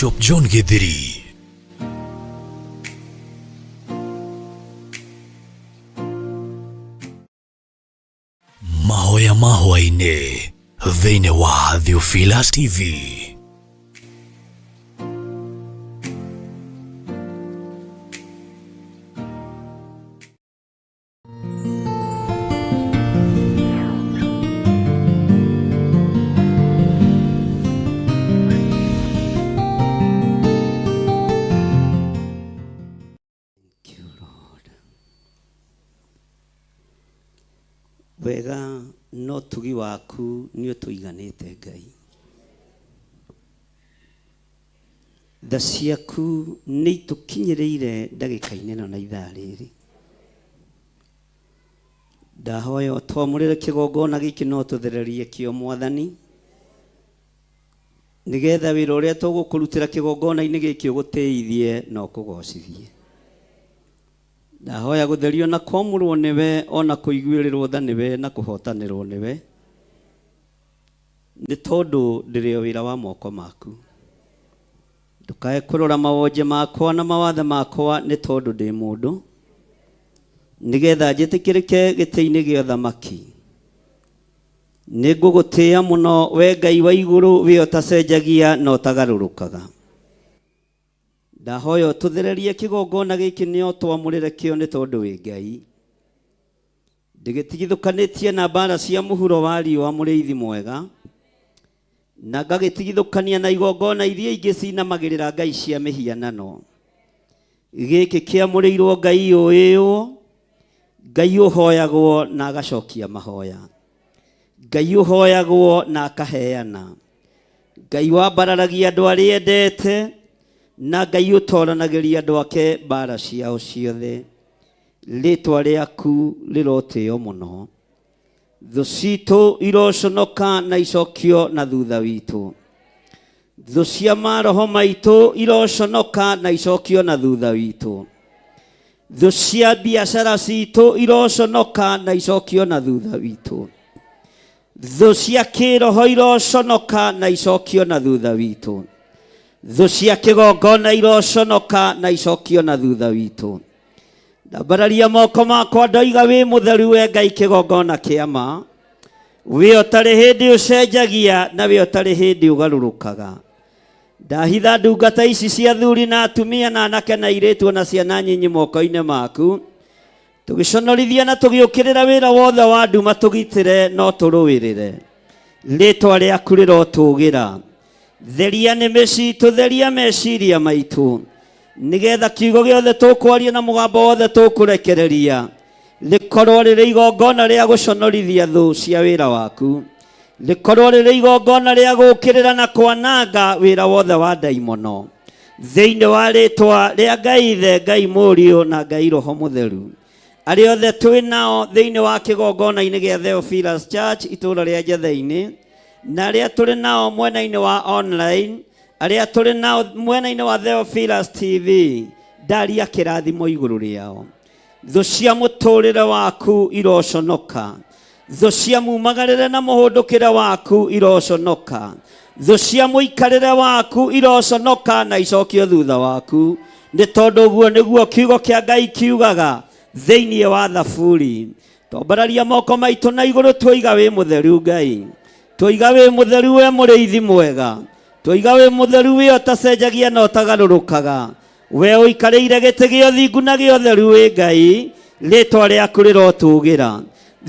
Bishop John Githiri. Mahoya mahoya-inĩ thĩinĩ wa Theophilus TV. Wega no tugi waku ni ũtũiganĩte Ngai. Tha ciaku nĩ itũkinyĩrĩire ndagĩka-inĩ ĩno na ithaa rĩrĩ. Ndahoya twamũrĩre kĩgongona gĩkĩ no tũthererie kĩo Mwathani, nĩgetha wĩra ũrĩa tũgũkũrutĩra kĩgongona-inĩ gĩkĩ ũgũteithie na ũkũgocithie. Ndahoya gũtherio na kwamũrwo nĩwe, ona kũiguĩrĩrwo tha nĩwe, na kũhotanĩrwo nĩwe, nĩ tondũ ndĩrĩ o wĩra wa moko maku. Ndũkae kũrora mawonje makwa na mawathe makwa nĩ tondũ ndĩ mũndũ, nĩgetha njĩtĩkĩrĩke gĩtĩ-inĩ gĩa ũthamaki. Nĩngũgũtĩĩa mũno we Ngai wa igũrũ, we ũtacenjagia na ũtagarũrũkaga. Ndahoya tũthererie kĩgongona gĩkĩ nĩo twamũrĩre kĩo nĩ tondũ wĩ Ngai. Ndĩgĩtigithũkanĩtie na mbara cia mũhuro wa riũa mũrĩithi mwega, na ngagĩtigithũkania na igongona iria ingĩ cinamagĩrĩra ngai cia mĩhianano. Gĩkĩ kĩamũrĩirwo Ngai ũyũ, Ngai ũhoyagwo na agacokia mahoya, Ngai ũhoyagwo na akaheana, Ngai wambararagia andũ arĩa endete, na Ngai ũtoranagĩria andũ ake mbara ciao ciothe. Rĩtwa rĩaku rĩrotĩo mũno. Thũ citũ iroconoka na icokio na thutha witũ. Thũ cia maroho maitũ iroconoka na icokio na thutha witũ. Thũ cia biacara citũ iroconoka na icokio na thutha witũ. Thũ cia kĩroho iroconoka na icokio na thutha witũ. Thũ cia kĩgongona iroconoka na icokio na thutha witũ. Ndambararia moko makwa ndoiga wĩ mũtheru we Ngai kĩgongona kĩa ma, we ũtarĩ hĩndĩ ũcenjagia na we ũtarĩ hĩndĩ ũgarũrũkaga. Ndahitha ndungata ici cia thuri na atumia na anake na airĩtu na ciana nyinyi moko-inĩ maku, tũgĩconorithia na tũgĩũkĩrĩra wĩra wothe wa nduma, tũgitĩre no tũrũĩrĩre. Rĩtwa rĩaku rĩrotũgĩra. Theria nĩmĩ citũ, theria meciria maitũ, nĩgetha kiugo gĩothe tũkwaria na mũgambo wothe tũkũrekereria rĩkorwo rĩrĩ igongona rĩa gũconorithia thũ cia wĩra waku, rĩkorwo rĩrĩ igongona rĩa gũkĩrĩra na kwananga wĩra wothe wa ndaimono, thĩinĩ wa rĩtwa rĩa Ngai Ithe, Ngai Mũriũ na Ngai Roho Mũtheru. Arĩa othe twĩ nao thĩinĩ wa kĩgongona-inĩ gĩa Theophilus Church itũũra rĩa Njatha-inĩ, na arĩa tũrĩ nao mwena-inĩ wa online, arĩa tũrĩ nao mwena-inĩ wa Theophilus TV, ndaria kĩrathimo igũrũ rĩao. Thũ cia mũtũrĩre waku iroconoka, thũ cia mumagarĩre na mũhũndũkĩre waku iroconoka, thũ cia mũikarĩre waku iroconoka na icokio thutha waku, nĩ tondũ ũguo nĩguo kiugo kĩa Ngai kiugaga thĩinĩ wa Thaburi. Twambararia moko maitũ na igũrũ twoiga wĩ mũtheru Ngai, twoiga wĩ mũtheru we mũrĩithi mwega, twoiga wĩ mũtheru we ũtacenjagia na ũtagarũrũkaga, we ũikarĩire gĩtĩ gĩa ũthingu na gĩa ũtheru wĩ Ngai. Rĩtwa rĩaku rĩrotũgĩra.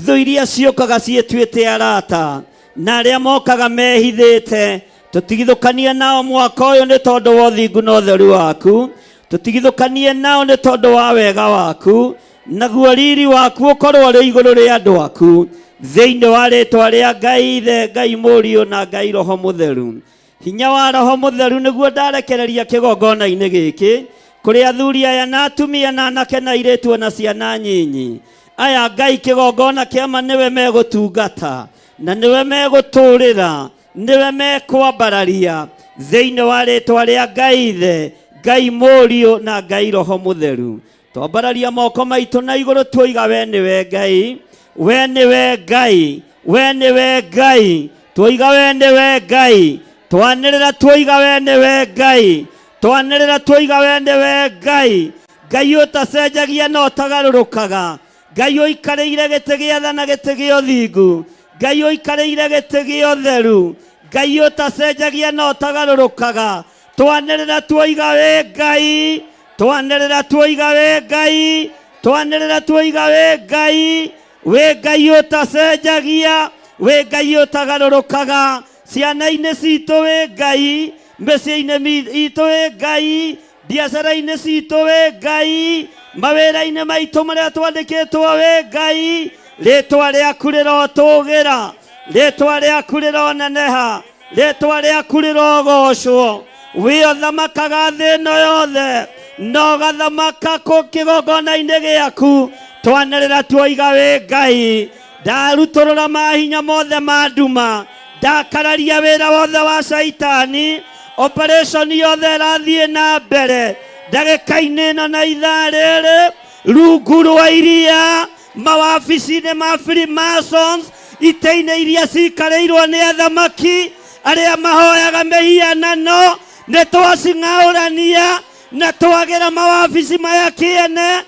Thũ iria ciũkaga ciĩtuĩte arata na arĩa mokaga mehithĩte, tũtigithũkanie nao mwaka ũyũ nĩ tondũ wa ũthingu na ũtheru waku, tũtigithũkanie nao nĩ tondũ wa wega waku, naguo riri waku ũkorwo ũrĩ igũrũ rĩa andũ aku, thĩinĩ wa rĩtwa rĩa Ngai Ithe, Ngai Mũriũ na Ngai Roho Mũtheru. Hinya wa Roho Mũtheru nĩguo ndarekereria kĩgongona-inĩ gĩkĩ kũrĩ athuri aya na atumia na anake na airĩtu na ciana nyinyi. Aya Ngai kĩgongona kĩa ma nĩwe megũtungata na nĩwe megũtũũrĩra, nĩwe mekwambararia thĩinĩ wa rĩtwa rĩa Ngai Ithe, Ngai Mũriũ na Ngai Roho Mũtheru. Twambararia moko maitũ na igũrũ twoiga we nĩwe Ngai, we nĩwe Ngai, we nĩwe Ngai, twoiga we nĩwe Ngai, twanĩrĩra tuoiga we nĩwe Ngai, twanĩrĩra tuoiga we nĩwe Ngai, Ngai ũtacenjagia na ũtagarũrũkaga, Ngai ũikarĩire gĩtĩ gĩa tha na gĩtĩ gĩa ũthingu, Ngai ũikarĩire gĩtĩ gĩa ũtheru, Ngai ũtacenjagia na ũtagarũrũkaga, twanĩrĩra tuoiga we Ngai, twanĩrĩra tuoiga we Ngai, twanĩrĩra tuoiga we Ngai, we Ngai ũtacenjagia, we Ngai ũtagarũrũkaga, ciana-inĩ citũ we Ngai, mĩciĩ-inĩ itũ we Ngai, biacara-inĩ citũ we Ngai, mawĩra-inĩ maitũ marĩa twandĩkĩtwo we Ngai, rĩtwa rĩaku rĩrotũgĩra, rĩtwa rĩaku rĩroneneha, rĩtwa rĩaku rĩrogocwo, we ũthamakaga thĩ ĩno yothe, no gathamaka kĩgongona-inĩ gĩaku, twanĩrĩra tuoiga we Ngai, ndarutũrũra mahinya mothe ma nduma, ndakararia wĩra wothe wa Saitani, operation yothe ĩrathiĩ na mbere, ndagĩka-inĩ ĩno na ithaa rĩrĩ, rungu rwa iria, mawabici-inĩ ma Freemasons, itĩ-inĩ iria cikarĩirwo nĩ athamaki, arĩa mahoyaga mĩhianano, nĩ twacing'aũrania, na twagĩra mawabici maya kĩene,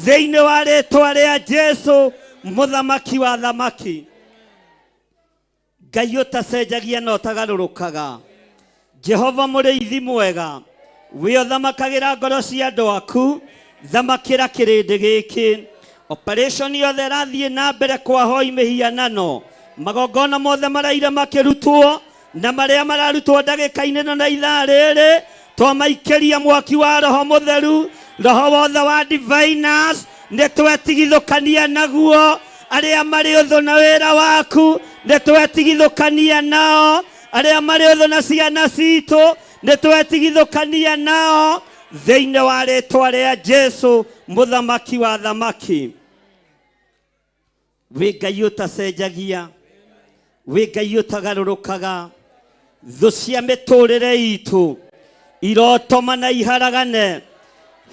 thĩinĩ wa rĩtwa rĩa Jesũ, mũthamaki wa thamaki. Ngai ũtacenjagia na ũtagarũrũkaga, Jehova mũrĩithi mwega, we ũthamakagĩra ngoro cia andũ aku, thamakĩra kĩrĩndĩ gĩkĩ, operation yothe ĩrathiĩ na mbere kwahoi mĩhianano, magongona mothe maraire makĩrutwo, na marĩa mararutwo ndagĩka-inĩ ĩno na ithaa rĩrĩ, twamaikĩria mwaki wa Roho Mũtheru, Roho wothe wa diviners, nĩ twetigithũkania naguo, arĩa marĩ ũthũ na wĩra waku, nĩ twetigithũkania nao, arĩa marĩ ũthũ na ciana citũ, nĩ twetigithũkania nao, thĩinĩ wa rĩtwa rĩa Jesũ, mũthamaki wa thamaki. We Ngai ũtacenjagia, we Ngai ũtagarũrũkaga, thũ cia mĩtũrĩre itũ irotoma na iharagane,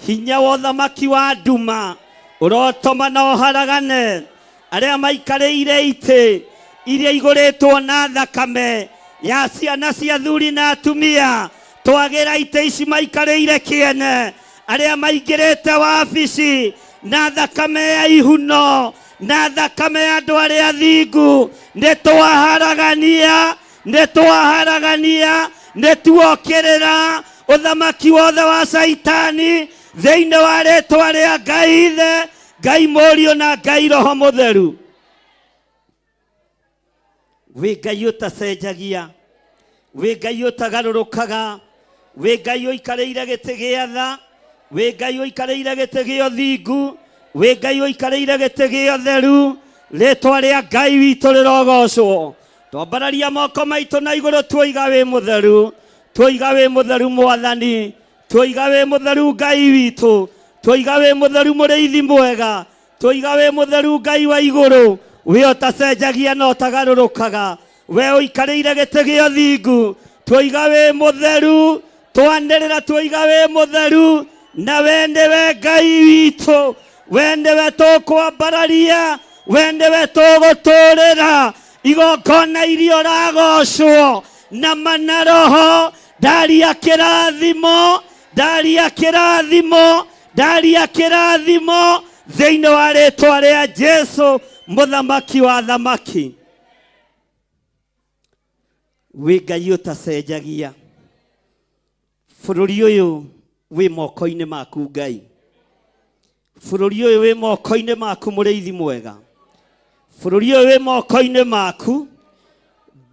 hinya wa ũthamaki wa nduma ũrotoma na ũharagane, arĩa maikarĩire itĩ iria igũrĩtwo na thakame ya ciana cia thuri na atumia, twagĩra itĩ ici maikarĩire kĩene, arĩa maingĩrĩte wabici na thakame ya ihuno, na thakame ya andũ arĩa athingu, nĩ twaharagania, nĩ twaharagania, nĩ tuokĩrĩra ũthamaki wothe wa Saitani, thĩinĩ wa rĩtwa rĩa Ngai Ithe, Ngai Mũriũ na Ngai Roho Mũtheru. We Ngai ũtacenjagia, we Ngai ũtagarũrũkaga, we Ngai ũikarĩire gĩtĩ gĩa tha, we Ngai ũikarĩire gĩtĩ gĩa ũthingu, we Ngai ũikarĩire gĩtĩ gĩa ũtheru, rĩtwa rĩa Ngai witũ rĩrogocwo, twambararia moko maitũ na igũrũ tuoiga wĩ mũtheru, tuoiga wĩ mũtheru Mwathani, tuoiga wĩ mũtheru Ngai witũ, tuoiga wĩ mũtheru mũrĩithi mwega, tuoiga wĩ mũtheru Ngai wa igũrũ, we ũtacenjagia na ũtagarũrũkaga, we ũikarĩire gĩtĩ gĩa ũthingu, tuoiga wĩ mũtheru, twanĩrĩra tuoiga wĩ mũtheru, na we nĩwe Ngai witũ, we nĩwe tũkwambararia, we nĩwe tũgũtũrĩra, igongona iria ũragocwo na mana Roho, ndaria kĩrathimo, ndaria kĩrathimo, ndaria kĩrathimo, thĩinĩ wa rĩtwa rĩa Jesũ, mũthamaki wa thamaki. We Ngai ũtacenjagia, bũrũri ũyũ wĩ moko-inĩ maku Ngai, bũrũri ũyũ wĩ moko-inĩ maku mũrĩithi mwega, bũrũri ũyũ wĩ moko-inĩ maku,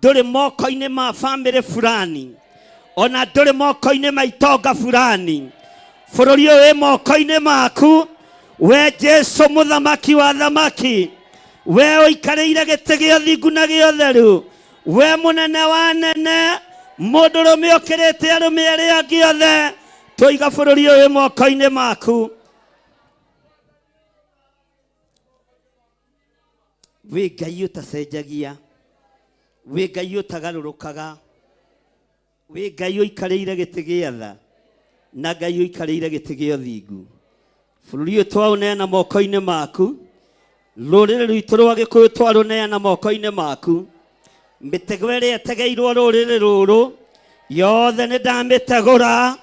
ndũrĩ moko-inĩ ma family fulani, ona ndũrĩ moko-inĩ ma itonga fulani, bũrũri ũyũ wĩ moko-inĩ maku, we Jesũ mũthamaki wa thamaki, we ũikarĩire gĩtĩ gĩa ũthingu na gĩa ũtheru, we mũnene wa nene, mũndũrũme ũkĩrĩte arũme arĩa angĩ othe, tũiga bũrũri ũyũ wĩ moko-inĩ maku. We Ngai ũtacenjagia, we Ngai ũtagarũrũkaga, we Ngai ũikarĩire gĩtĩ gĩa tha, na Ngai ũikarĩire gĩtĩ gĩa ũthingu, bũrũri ũyũ twaũneana moko-inĩ maku, rũrĩrĩ rwitũ rwa Gĩkũyũ twarũneana moko-inĩ maku, mĩtego ĩrĩa ĩtegeirwo rũrĩrĩ rũrũ, yothe nĩ ndamĩtegũra,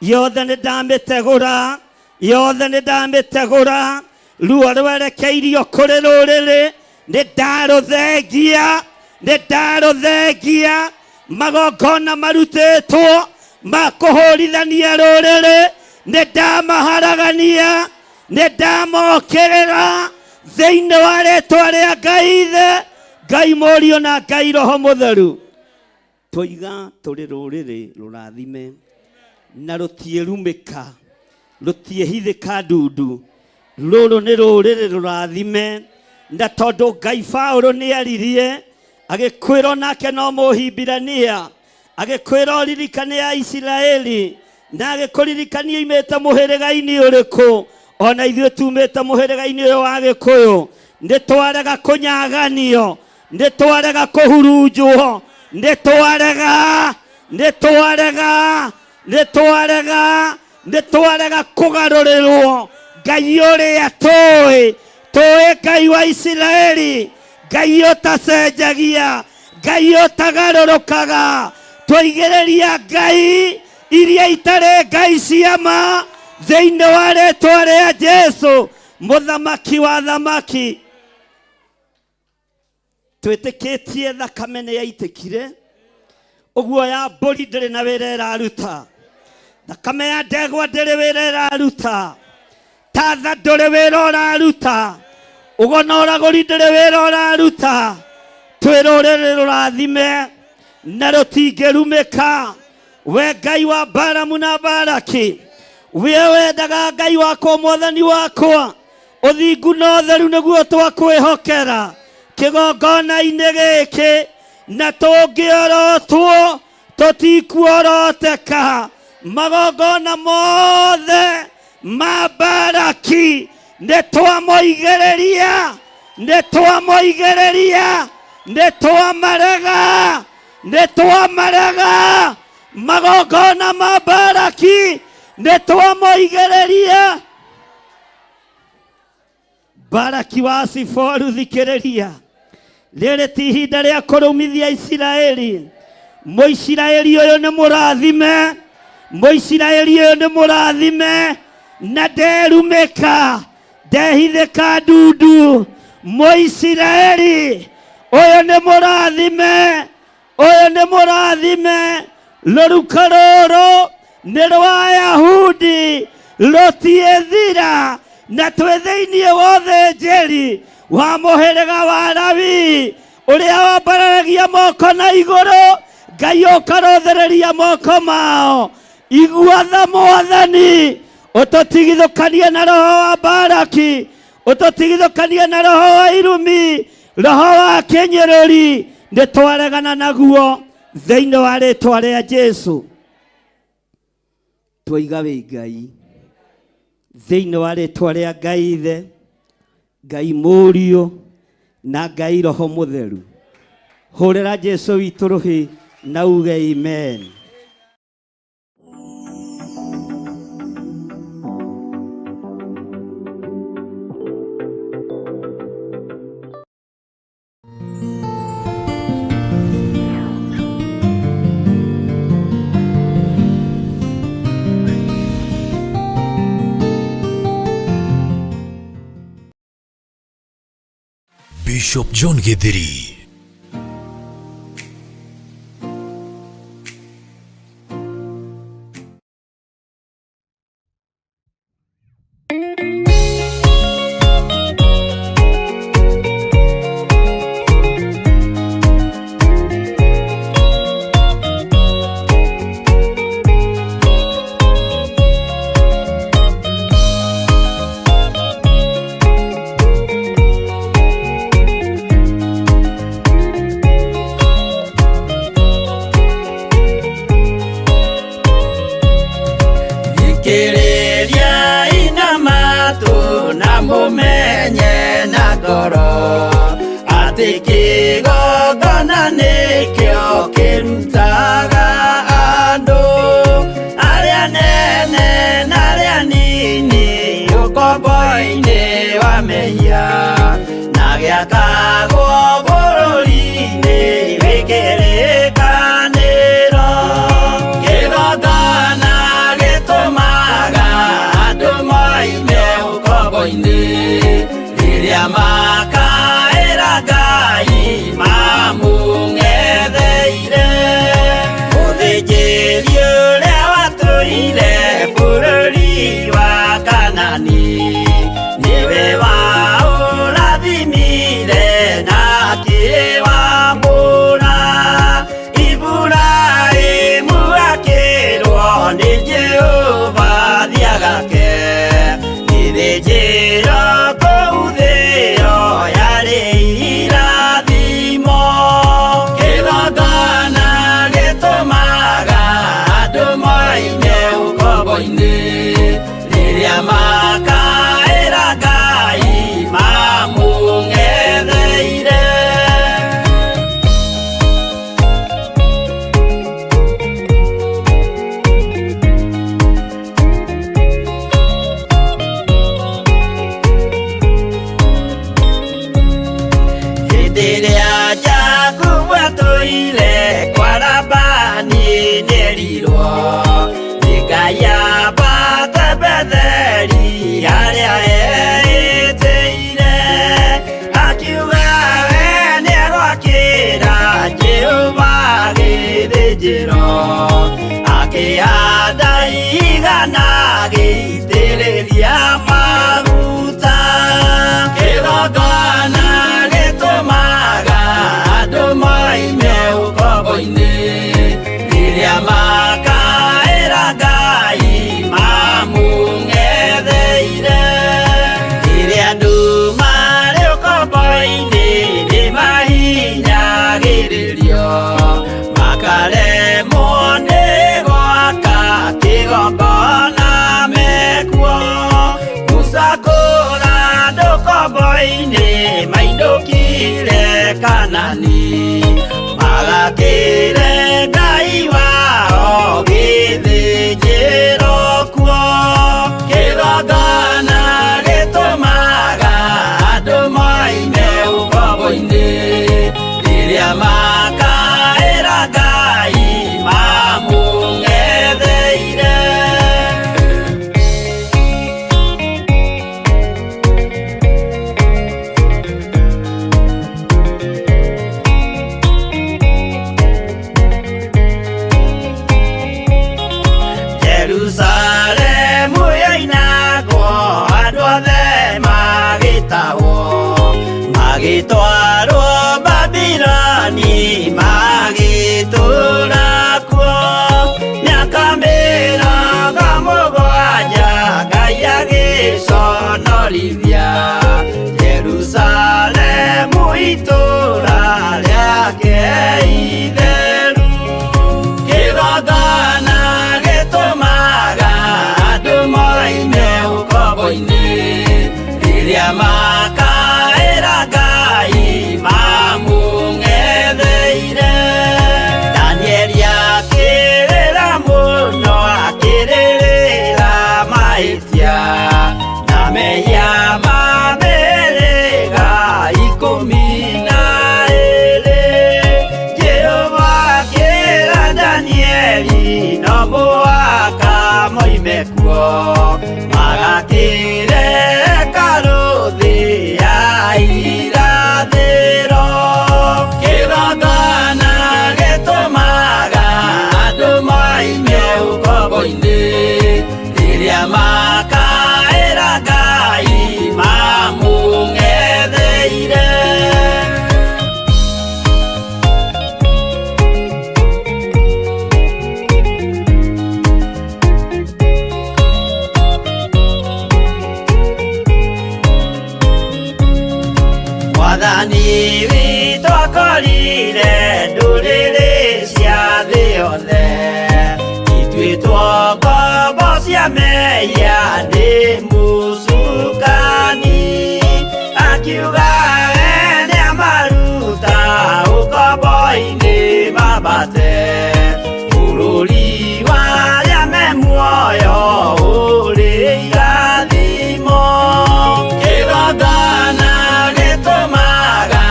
yothe nĩ ndamĩtegũra, yothe nĩ ndamĩtegũra. Ruo rwerekeirio kũrĩ rũrĩrĩ nĩ ndarũthengia, nĩ ndarũthengia. Magongona marutĩtwo ma kũhũrithania rũrĩrĩ nĩ ndamaharagania, nĩ ndamokĩrĩra thĩinĩ wa rĩĩtwa rĩa Ngai Ithe, Ngai Mũriũ na Ngai Roho Mũtheru. Tũiga tũrĩ rũrĩrĩ rũrathime na rũtiĩrumĩka, rũtiĩhithĩka ndundu. Rũrũ nĩ rũrĩrĩ rũrathime, na tondũ Ngai Paũlũ nĩ aririe agĩkwĩra nake no Mũhibirania, agĩkwĩra ũririkane Aisiraeli, na agĩkũririkania imĩte mũhĩrĩga-inĩ ũrĩkũ. Ona ithuĩ tumĩte mũhĩrĩga-inĩ ũyũ wa Gĩkũyũ, nĩ twarega kũnyaganio, nĩ twarega kũhurunjwo, nĩ twarega, nĩ twarega, nĩ twarega, nĩ twarega kũgarũrĩrwo Ngai ũrĩa tũĩ. Tũĩ Ngai wa Isiraeli, Ngai ũtacenjagia, Ngai ũtagarũrũkaga. Tũigĩrĩria Ngai iria itarĩ Ngai cia ma thĩinĩ wa rĩĩtwa rĩa Jesũ, mũthamaki wa thamaki. Twĩtĩkĩtie thakame nĩ yaitĩkire, ũguo ya mbũri ndĩrĩ na wĩra ĩraruta, thakame ya ndegwa ndĩrĩ wĩra ĩraruta, tatha ndũrĩ wĩra ũraruta, ũgona ũragũri ndĩrĩ wĩra ũraruta. Twĩ rũrĩrĩ rũrathime na rũtingĩrumĩka. We Ngai wa Balamu na Balaki, we wendaga Ngai wakwa Mwathani wakwa, ũthingu na ũtheru nĩguo twakwĩhokera kĩgongona-inĩ gĩkĩ, na tũngĩorotwo tũtikuoroteka. Magongona mothe ma Balaki nĩ twamũigĩrĩria, nĩ twamũigĩrĩria, nĩ twamarega, nĩ twamarega. Magongona ma Balaki nĩ twamũigĩrĩria. Balaki wa Siforu, thikĩrĩria, rĩrĩ ti ihinda rĩa kũrũmithia Isiraeli. Mũisiraeli ũyũ nĩ mũrathime, Mũisiraeli ũyũ nĩ mũrathime, na nderumĩka, ndehithĩka ndundu. Mũisiraeli ũyũ nĩ mũrathime, ũyũ nĩ mũrathime. Rũruka rũrũ nĩ rwa Ayahudi, rũtiĩthira, na twĩ thĩinĩ wa ũthĩnjĩri wa mũhĩrĩga wa Lawi, ũrĩa wambararagia moko na igũrũ, Ngai ũkarũthereria moko mao. Igua tha Mwathani, ũtũtigithũkanie na roho wa Balaki, ũtũtigithũkanie na roho wa irumi, roho wa kĩnyũrũri, nĩ twaregana naguo thĩinĩ wa rĩĩtwa rĩa Jesũ. Twoiga wĩ Ngai thĩinĩ wa rĩĩtwa rĩa Ngai Ithe, Ngai Mũriũ na Ngai Roho Mũtheru. Hũrĩra Jesũ witũ rũhĩ na uge amen. Bishop John Githiri. Mumenye na ngoro atĩ kĩgongona nĩkĩo kĩrutaga andũ arĩa nene na arĩa nini ũkombo-inĩ wa mehia, na gĩakagwo bũrũri-inĩ wĩ kĩrĩkanĩro. Kanani niwe waũrathimire na akĩwambũra. Iburahĩmu akĩrwo nĩ Jehova thiagake, gĩthĩnjĩro kũu thĩ ĩyo yarĩ irathimo. Kĩgongona gĩtũmaga andũ moime ũkombo-inĩ rĩrĩa makaĩra Ngai mamũng'etheire. Hĩndĩ ĩrĩa Jakubu atũire kwa Labani nĩerirwo nĩ Ngai ambate Betheli harĩa eĩtĩire, akiuga we nĩegwakĩra Jehova gĩthĩnjĩro, akĩhanda ihiga na agĩitĩrĩria maguta. Kĩgongona gĩtũmaga andũ moime ũkombo-inĩ rĩrĩa makaĩra Ngai mamũng'etheire. Rĩrĩa andũ marĩ ũkombo-inĩ nĩmahinyagĩrĩrio, makaremwo nĩ gwaka kĩgongona mekuo. Musa kũra andũ ũkombo-inĩ mainũkire Kanani, magakĩre Ngai wao gĩthĩnjĩro kuo. Kĩgongona gĩtũmaga andũ moime ũkombo-inĩ rĩrĩa makaĩra Ngai mamũng'etheire. Jerusalemu yainagwo andũ othe magĩtahwo, magĩtwarwo Babuloni magĩtũũra kuo. Mĩaka mĩrongo mũgwanja Ngai agĩconorithia Jerusalemu itũũra rĩake itheru. Kĩgongona gĩtũmaga andũ moime ũkombo-inĩ rĩrĩa makaĩra Ngai mamũng'etheire. Danieli akĩrĩra mũno, akĩrĩrĩra mahĩtia na mehia ma mĩhĩrĩga 12. Jehova akĩra Danieli no mũhaka moime kuo, magakĩre hekarũ thĩ ya irathĩro. Kĩgongona gĩtũmaga andũ moime ũkombo-inĩ rĩrĩa makaĩra Ngai mamũng'etheire. Mwathani witũ akorire ndũrĩrĩ cia thĩ yothe, ituĩtwo ngombo cia mehia nĩ mũcukani. Akiuga we nĩamaruta ũkombo-inĩ mambate bũrũri wa arĩa me muoyo ũrĩ irathimo. Kĩgongona gĩtũmaga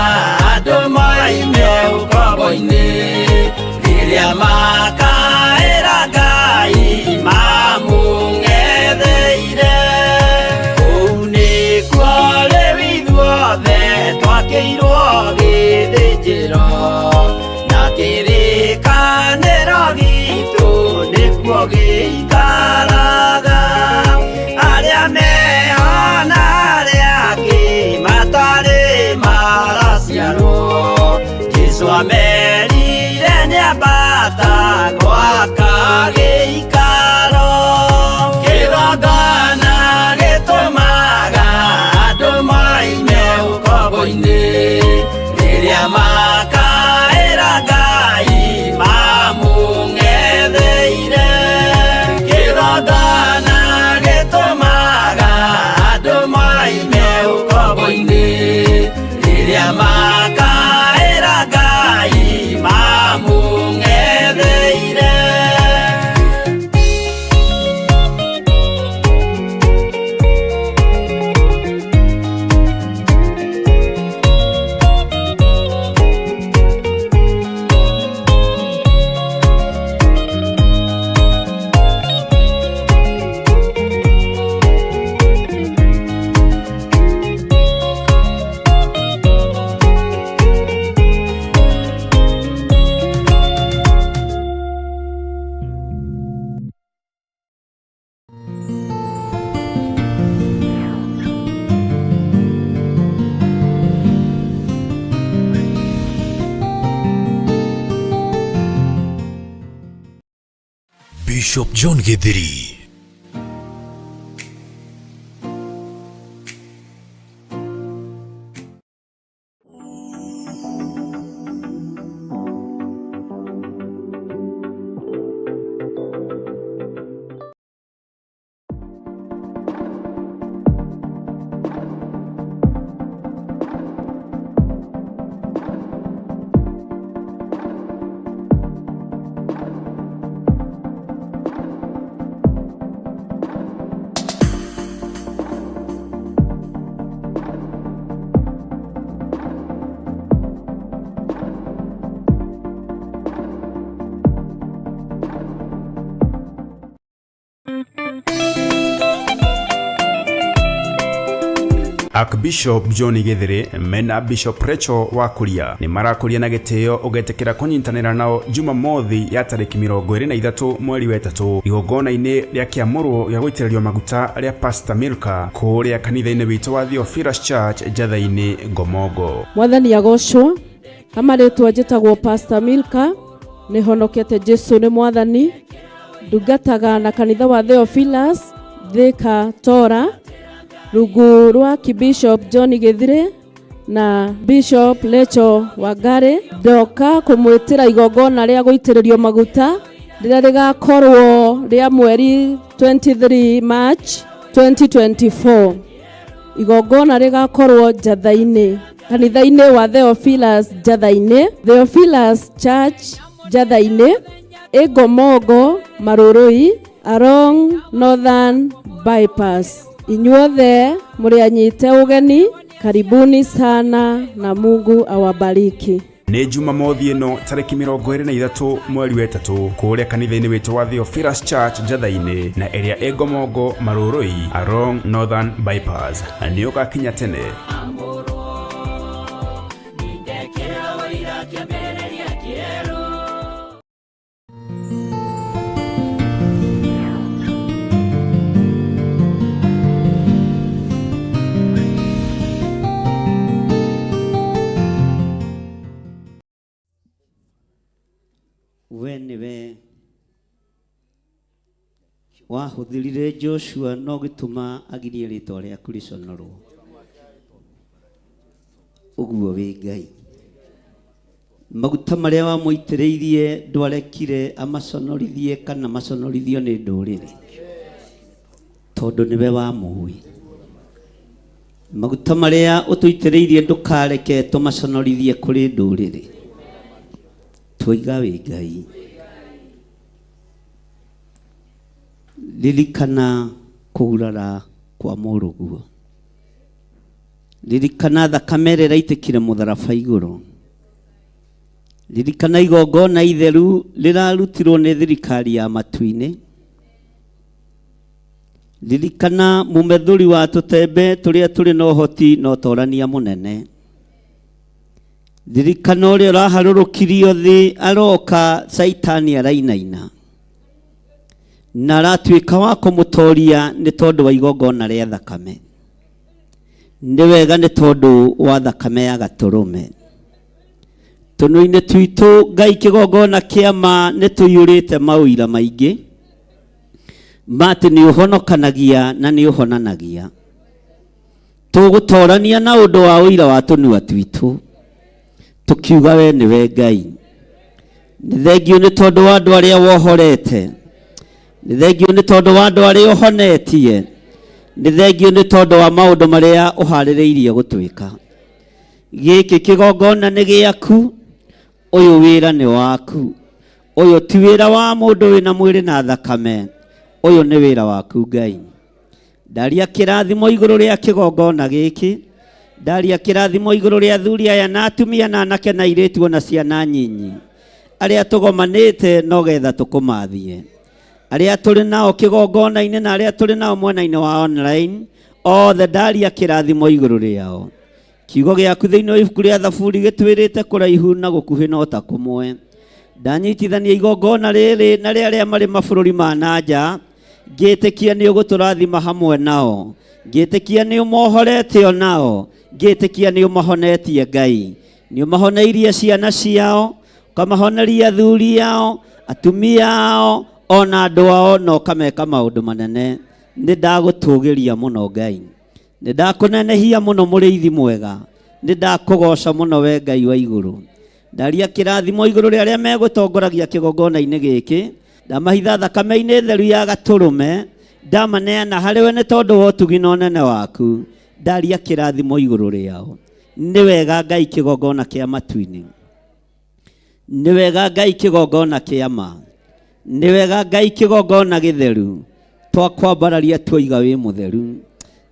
Bishop John Githeri. Archbishop John Githeri mena Bishop Rachel Wakuria ni marakuria na gitio ugetekera kunyitanira nao Jumamothi ya tariki 23 mweri wa 3 igongona-ini ria kiamuru ya guitiririo maguta ria Pastor Milka kuria kanitha-ini witu wa Theophilus Church Jatha-ini Gomogo. Mwathani agocwo amaritwo njitagwo Pastor Milka ni honokete Jesu ni mwathani ndungataga na kanitha wa Theophilus Thika Tora rungu rwa Bishop John Githeri na Bishop Rachel Wangari. Ndoka kumwitira igongona ria guitiririo maguta riria rigakorwo ria mweri 23 March 2024. Igongona rigakorwo Jatha-ini kanitha-ini wa Theophilus Jatha-ini Theophilus Church Jatha-ini Gomogo Marurui along Northern Bypass. Inyuothe murianyite ugeni, karibuni sana na Mungu awabariki. Ni Jumamothi ino tariki 23 mweri wa 3 kuria kanitha-ini witu wa Theophilus Church Jatha-ini na area Gomogo Marurui along Northern Bypass. Ni ugakinya tene. Weniwe wahuthirire Joshua no gituma agirie ritwa ria kuriconorwo uguo wi Ngai. Maguta maria wamuitiriirie ndwarekire amaconorithie kana maconorithio ni nduriri tondu niwe wamui. Maguta maria utuitiriirie ndukareke tumaconorithie kuri nduriri twiga wi Ngai. Ririkana kugurara kwa muruguo, ririkana thakame ria raitikire mutharaba iguru, ririkana igongona itheru rirarutirwo ni thirikari ya matu-ini, ririkana mumethuri wa tutembe turia turi na uhoti na utorania munene, ririkana uria uraharurukirio thi aroka Saitani arainaina na aratuika wa kumutoria ni tondu wa igongona ria thakame. Ni wega ni tondu wa thakame ya gaturume. Tunu-ini twitu Ngai kigongona kiama ni tuyurite mauira maingi mati ni uhonokanagia na ni uhonanagia. Tugutorania na undu wa uira wa tunua twitu tukiuga we niwe Ngai. Ni thengio ni tondu wa andu aria wohorete, ni thengio ni tondu wa andu aria uhonetie, ni thengio ni tondu wa maundu maria uhaririirie gutwika. Giki kigongona ni giaku, uyu wira ni waku. Uyu ti wira wa mundu wina mwiri na thakame, uyu ni wira waku Ngai. Ndaria kirathimo iguru ria kigongona giki, ndaria kirathimo iguru ria athuri aya na atumia na anake na airitu na ciana nyinyi aria tugomanite no getha tukumathie, aria turi nao kigongona-ini na aria turi nao mwena-ini wa online, othe ndaria kirathimo iguru riao. Kiugo giaku thiini wa ibuku ria Thaburi gitwirite kuraihu na gukuhi no ta kumwe. Ndanyitithania igongona riri na ria mari mabururi ma nanja, ngitikia ni uguturathima hamwe nao, ngitikia ni umohorete nao, ngitikia ni umahonetie Ngai. Ni umahoneirie ciana ciao, ukamahoneria athuri ao, atumia ao, ona andũ ao no kameka maũndũ manene. Nĩ ndagũtũgĩria mũno Ngai, nĩ ndakũnenehia mũno mũrĩithi mwega, nĩ ndakũgoca mũno we Ngai wa igũrũ. Ndaria kĩrathimo igũrũ rĩa arĩa megũtongoragia kĩgongona-inĩ gĩkĩ, ndamahitha thakame-inĩ theru ya gatũrũme, ndamaneana harĩ we nĩ tondũ wa ũtugi na ũnene waku. Ndaria kĩrathimo igũrũ rĩao. Nĩ wega Ngai kĩgongona kĩa matu-inĩ, nĩ wega Ngai kĩgongona kĩa ma, nĩ wega Ngai kĩgongona gĩtheru. Twakwambararia twoiga wĩ mũtheru,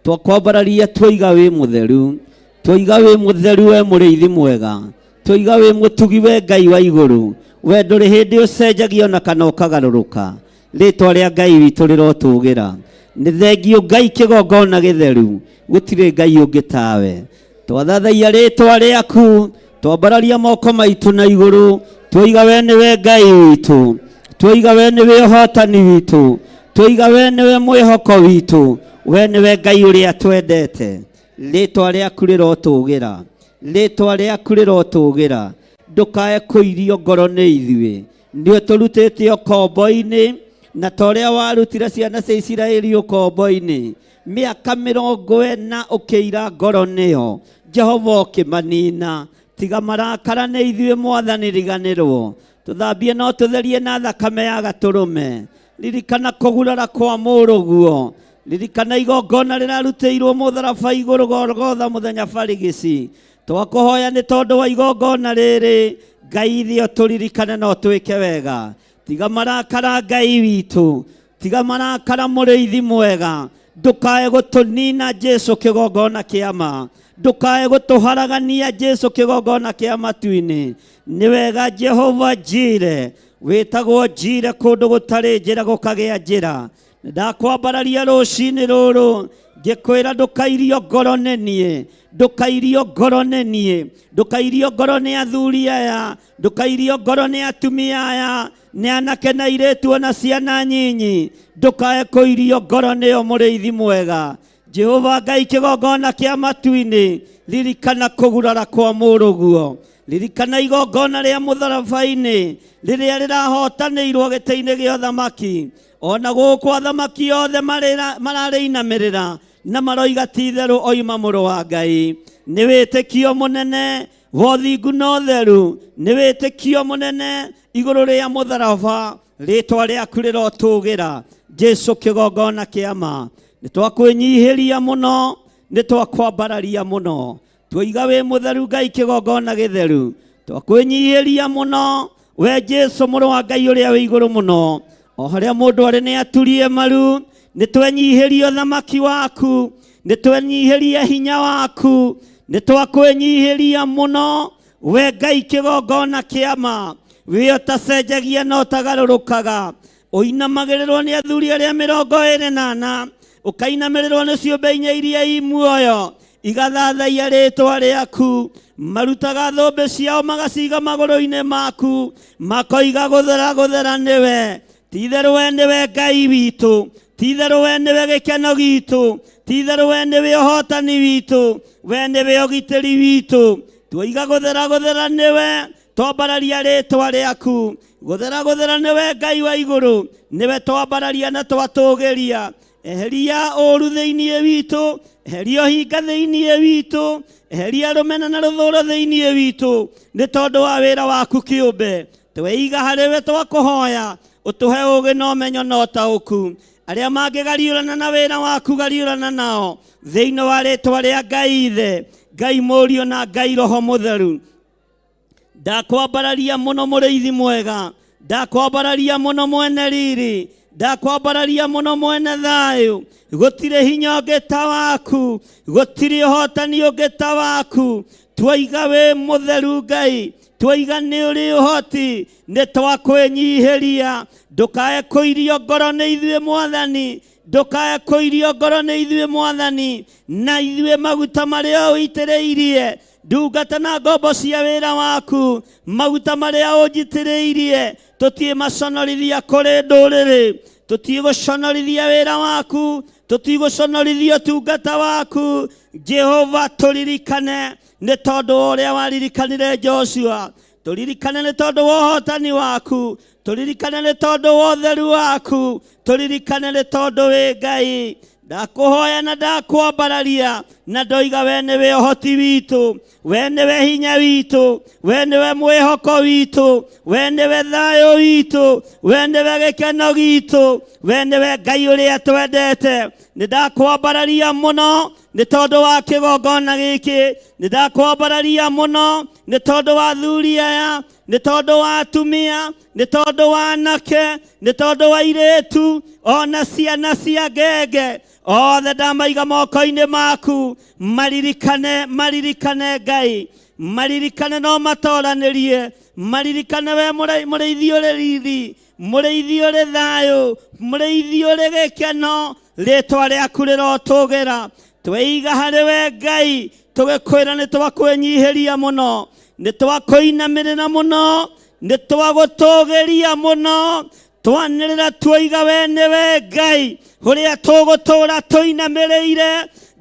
twakwambararia twoiga wĩ mũtheru, twoiga wĩ mũtheru we mũrĩithi mwega, twoiga wĩ mũtugi we Ngai wa igũrũ, we ndũrĩ hĩndĩ ũcenjagia ona kana ũkagarũrũka. Rĩtwa rĩa Ngai witũ rĩrotũgĩra. Nĩ thengio Ngai kĩgongona gĩtheru, gũtirĩ Ngai ũngĩ tawe. Twathathaia rĩtwa rĩaku, twambararia moko maitũ na igũrũ, twoiga we nĩwe Ngai witũ, twoiga we nĩwe ũhotani witũ, twoiga we nĩwe mwĩhoko witũ, we nĩwe Ngai ũrĩa twendete. Rĩtwa rĩaku rĩrotũgĩra, rĩtwa rĩaku rĩrotũgĩra. Ndũkae kũirio ngoro nĩ ithuĩ, nĩ ũtũrutĩte ũkombo-inĩ, na ta ũrĩa warutire ciana cia Isiraeli ũkombo-inĩ mĩaka 40 ũkĩira ngoro nĩyo. Jehova ũkĩmanina, tiga marakara nĩ ithuĩ Mwathani riganĩrwo. Tũthambie no tũtherie na thakame ya gatũrũme. Ririkana kũgurara kwa mũrũguo, ririkana igongona rĩrarutĩirwo mũtharaba igũrũ Golgotha mũthenya barigici. Twakũhoya nĩ tondũ wa igongona rĩrĩ, Ngai thĩ ũtũririkane no twĩke wega. Tiga marakara Ngai witũ, tiga marakara mũrĩithi mwega. Ndũkae gũtũnina Jesu kĩgongona kĩa ma, ndũkae gũtũharagania Jesu kĩgongona kĩa matu-inĩ. Nĩ wega Jehova Jire, wĩtagwo Jire kũndũ gũtarĩ njĩra gũkagĩa njĩra. Ndakwambararia rũcinĩ rũrũ ngĩkwĩra ndũkairio ngoro nĩ niĩ, ndũkairio ngoro nĩ niĩ, ndũkairio ngoro nĩ athuri aya, ndũkairio ngoro nĩ atumia aya, nĩ anake na airĩtu ona ciana nyinyi. Ndũkae kũirio ngoro nĩyo mũrĩithi mwega. Jehova Ngai kĩgongona kĩa matu-inĩ, ririkana kũgurara kwa mũrũguo, ririkana igongona rĩa mũtharaba-inĩ rĩrĩa rĩrahotanĩirwo gĩtĩ-inĩ gĩa ũthamaki. Ona gũkũ athamaki othe mararĩinamĩrĩra na maroiga ti itherũ oima mũrũ wa Ngai. Nĩ wĩtĩkio mũnene wa ũthingu na ũtheru, nĩ wĩtĩkio mũnene igũrũ rĩa mũtharaba. Rĩtwa rĩaku rĩrotũgĩra Jesu kĩgongona kĩa ma. Nĩ twakwĩnyihĩria mũno, nĩ twakwambararia mũno, twoiga wĩ mũtheru Ngai kĩgongona gĩtheru. Twakwĩnyihĩria mũno we Jesu mũrũ wa Ngai ũrĩa wĩ igũrũ mũno. O harĩa mũndũ arĩ nĩ aturie maru, nĩ twenyihĩrie ũthamaki waku, nĩ twenyihĩrie hinya waku, nĩ twakwĩnyihĩria mũno we Ngai kĩgongona kĩa ma. We ũtacenjagia na ũtagarũrũkaga, ũinamagĩrĩrwo nĩ athuri arĩa 24, ũkainamĩrĩrwo nĩ ciũmbe inya iria i muoyo, igathathaia rĩtwa rĩaku. Marutaga thũmbĩ ciao magaciga magũrũ-inĩ maku, makoiga gũthera gũthera nĩwe. Ti itherũ we nĩwe Ngai witũ, ti itherũ we nĩwe gĩkeno gitũ, ti itherũ we nĩwe ũhotani witũ, we nĩwe ũgitĩri witũ. Twoiga gũthera gũthera nĩwe, twambararia rĩtwa rĩaku. Gũthera gũthera nĩwe Ngai wa igũrũ, nĩwe twambararia na twatũgĩria. Eheria ũũru thĩinĩ witũ, eheria ũhinga thĩinĩ witũ, eheria rũmena na rũthũũro thĩinĩ witũ, nĩ tondũ wa wĩra waku kĩũmbe. Tweiga harĩ we twakũhoya, ũtũhe ũũgĩ na ũmenyo na ũtaũku. Arĩa mangĩgariũrana na wĩra waku gariũrana nao, thĩinĩ wa rĩtwa rĩa Ngai Ithe, Ngai Mũriũ na Ngai Roho Mũtheru. Ndakwambararia mũno mũrĩithi mwega, ndakwambararia mũno mwene riri, ndakwambararia mũno mwene thayũ. Gũtirĩ hinya ũngĩ ta waku, gũtirĩ ũhotani ũngĩ ta waku. Twoiga wĩ mũtheru Ngai, twoiga nĩ ũrĩ ũhoti, nĩ twakwĩnyihĩria. Ndũkae kũirio ngoro nĩ ithuĩ Mwathani, ndũkae kũirio ngoro nĩ ithuĩ Mwathani, na ithuĩ maguta marĩa ũitĩrĩirie ndungata na ngombo cia wĩra waku, maguta marĩa ũnjitĩrĩirie tũtimaconorithia kũrĩ ndũrĩrĩ, tũtigũconorithia wĩra waku, tũtigũconorithia ũtungata waku. Jehova tũririkane nĩ tondũ ũrĩa waririkanire Joshua, turirikane nĩ tondũ wa ũhotani waku, turirikane nĩ tondũ wa ũtheru waku, turirikane nĩ tondũ wĩ Ngai. Ndakuhoya na ndakwambararia na ndoiga we nĩwe ũhoti witũ, we nĩwe hinya witũ, we nĩwe mwĩhoko witũ, we nĩwe thayũ witũ, we nĩwe gĩkeno gitũ, we nĩwe Ngai ũrĩa twendete. Nĩndakwambararia mũno nĩ tondũ wa kĩgongona gĩkĩ, nĩndakwambararia mũno nĩ tondũ wa athuri aya, nĩ tondũ wa atumia, nĩ tondũ wa anake, nĩ tondũ wa airĩtu, ona ciana cia ngenge, othe ndamaiga moko-inĩ maku. Maririkane Ngai, maririkane no matoranĩrie, maririkane we mũrĩithi ũrĩ rithi, mũrĩithi ũrĩ thayũ, mũrĩithi ũrĩ gĩkeno. Rĩtwa rĩaku rĩrotũgĩra, tweiga harĩ we Ngai, tũgĩkwĩra nĩ twakwĩnyihĩria mũno, nĩ twakũinamĩrĩra mũno, nĩ twagũtũgĩria mũno, twanĩrĩra tuoiga we nĩwe Ngai ũrĩa tũgũtũra tũinamĩrĩire,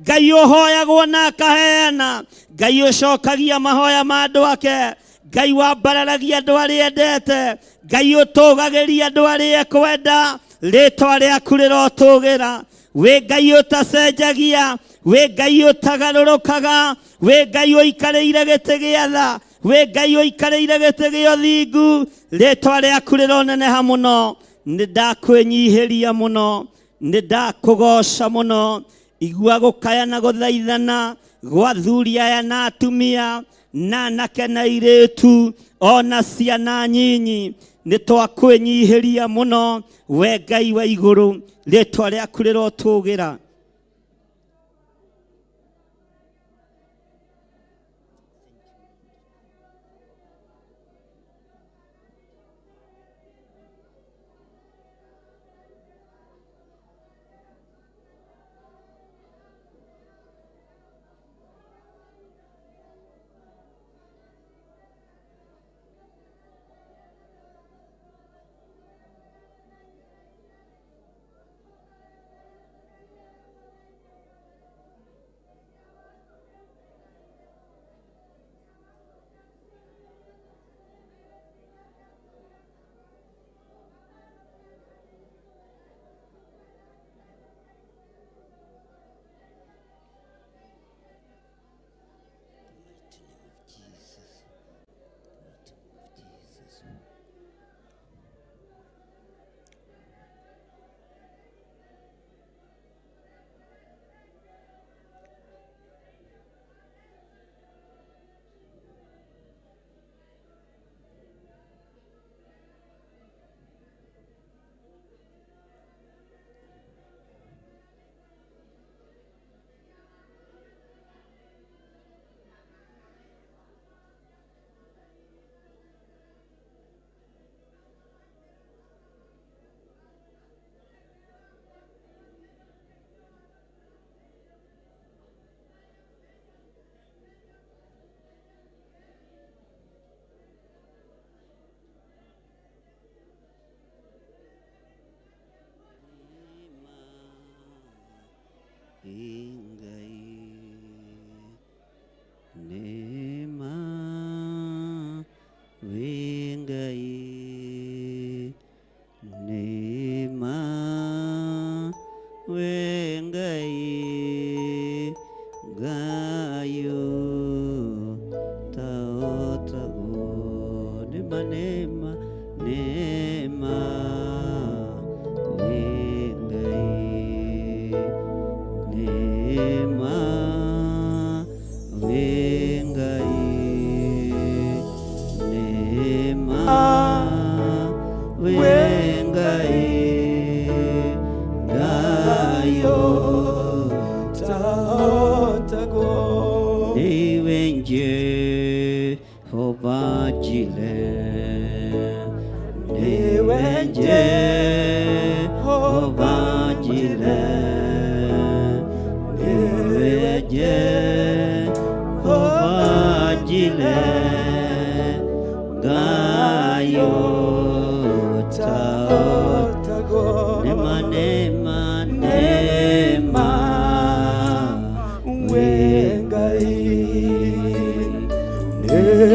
Ngai ũhoyagwo na akaheana, Ngai ũcokagia mahoya ma andũ ake, Ngai wambararagia andũ arĩa endete, Ngai ũtũgagĩria andũ arĩa ekwenda. Rĩtwa rĩaku rĩrotũgĩra, wĩ Ngai ũtacenjagia, wĩ Ngai ũtagarũrũkaga, wĩ Ngai ũikarĩire gĩtĩ gĩa tha, wĩ Ngai ũikarĩire gĩtĩ gĩa ũthingu. Rĩtwa rĩaku rĩroneneha mũno, nĩndakwĩnyihĩria mũno, nĩndakũgoca mũno. Igua gũkaya na gũthaithana gwa athuri aya na atumia na anake na airĩtu ona ciana nyinyi, nĩtwakwĩnyihĩria mũno we Ngai wa igũrũ. Rĩtwa rĩaku rĩrotũgĩra.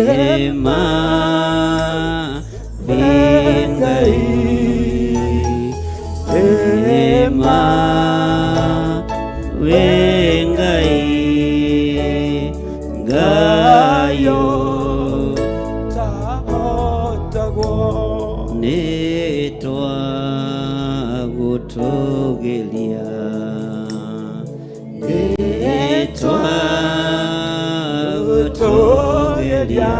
Nema gutogeria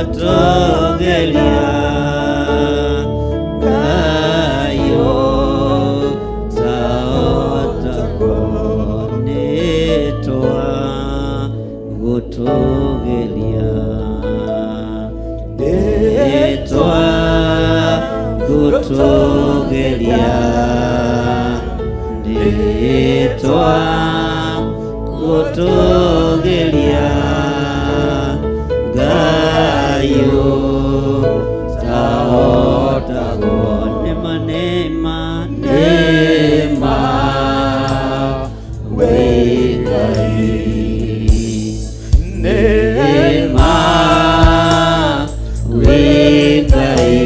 gutogeria gayo taotagonetwa gutogeria etwa gutogeria etwa gutogeria gayo taotago nema wegai nema wegai nema wegai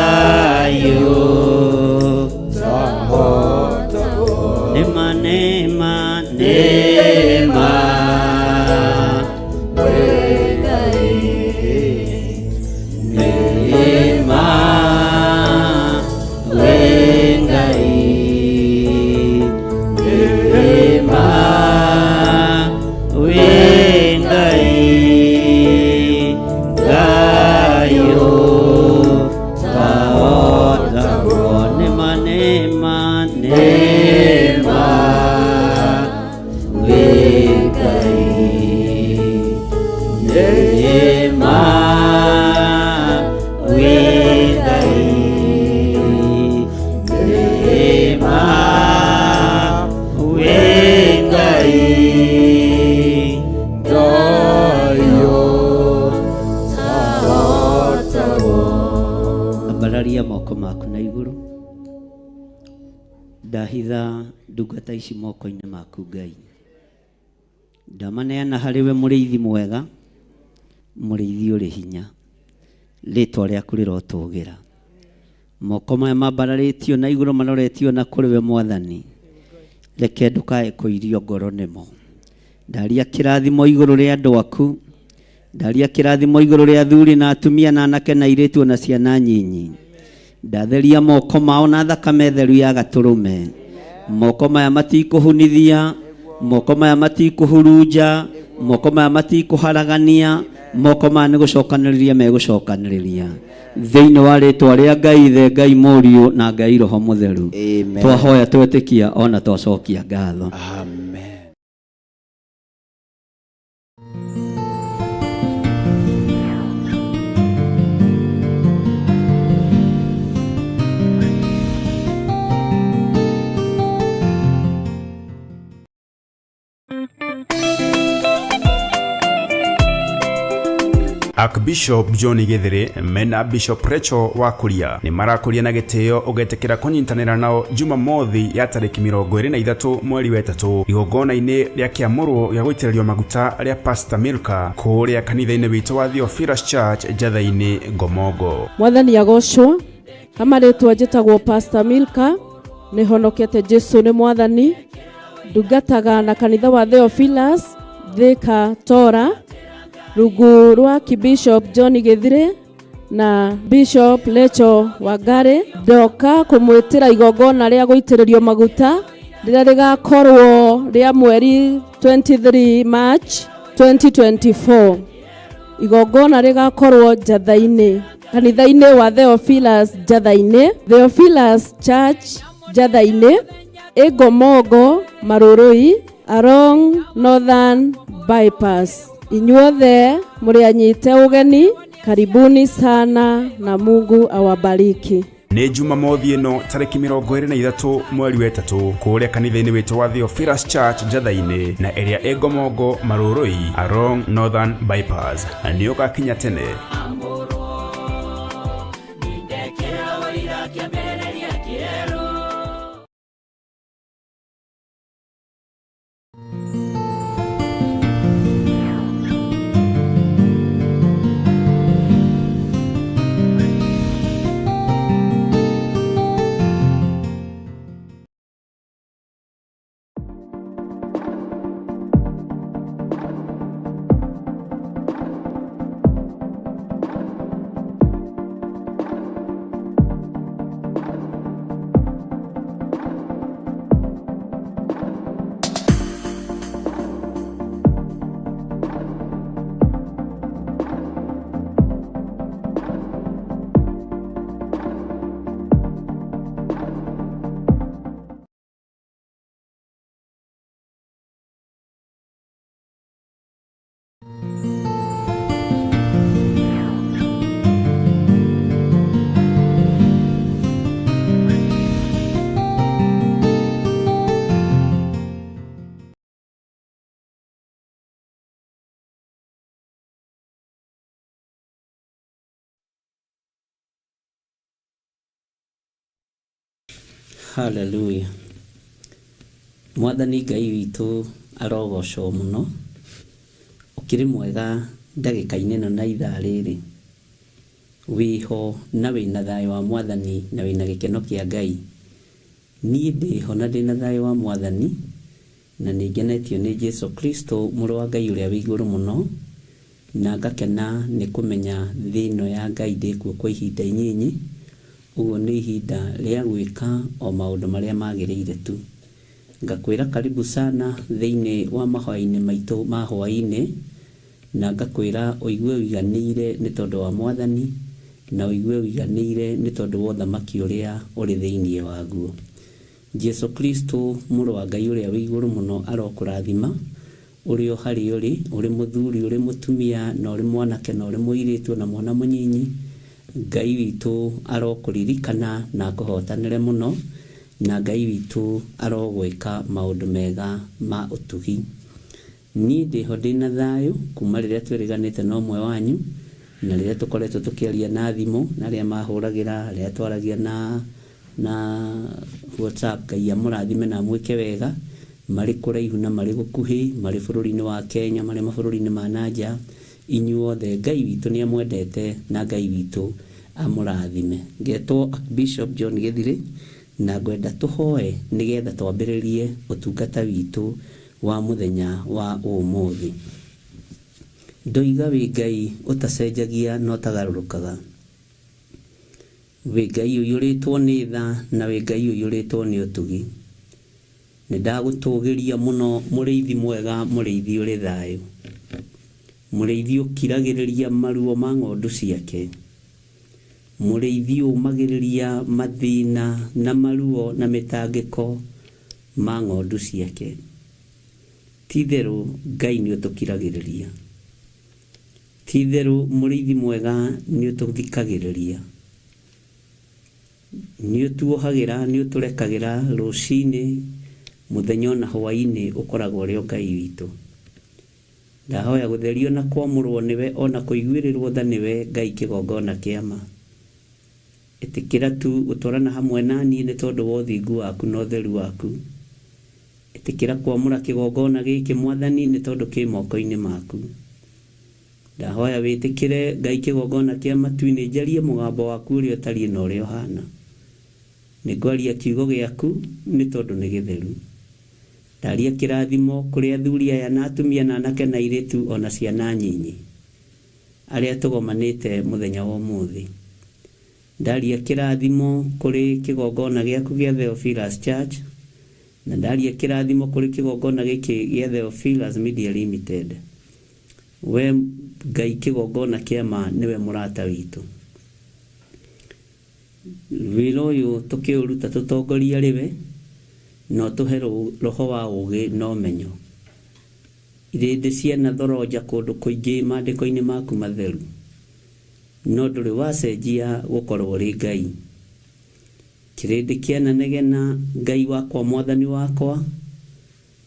gayo nema wegai nema wegai nema wegai gayo taotago nema wegai nema wegai nema wegai gayo taotago. Ambararia moko maku na iguru. Ndahitha ndungata ici moko-inĩ maku Ngai. Ndamaneana harĩwe mũrĩithi mwega, mũrĩithi ũrĩ hinya, rĩtwa rĩaku rĩrotũgĩra. Moko maya mambararĩtio na igũrũ maroretio na kũrĩwe Mwathani, reke ndũkae kũirio ngoro nĩmo. Ndaria kĩrathimo igũrũ rĩa andũ aku, ndaria kĩrathimo igũrũ rĩa athuri na atumia na anake na airĩtu na ciana nyinyi. Ndatheria moko mao na thakame theru ya gatũrũme. Moko maya matikũhunithia, moko maya matikũhurunja, moko maya matikũharagania, moko maya nĩ gũcokanĩrĩria megũcokanĩrĩria thĩinĩ wa rĩtwa rĩa Ngai Ithe, Ngai Mũriũ na Ngai Roho Mũtheru. Twahoya twetĩkia ona twacokia ngatho. Amen. Archbishop John Githure mena Bishop Rachel Wakuria ni marakuria na gitio ugetekera kunyitanira nao Jumamothi ya tariki 23 mweri wa 3 igongona-ini ria kiamurwo ya guitiririo maguta ria Pastor Milka kuria kanitha-ini witu wa Theophilus Church Jatha-ini Ngomongo. Mwathani agocwo amaretwo njĩtagwo Pastor Milka ni honokete Jesu ni Mwathani ndungataga na kanitha wa Theophilus Thika Tora rungu rwa Bishop John Githure na Bishop Rachel Wangari. Ndoka kumwitira igongona ria guitiririo maguta rĩrĩa rĩgakorwo rĩa mweri 23 March 2024. Igongona rĩgakorwo Jatha-ini, kanitha-ini wa Theophilus Jatha-ini, Theophilus Church Jatha-ini, Ngomongo Marũrũi along Northern Bypass. Inyuothe murianyite ugeni, karibuni sana na Mungu awabariki. Ni Jumamothi ino tariki 23 mweri wa 3 kuria kanitha-ini witu wa Theophilus Church Jatha-ini na area Ngomongo Marũrũi along Northern Bypass. Ni ugakinya tene. Hallelujah. Mwathani Ngai witũ arogocwo mũno. Ũkĩrĩ mwega ndagĩka-inĩ ĩno na ithaa rĩrĩ. Wĩho na wĩna thayũ wa Mwathani na wĩna gĩkeno kĩa Ngai. Niĩ ndĩho na ndĩna thayũ wa Mwathani na nĩngenetio nĩ Jesu Kristo mũrũ wa Ngai ũrĩa wĩ igũrũ mũno, na ngakena nĩ kũmenya thĩno ya Ngai ndĩkuo kwa ihinda inyinyi. Ũguo nĩ ihinda rĩa gwĩka o maũndũ marĩa magĩrĩire tu. Ngakwĩra karibu sana thĩinĩ wa mahoya-inĩ maitũ ma hwaĩ-inĩ, na ngakwĩra ũigue ũiganĩire nĩ tondũ wa Mwathani, na ũigue ũiganĩire nĩ tondũ wa ũthamaki ũrĩa ũrĩ thĩinĩ waguo. Jesu Kristo mũrũ wa Ngai ũrĩa wĩ igũrũ mũno arokũrathima, ũrĩ o harĩ ũrĩ mũthuri, ũrĩ mũtumia, na ũrĩ mwanake, na ũrĩ mũirĩtu, na mwana mũnyinyi. Ngai witũ arokũririkana na akũhotanĩre mũno, na Ngai witũ arogwĩka maũndũ mega ma ũtugi. Niĩ ndĩho ndĩna thayũ kuma rĩrĩa twĩrĩganĩte na ũmwe wanyu, na rĩrĩa tũkoretwo tũkĩaria na thimũ, na rĩrĩa mahũragĩra, rĩrĩa twaragia na WhatsApp. Ngai amũrathime na mwĩke wega, marĩ kũraihu na marĩ gũkuhĩ, marĩ bũrũri-inĩ wa Kenya, marĩ mabũrũri-inĩ ma nanja, inyuothe Ngai witũ nĩ amwendete na Ngai witũ amũrathime. Ngetwo Bishop John Gĩthirĩ, na ngwenda tũhoe nĩgetha twambĩrĩrie ũtungata witũ wa mũthenya wa ũmũthĩ. Ndoiga wĩ Ngai ũtacenjagia na ũtagarũrũkaga. Wĩ Ngai ũiyũrĩtwo nĩ tha, na wĩ Ngai ũiyũrĩtwo nĩ ũtugi. Nĩndagũtũgĩria mũno mũrĩithi mwega, mũrĩithi ũrĩ thayũ, mũrĩithi ũkiragĩrĩria maruo ma ng'ondu ciake, mũrĩithi ũmagĩrĩria mathĩna na maruo na mĩtangĩko ma ng'ondu ciake. Ti-itherũ Ngai nĩ ũtũkiragĩrĩria. Ti-itherũ mũrĩithi mwega nĩ ũtũthikagĩrĩria, nĩ ũtuohagĩra, nĩ ũtũrekagĩra rũcinĩ, mũthenya na hwaĩ-inĩ ũkoragwo ũrĩ o Ngai witũ. Ndahoya gũtherio na kwamũrwo nĩwe, ona kũiguĩrĩrwo tha nĩwe Ngai kĩgongona kĩama. Ĩtĩkĩra tu gũtwarana hamwe naniĩ nĩ tondũ wa ũthingu waku na ũtheru waku. Ĩtĩkĩra kwamũra kĩgongona gĩkĩ Mwathani nĩ tondũ kĩ moko-inĩ maku. Ndahoya wĩtĩkĩre Ngai kĩgongona kĩa matu-inĩ, njarie mũgambo waku ũrĩa ũtariĩ na ũrĩa ũhana. Nĩngwaria kiugo gĩaku nĩ tondũ nĩ gĩtheru. Ndaria kĩrathimo kũrĩ athuri aya na atumia na anake na airĩtu ona ciana nyinyi arĩa tũgomanĩte mũthenya wa ũmũthĩ. Ndaria kĩrathimo kũrĩ kĩgongona gĩaku gĩa Theophilus Church, na ndaria kĩrathimo kũrĩ kĩgongona gĩkĩ gĩa Theophilus Media Limited. We Ngai kĩgongona kĩama nĩwe mũrata witũ. Wĩra ũyũ tũkĩũruta tũtongoria rĩwe, no tũhe roho wa ũgĩ na ũmenyo. Irĩndĩ ciana thoroja kũndũ kũingĩ maandĩko-inĩ maku matheru, no ndũrĩ wacenjia gũkorwo ũrĩ Ngai. Kĩrĩndĩ kĩananegena Ngai wakwa Mwathani wakwa,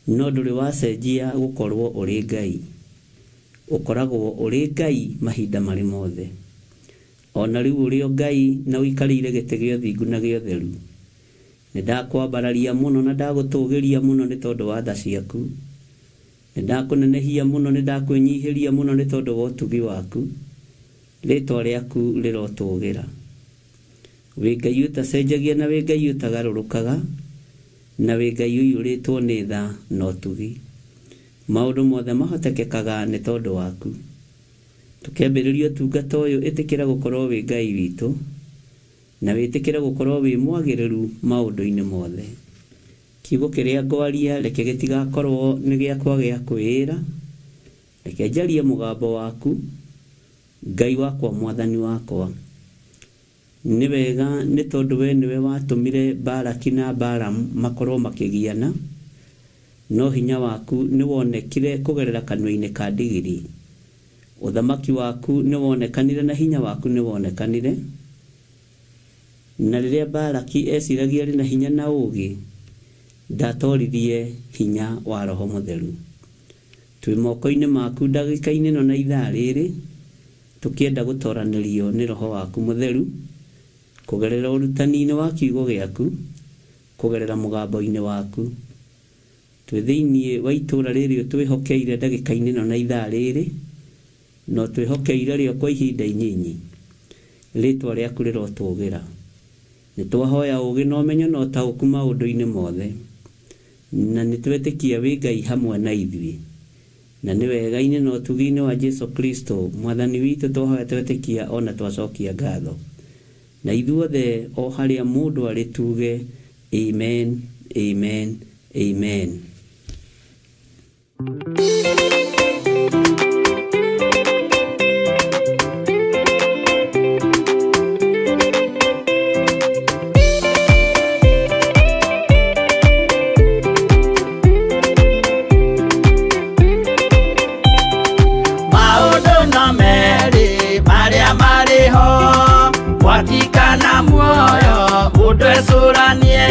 no ndũrĩ wacenjia gũkorwo ũrĩ Ngai. Ũkoragwo ũrĩ Ngai mahinda marĩ mothe. Ona rĩu ũrĩ o Ngai na ũikarĩire gĩtĩ gĩa ũthingu na gĩa ũtheru. Nĩndakwambararia mũno na ndagũtũgĩria mũno nĩ tondũ wa tha ciaku. Nĩndakũnenehia mũno, nĩndakwĩnyihĩria mũno nĩ tondũ wa ũtugi waku. Rĩĩtwa rĩaku rĩrotũgĩra. Wĩ Ngai ũtacenjagia, na wĩ Ngai ũtagarũrũkaga, na wĩ Ngai ũiyũrĩtwo nĩ tha na ũtugi. Maũndũ mothe mahotekekaga nĩ tondũ waku. Tũkĩambĩrĩria ũtungata ũyũ, ĩtĩkĩra gũkorwo wĩ Ngai witũ, na wĩtĩkĩre gũkorwo wĩ mwagĩrĩru maũndũ-inĩ mothe. Kiugo kĩrĩa ngwaria reke gĩtigakorwo nĩ gĩakwa gĩa kwĩĩra, reke njarie mũgambo waku, Ngai wakwa Mwathani wakwa. Nĩ wega nĩ tondũ we nĩwe watũmire Balaki na Balamu makorwo makĩgiana, no hinya waku nĩ wonekire kũgerera kanua-inĩ ka ndigiri. Ũthamaki waku nĩ wonekanire na hinya waku nĩ wonekanire. Na rĩrĩa Balaki eciragia arĩ na hinya na ũũgĩ, ndatoririe hinya wa Roho Mũtheru. Twĩ moko-inĩ maku ndagĩka-inĩ ĩno na ithaa rĩrĩ, tũkĩenda gũtoranĩrio nĩ Roho waku Mũtheru, kũgerera ũrutani-inĩ wa kiugo gĩaku, kugerera mugambo-ini waku twi thiini wa itura riri twihokeire ndagika-ini no na ithaa riri no twihokeire rio kwa ihinda inyinyi ritwa riaku rirotugira ni twahoya ugi no menyo no tauku maundu-ini mothe na ni twetikia wi Ngai hamwe na ithui na ni wega-ini no tugi-ini wa Jesu Kristo mwathani witu twahoya twetikia ona twacokia ngatho na ithuothe o haria mundu ari tuge amen amen amen. Watikana muoyo utwesuranie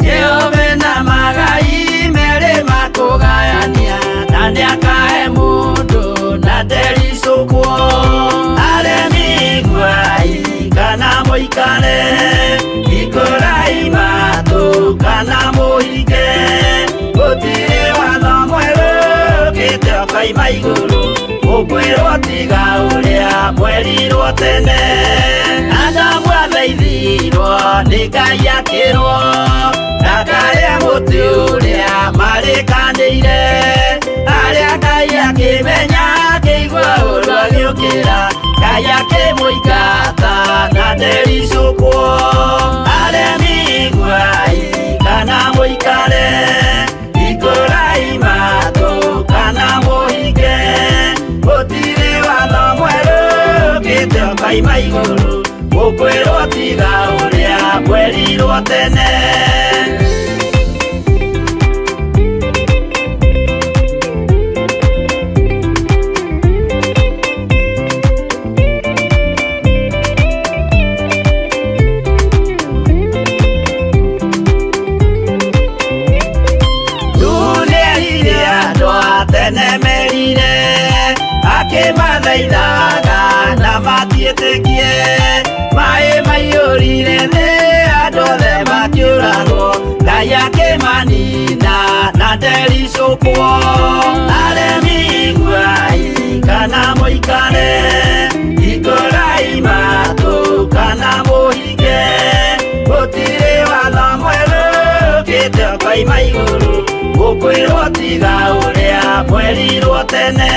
Jehova na magai mere makugayania nani akae mundu na derisukwo aremi gwai kana moikane ikorai matu kana moike gutire watho mweru gitio kaima iguru ukwirwo tiga uria mwerirwo tene Adamu athaithirwo nĩ Ngai akĩrwo ndakarĩa mũtĩ ũrĩa marĩkanĩire arĩa Ngai akĩmenya akĩigua ũru agĩũkĩra Ngai akĩmũingata na ndericũkwo aremi gwai kana mũikare ikũrai matũ kana mũhinge gũtirĩ watho mwerũ gĩtio kaima igũrũ ukwirwo tiga uria mwerirwo tene dunia iria andũ a tene merire akĩmathaithaga na matiĩtĩkie Mae maiyũrire thĩ andũ othe makĩũragwo Ngai akĩmanina na ndericũkwo aremi gwai kana mũikare ikũrai matũ kana mũhinge gũtirĩ watho mwerũ gĩtio kaima igũrũ ũkwĩrwo tiga ũrĩa mwerirwo tene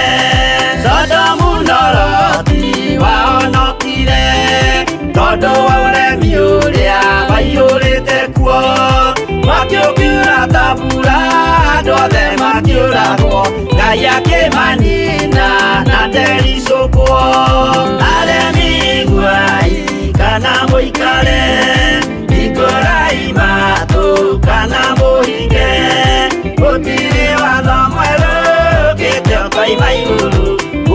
Sodomu na Loti wahonokire tondũ wa ũremi ũrĩa waiyũrĩte kuo makĩũkĩra ta mbura andũ othe makĩũragwo Ngai akĩmanina na ndericũkwo aremi gwai kana mũikare ikũrai matũ kana mũhinge gũtirĩ watho mwerũ gĩtio kaima igũrũ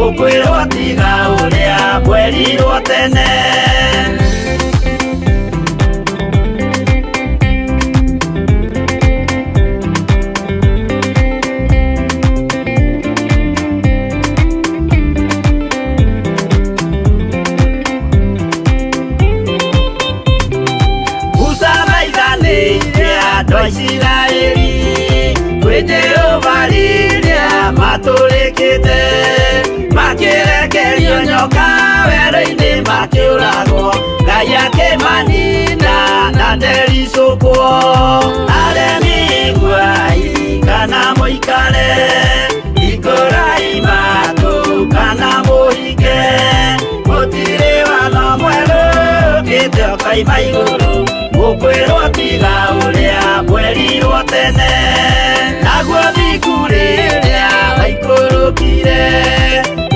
ũkwĩrwo tiga ũrĩa mwerirwo tene Israeli kwĩ Jehova rĩrĩa matũrĩkĩte makĩrekerio nyoka werũ-inĩ makĩũragwo Ngai akĩmanina na ndericũkwo aremi gwai kana mũikare ikũrai matũ kana mũhinge gũtirĩ watho mwerũ gĩtio kaima igũrũ ũkwĩrwo tiga ũrĩa mwerirwo tene naguo thiku rĩrĩa waikũrũkire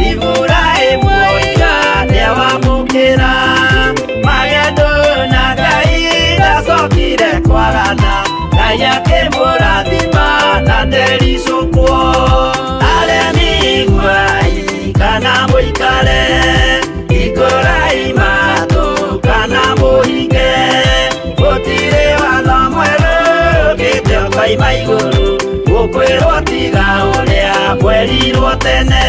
Iburahĩmu oiga nĩawamũkĩra magendo na Ngai ndacokire kwarana Ngai akĩmũrathima na ndericũkwo aremi gwai kana mũikare ikũrai matũ kana mũhinge gũtirĩ watho mwerũ gĩtio kaima igũrũ ũkwĩrwo tiga ũrĩa mwerirwo tene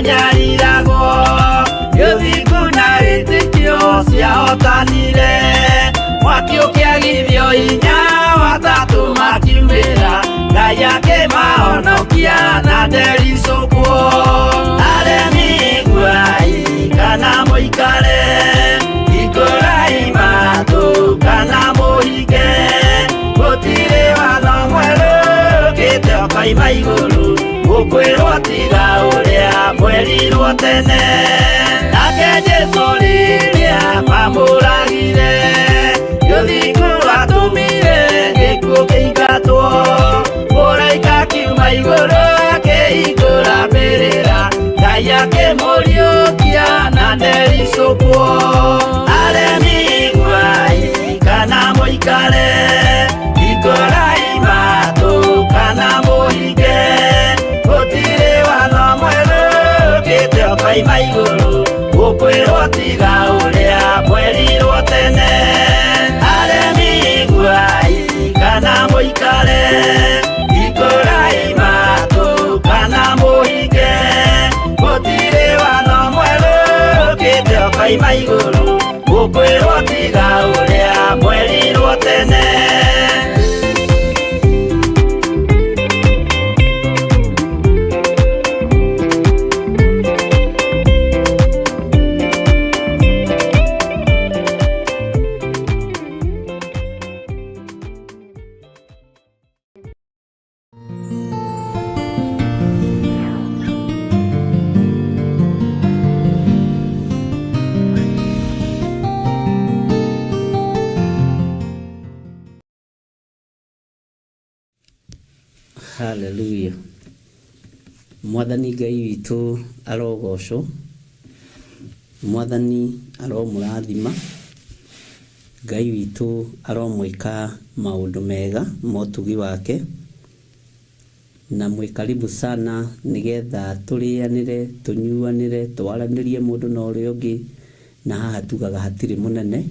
manyariragwo gĩthingu na wĩtĩkio ciahotanire mwaki ũkĩagithio hinya watatũ makiumĩra Ngai akĩmahonokia na ndericũkwo aremi iguai kana mũikare hingũrai matũ kana mũhinge gũtirĩ watho mwerũ ũkĩte ũkoima igũrũ gũkwĩrwo tiga ũrĩa mwerirwo tene nake Jesũ rĩrĩa mamũragire gĩthingu atũmire gĩkuũ kĩingatwo mũraika kiuma igũrũ akĩhingũra mbĩrĩra Ngai akĩmũriũkia na ndericũkwo aremi iguai kana mũikare hingũrai matũ kana mũhinge gũtirĩ watho mwerũ ũkĩte ũkoima igũrũ gũkwĩrwo tiga ũrĩa mwerirwo tene aremi iguai kana mũikare hingũrai matũ kana mũhinge gũtirĩ watho mwerũ ũkĩte ũkoima igũrũ gũkwĩrwo tiga ũrĩa mwerirwo tene Hallelujah. Mwathani Ngai witũ arogocwo, Mwathani aromũrathima, Ngai witũ aromwĩka maũndũ mega motugi wake, na mwĩ karibu sana nĩgetha tũrĩanĩre tũnyuanĩre twaranĩrie mũndũ na ũrĩa ũngĩ, na haha tugaga hatirĩ mũnene,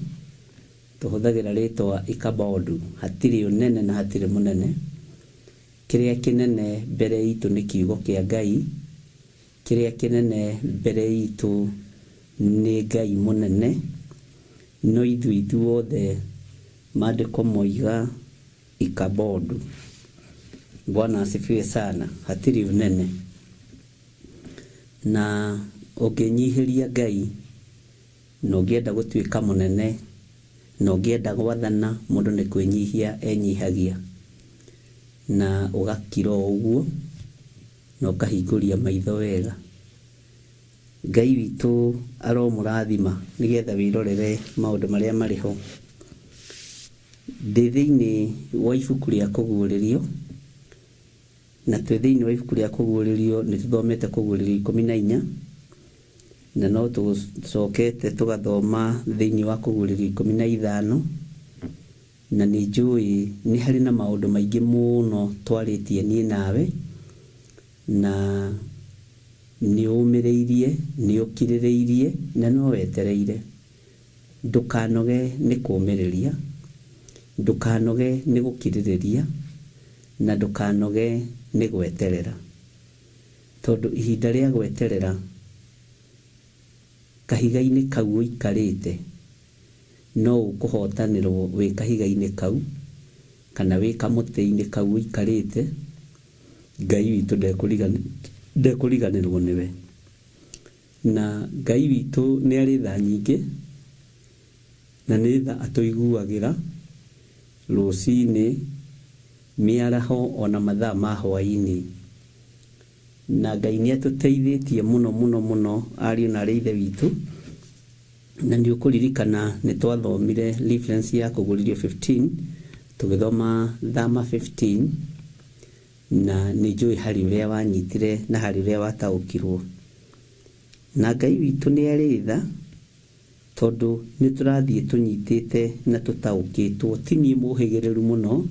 tũhũthagĩra rĩtwa ikabodu, hatirĩ ũnene na hatirĩ mũnene. Kĩrĩa kĩnene mbere itũ nĩ kiugo kĩa Ngai, kĩrĩa kĩnene mbere itũ nĩ Ngai mũnene, no ithuothe maandĩko moiga ikabodu. Bwana asifiwe sana, hatirĩ ũnene. Na ũngĩnyihĩria Ngai, na ũngĩenda gũtuĩka mũnene, na ũngĩenda gwathana, mũndũ nĩ kwĩnyihia enyihagia. Na ũgakira ũguo, na ũkahingũria maitho wega. Ngai witũ aromũrathima nĩgetha wĩrorere maũndũ marĩa marĩ ho. Ndĩ thĩinĩ wa ibuku rĩa kũguũrĩrio, na twĩ thĩinĩ wa ibuku rĩa kũguũrĩrio nĩ tũthomete kũguũrĩrio 14, na no tũcokete tũgathoma thĩinĩ wa kũguũrĩrio 15, na nĩ njũĩ nĩ harĩ na maũndũ maingĩ mũno twarĩtie niĩ nawe, na nĩ ũmĩrĩirie, nĩ ũkirĩrĩirie, na no wetereire. Ndũkanoge nĩ kũũmĩrĩria, ndũkanoge nĩ gũkirĩrĩria, na ndũkanoge nĩ gweterera. Tondũ ihinda rĩa gweterera, kahiga-inĩ kau ũikarĩte, no ũkũhotanĩrwo wĩ kahiga-inĩ kau, kana wĩ kamũtĩ-inĩ kau ũikarĩte. Ngai witũ ndekũriganĩrwo nĩwe. Na Ngai witũ nĩ arĩ tha nyingĩ, na nĩ tha atũiguagĩra rũcinĩ, mĩaraho ona mathaa ma hwaĩ-inĩ. Na Ngai nĩ atũteithĩtie mũno ariũ na arĩ ithe witũ. Na nĩ ũkũririkana nĩ twathomire reference ya kũguũrĩrio 15, tũgĩthoma Thama 15, na nĩ njũĩ harĩ ũrĩa wanyitire na harĩ ũrĩa wataũkirwo. Na Ngai witũ nĩ arĩ tha, tondũ nĩ tũrathiĩ tũnyitĩte na tũtaũkĩtwo. Ti niĩ mũhĩgĩrĩru mũno,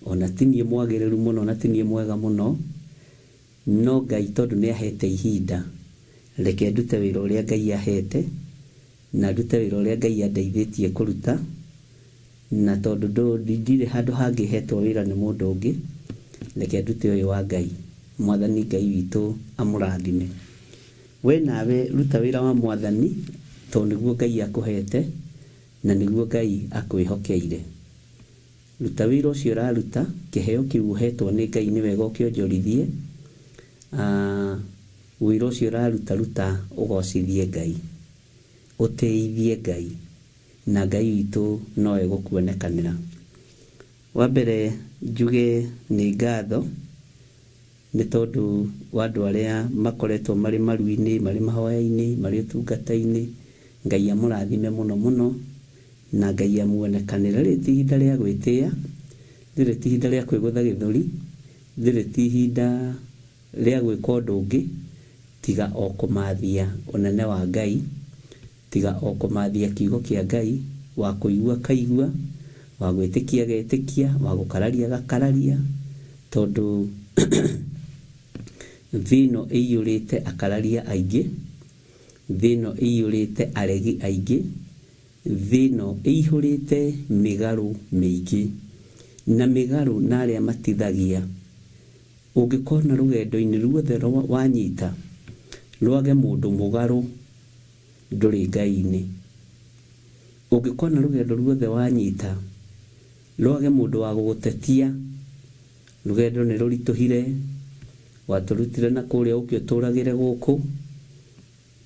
ona ti niĩ mwagĩrĩru mũno, na ti niĩ mwega mũno, no Ngai tondũ nĩ ahete ihinda, reke ndute wĩra ũrĩa Ngai ahete, na ndute wĩra ũrĩa Ngai andeithĩtie kũruta. Na tondũ ndirĩ handũ hangĩ hetwo wĩra nĩ mũndũ ũngĩ, reke ndute ũyũ wa Ngai. Mwathani Ngai witũ amũrathime. we nawe ruta wĩra wa mwathani tondũ nĩguo Ngai akũhete na nĩguo Ngai akwĩhokeire. Ruta wĩra ũcio ũraruta, kĩheo kĩu ũhetwo nĩ Ngai nĩ wega ũkĩonjorithie. Wĩra ũcio ũraruta ũgocithie Ngai, ũteithie Ngai, na Ngai witũ no egũkuonekanĩra. Wa mbere njuge nĩ ngatho nĩ tondũ wa andũ arĩa makoretwo marĩ maru-inĩ, marĩ mahoya-inĩ, marĩ ũtungata-inĩ. Ngai amũrathime mũno mũno na Ngai amuonekanĩra. Rĩrĩ ti ihinda rĩa gwĩtĩĩa, rĩrĩ ti ihinda rĩa kwĩgũtha gĩthũri, rĩrĩ ti ihinda rĩa gwĩka ũndũ ũngĩ tiga o kũmathia ũnene wa Ngai, tiga o kũmathia kiugo kĩa Ngai, wa kũigua kaigua, wa gwĩtĩkia getĩkia, wa gũkararia gakararia, tondũ thĩno ĩiyũrĩte akararia aingĩ, thĩno ĩiyũrĩte aregi aingĩ, thĩno ĩihũrĩte mĩgarũ mĩingĩ, na mĩgarũ na arĩa matithagia. Ũngĩkona rũgendo-inĩ ruothe wanyita rwage mũndũ mũgarũ, ndũrĩ Ngai-inĩ. Ũngĩkona rũgendo ruothe wanyita rwage mũndũ wa gũgũtetia, rũgendo nĩ rũritũhire, watũrutire na kũrĩa ũkĩũtũragĩre gũkũ,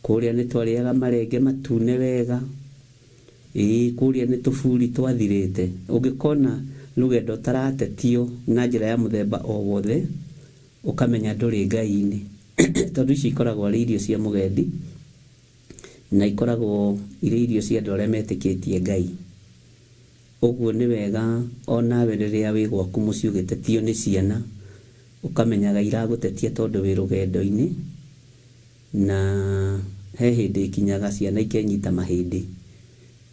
kũrĩa nĩ twarĩaga marenge matune wega, kũrĩa nĩ tũburi twathirĩte. Ũngĩkona rũgendo ũtaratetio na njĩra ya mũthemba o wothe, ũkamenya ndũrĩ Ngai-inĩ. Tondũ ici ikoragwo arĩ irio cia mũgendi, na ikoragwo irĩ irio cia andũ arĩa metĩkĩtie Ngai. Ũguo nĩ wega onawe rĩrĩa wĩ gwaku mũciĩ ũgĩtetio nĩ ciana, ũkamenyaga iragũtetia tondũ wĩ rũgendo-inĩ, na he hĩndĩ ikinyaga ciana ikenyita mahĩndĩ,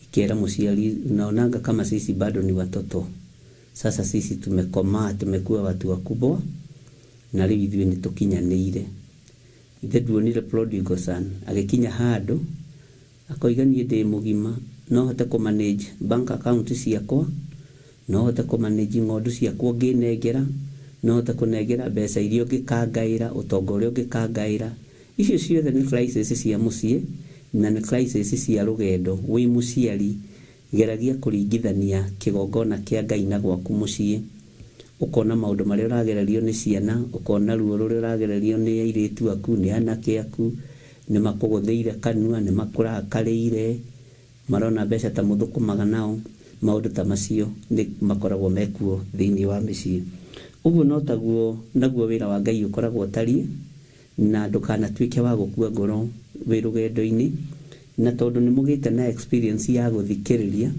ikera mũciari, naonanga kama sisi bado ni watoto, sasa sisi tumekomaa, tumekuwa watu wakubwa, na rĩu ithuĩ nĩ tũkinyanĩire. Ithe nduonire prodigal son agĩkinya handũ akoiga niĩ ndĩ mũgima, no hote kũmanage bank account ciakwa, no hote kũmanage ng'ondu ciakwa ngĩnengera, no hote kũnengera mbeca iria ũngĩkangaĩra, ũtonga ũrĩa ũngĩkangaĩra. Icio ciothe nĩ crisis cia mũciĩ na nĩ crisis cia rũgendo. Wĩ mũciari, geragia kũringithania kĩgongona kĩa Ngai na gwaku mũciĩ. Ũkona maũndũ marĩa ũragererio nĩ ciana, ũkona ruo rũrĩa ũragererio nĩ airĩtu aku, nĩ anake aku, nĩ makũgũthĩire kanua, nĩ makũrakarĩire, marona mbeca ta mũthũkũmaga nao. Maũndũ ta macio nĩ makoragwo mekuo thĩinĩ wa mĩciĩ. Ũguo no taguo naguo wĩra wa Ngai ũkoragwo tariĩ, na ndũkanatuĩke wa gũkua ngoro wĩ rũgendo-inĩ. Na tondũ nĩ mũgĩte na experience ya gũthikĩrĩria,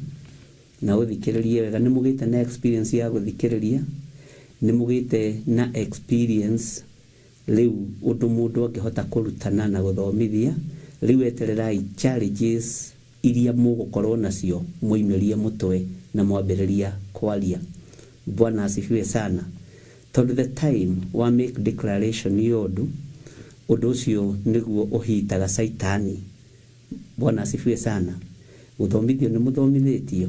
na ũthikĩrĩrie wega, nĩ mũgĩte na experience ya gũthikĩrĩria, nĩ mũgĩte na experience rĩu ũndũ mũndũ angĩhota kũrutana na gũthomithia. Rĩu etererai challenges iria mũgũkorwo nacio moimĩria mũtwe na mwambĩrĩria kwaria. Bwana asifiwe sana. Tondũ the time wa make declaration yondu, ũndũ ũcio nĩguo ũhitaga Saitani. Bwana asifiwe sana. Gũthomithio nĩ mũthomithĩtio,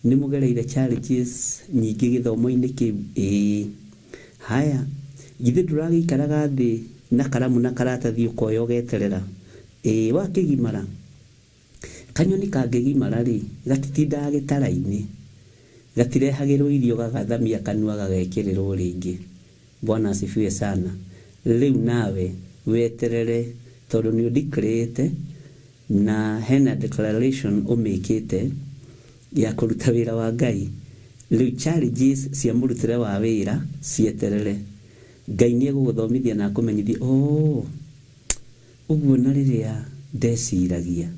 nĩ mũgereire challenges nyingĩ gĩthomo-inĩ kĩu. Haya, githĩ ndũragĩikaraga thĩ na karamu na karatathi ũkoya ũgeterera? Wakĩgimara, kanyoni kangĩgimara rĩ, gatitindaga gĩtara-inĩ, gatirehagĩrwo irio gagathamia kanua gagekĩrĩrwo rĩngĩ. Bwana asifiwe sana. Rĩu nawe weterere, tondũ nĩ ũdeclarate na hena declaration ũmĩkĩte ya kũruta wĩra wa Ngai. Rĩu challenges cia mũrutĩre wa wĩra cieterere. Ngai nĩ egũgũthomithia na akũmenyithia, ũguo na rĩrĩa ndeciragia,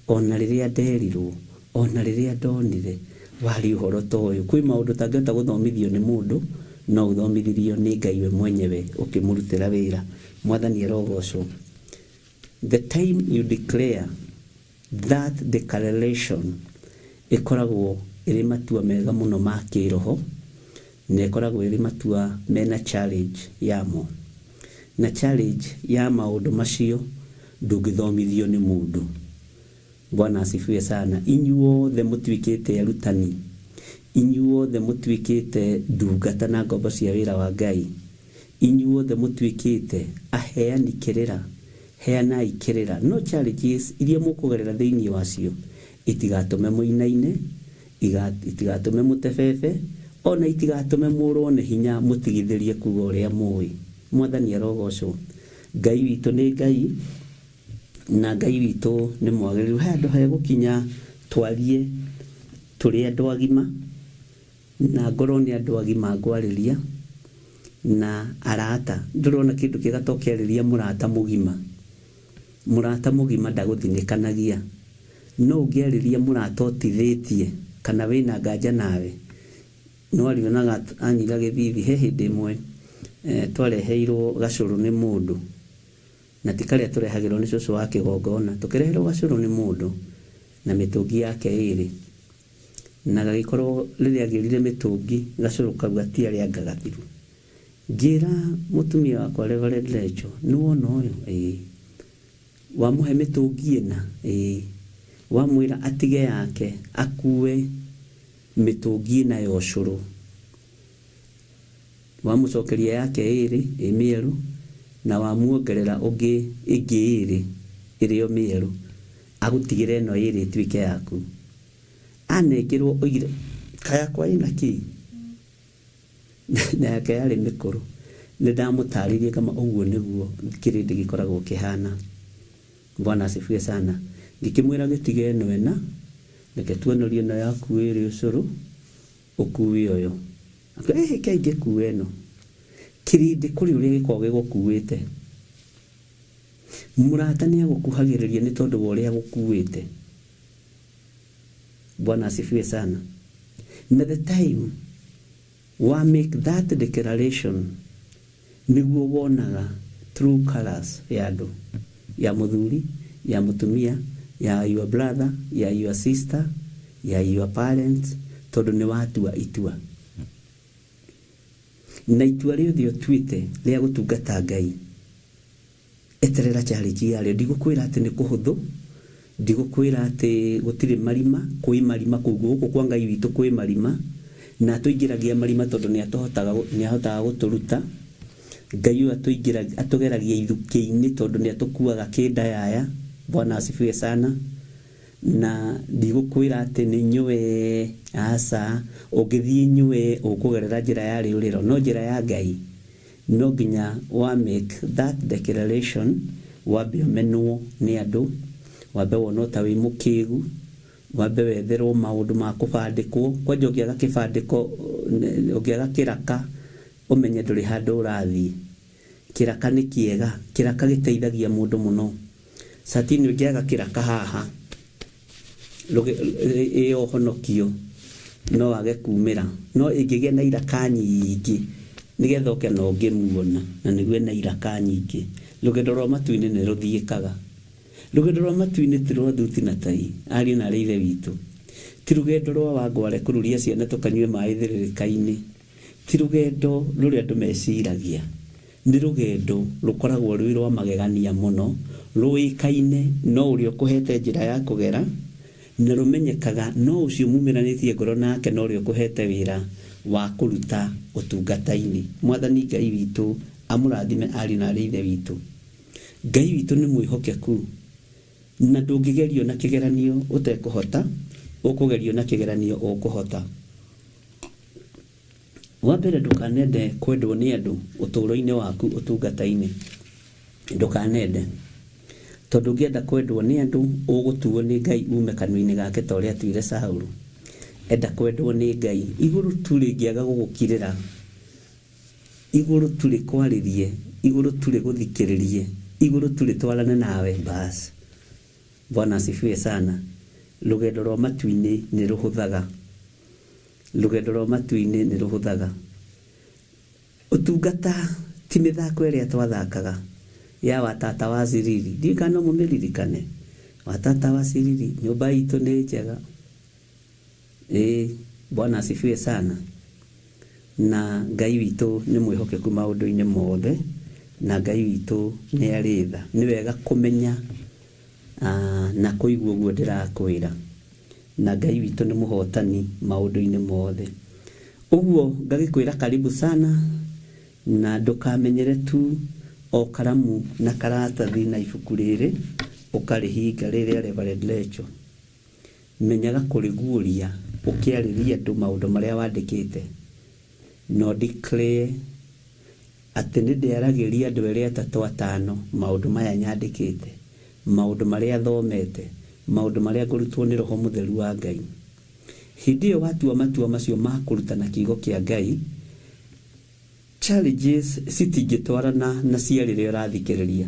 ona rĩrĩa nderirwo, ona rĩrĩa ndonire, warĩ ũhoro ta ũyũ. Kwĩ maũndũ tangĩhota gũthomithio nĩ mũndũ, no ũthomithirio nĩ Ngai we mwenyewe ũkĩmũrutĩra wĩra. Mwathani arogocwo. The time you declare that declaration ĩkoragwo ĩrĩ matua mega mũno ma kĩroho, na ĩkoragwo ĩrĩ matua mena challenge yamo. Na challenge ya maũndũ macio ndũngĩthomithio nĩ mũndũ. Bwana asifiwe sana. Inyuothe mũtuĩkĩte arutani, inyuothe mũtuĩkĩte ndungata na ngombo cia wĩra wa Ngai, inyuothe mũtuĩkĩte aheani kĩrĩra heana ikirira no challenges iria mukugerera thiini wacio itigatume muinaine itigatume mutefefe ona itigatume murone hinya mutigithirie kuga uria mui mwathani arogocwo Ngai witu ni Ngai na Ngai witu ni mwagiriru handu ha gukinya twarie turi andu agima na ngoro ni andu agima ngwariria na arata ndurona kindu kigatokereria murata mugima ndaguthinikanagia no ngiariria murata otithitie kana wina nganja nawe no arionaga anyira githithi he hindi imwe twareheirwo gacuru ni mundu na tikaria turehagirwo ni cucu wa kigongona tukireherwo gacuru ni mundu na mitungi yake iri na gagikorwo riria agirire mitungi gacuru kau gatiari angagathiru ngira mutumia wakwa Reverend Lecho ni wona uyu wamuhe mitungi ina wamwira atige yake akue mitungi na yoshuru wamucokeria yake iri emieru na wamuongerera ungi iri yo mieru agutigire no iri twike yaku anekirwo oire kaya kwa inaki na yake yari mikuru ndamutaririe kama uguo niguo kirindi gikoragwo kihana Bwana asifiwe sana ngikimwira gitige no ena reke tuonorie no yaku iri ucuru ukuwi oyo kaige kueno kirindi kuri uri gikoge gukuwite murata ni agukuhagiriria ni tondu wore agukuwite Bwana asifiwe sana na the time wa make that declaration niguo wonaga true colors ya andu ya muthuri ya mutumia ya your brother ya your sister ya your parents tondu ni watua itua na itua riothe otwite ria gutungata Ngai eterera challenge yale ndigukwira ati ni kuhuthu ndigukwira ati gutire marima kwi marima kuguko kwa Ngai witu kwi marima na tuingiragia marima tondu ni ahotaga guturuta Ngai atugeragia ithuki-ini tondu ni atukuaga kinda yaya Bwana asifiwe sana na ndigukwira ati ni nywe asa ugithie nywe ukugerera njira ya riuriro no njira ya Ngai no ginya wa make that declaration wabe menwo ni andu wabe wonota wi mukigu wabe wetherwo maundu ma kubandikwo kwa njogiaga kibandiko ogiaga kiraka umenye nduri handu urathi kiraka ni kiega kiraka giteithagia mundu muno satini ogiaga kiraka haha iyo honokio no wage kumira no ingigia na iraka nyingi nigetha oke no ngimuona na niguo na iraka nyingi rugendo rwa matu-ini ni ruthiikaga rugendo rwa matu-ini ti rwa thuti na tai ari na reithe witu ti rugendo rwa wangware kururia ciana tukanywe mai thiririka-ini ti rugendo ruri andu meciragia ni rugendo rukoragwo rwi rwa magegania muno ruikaine no uri ukuhete njira ya kugera na rumenyekaga no ucio mumiranitie ngoro nake no uri ukuhete wira wa kuruta utungata-ini mwathani Ngai witu amurathime ari na reithe witu Ngai witu ni mwihokeku na ndungigerio na kigeranio utekuhota ukugerio na kigeranio ukuhota wambere ndukanende kwendwo ni andu uturo-ini waku utungata-ini ndukanende tondu ngienda kwendwo ni andu ugutuo ni Ngai ume kanua-ini gake ta uria tuire Saulu enda kwendwo ni Ngai iguru turi ngiaga gugukirira iguru turi kwaririe iguru turi guthikiririe iguru turi twarane nawe bas Bwana asifiwe sana rugendo rwa matu-ini ni ruhuthaga rugendo rwa matu-ini ni ruhuthaga utungata ti mithako iria twathakaga ya watata wa Siriri ndikana mumiririkane watata wa Siriri nyumba itu ni njega Bwana asifiwe sana na Ngai witu ni mwihokeku maundu-ini mothe na Ngai witu ni aritha ni wega kumenya na kuigua guo ndirakwira na Ngai witu ni muhotani maundu-ini mothe uguo ngagikwira karibu sana na ndukamenyere tu o karamu na karatathi na ibuku rĩrĩ ũkarĩhinga rĩrĩa Reverend Lecho. Menyaga kũrĩguũria ũkĩarĩria andũ maũndũ marĩa wandĩkĩte. No declare atĩ nĩ ndĩaragĩria andũ erĩ atatũ atano maũndũ maya nyandĩkĩte, maũndũ marĩa thomete, maũndũ marĩa ngũrutwo nĩ Roho Mũtheru wa Ngai. Hĩndĩ ĩyo watua matua macio ma kũrutana kiugo kĩa Ngai, challenges citingĩtwarana na ciarĩrĩa ũrathikĩrĩria,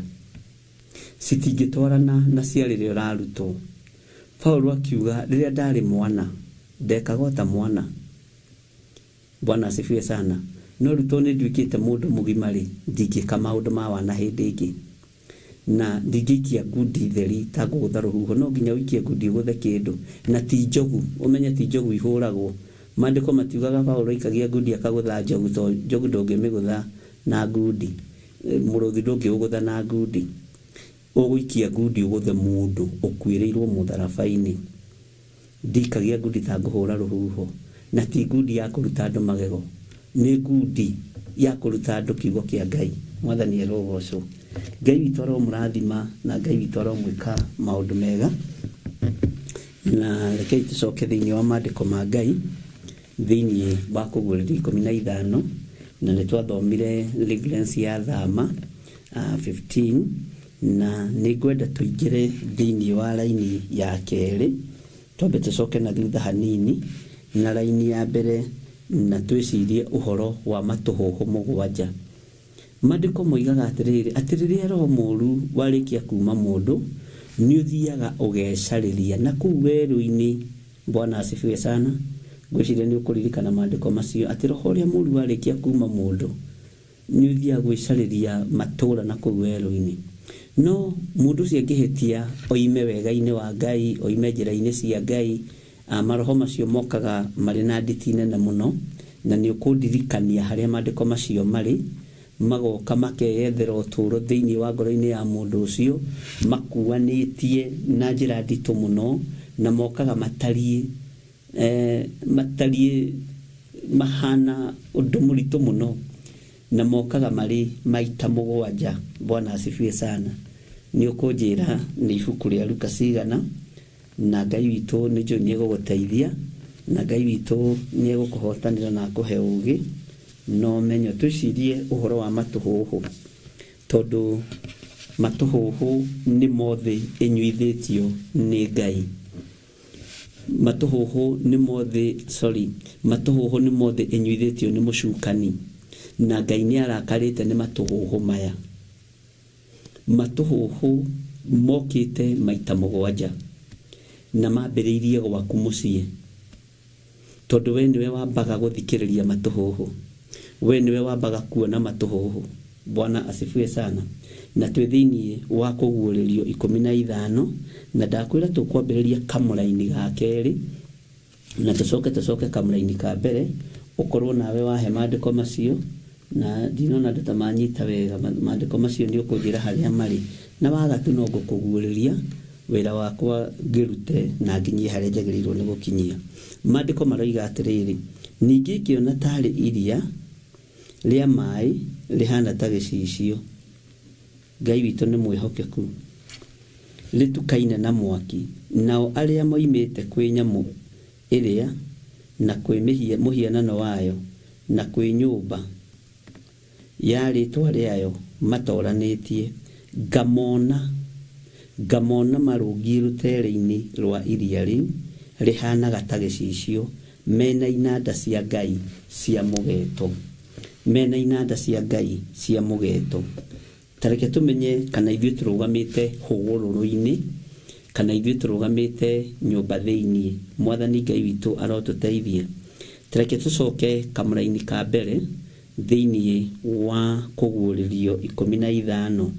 citingĩtwarana na ciarĩrĩa ũrarutwo. Paulo akiuga rĩrĩa ndarĩ mwana ndekaga ta mwana. Bwana asifiwe sana. No rutwo nĩ nduĩkĩte mũndũ mũgima rĩ, ndingĩka maũndũ ma wana hĩndĩ ĩngĩ. Na ndingĩikia ngundi theri ta gũgũtha rũhuho, no nginya ũikie ngundi ũgũthe kĩndũ. Na ti njogu, ũmenye ti njogu ihũragwo. Maandĩko matiugaga Paulo aikagia ngundi akagũtha njogu, to njogu ndũngĩmĩgũtha na ngundi. Mũrũthi ndũngĩũgũtha na ngundi. Ũgũikia ngundi ũgũthe mũndũ ũkuĩrĩirwo mũtharaba-inĩ. Ndikagia ngundi ta ngũhũra rũhuho. Na ti ngundi ya kũruta andũ magego, nĩ ngundi ya kũruta andũ kiugo kĩa Ngai. Mwathani arogocwo. Ngai witũ aromũrathima na Ngai witũ aromwĩka maũndũ mega. Na rekei tũcoke thĩinĩ wa maandĩko ma Ngai thĩinĩ wa Kũguũrĩrio 15 na nĩ twathomire deliverance ya Thama 15, na nĩ ngwenda tũingĩre thĩinĩ wa raini ya kerĩ, twambe tũcoke na thutha hanini na raini ya mbere na twĩcirie ũhoro wa matũhũhũ mũgwanja. Maandĩko moigaga atĩrĩrĩ, atĩ rĩrĩa roho mũũru warĩkia kuuma mũndũ nĩ ũthiaga ũgecarĩria na kũu werũ-inĩ. Bwana asifiwe sana. Ngwĩciria nĩ ũkũririkana maandĩko macio atĩ roho ũrĩa mũũru warĩkia kuuma mũndũ nĩ ũthiaga gwĩcarĩria matũũra na kũu werũ-inĩ. No mũndũ ũcio angĩhĩtia oime wega-inĩ wa Ngai, oime njĩra-inĩ cia Ngai, maroho macio mokaga marĩ na nditi nene mũno, na nĩ ũkũndirikania harĩa maandĩko macio marĩ, magoka makeyethera ũtũũro thĩinĩ wa ngoro-inĩ ya mũndũ ũcio, makuanĩtie na njĩra nditũ mũno, na mokaga matariĩ mahana ũndũ mũritũ mũno, na mokaga marĩ maita mũgwanja. Bwana asifiwe sana. Nĩ ũkũnjĩra nĩ ibuku rĩa Luka cigana, na Ngai witũ nĩ njũĩ nĩ egũgũteithia, na Ngai witũ nĩ egũkũhotanĩra na akũhe ũũgĩ na ũmenyo. Twĩcirie ũhoro wa matũhũhũ, tondũ matũhũhũ nĩ mothe enyuithĩtio nĩ Ngai. Matũhũhũ nĩ mothe enyuithĩtio nĩ mũcukani, na Ngai nĩ arakarĩte nĩ matũhũhũ maya. Matũhũhũ mokĩte maita mũgwanja na mambĩrĩirie gwaku mũciĩ, tondũ we nĩwe wambaga gũthikĩrĩria matũhũhũ, we nĩwe wambaga kuona matũhũhũ. Bwana asifiwe sana. Na twĩ thĩinĩ wa Kũguũrĩrio 15, na ndakwĩra tũkwambĩrĩria kamũraini ga kerĩ na tũcoke kamũraini ka mbere, ũkorwo nawe wahe maandĩko macio, na ndinona andũ ta manyita wega maandĩko macio. Nĩ ũkũnjĩra harĩa marĩ, na wagatu no ngũkũguũrĩria wĩra wakwa ngĩrute na nginyie harĩa njagĩrĩirwo nĩ gũkinyia. Maandĩko maroiga atĩrĩrĩ, ningĩ ngĩona tarĩ iria rĩa maĩ rĩhana ta gĩcicio. Ngai witũ nĩ mwĩhokeku. Rĩtukaine na mwaki, nao arĩa moimĩte kwĩ nyamũ ĩrĩa na kwĩ mũhianano wayo na kwĩ nyũmba ya rĩĩtwa rĩayo matoranĩtie. Ngamona marũngiĩ rũtere-inĩ rwa iria rĩu rĩhanaga ta gĩcicio, mena inanda cia Ngai cia mũgeeto. Mena inanda cia Ngai cia mũgeeto. Tareke tũmenye kana ithuĩ tũrũgamĩte hũgũrũrũ-inĩ, kana ithuĩ tũrũgamĩte nyũmba thĩinĩ. Mwathani Ngai witũ arotũteithia. Tareke tũcoke kamũraini ka mbere thĩinĩ wa Kũguũrĩrio 15,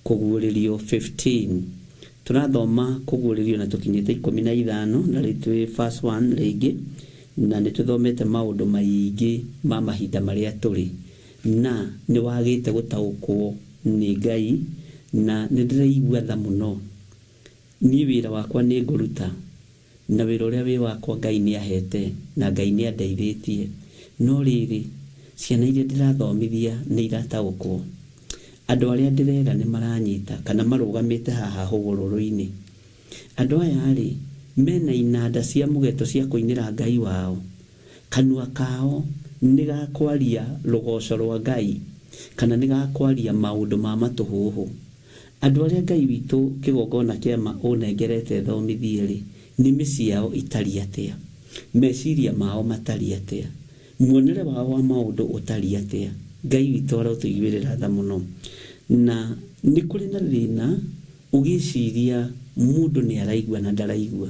Kũguũrĩrio 15. Tũrathoma Kũguũrĩrio na tũkinyĩte 15, na rĩtwĩ verse 1 rĩngĩ, na nĩ tũthomete maũndũ maingĩ ma mahinda marĩa tũrĩ, na nĩ wagĩte gũtaũkwo nĩ Ngai, na nĩ ndĩraigua tha mũno. Niĩ wĩra wakwa nĩ ngũruta, na wĩra ũrĩa wĩ wakwa Ngai nĩ ahete na Ngai nĩ andeithĩtie. No rĩrĩ, ciana iria ndĩrathomithia nĩ irataũkwo andũ arĩa ndĩrera nĩ maranyita kana marũgamĩte haha hũgũrũrũ-inĩ. Andũ aya rĩ mena inanda cia mũgeto cia kũinĩra Ngai wao, kanua kao nĩ gakwaria rũgoco rwa Ngai kana nĩ gakwaria maũndũ ma matũhũhũ. Andũ arĩa Ngai witũ kĩgongona kĩama ũnengerete thomithie rĩ, nĩmĩ ciao itari atĩa, meciria mao matari atĩa, muonere wao wa maũndũ ũtari atĩa. Ngai witũ arotũiguĩrĩra tha mũno. Na nĩ kũrĩ na thĩna ũgĩciria mũndũ nĩ araigua na ndaraigua,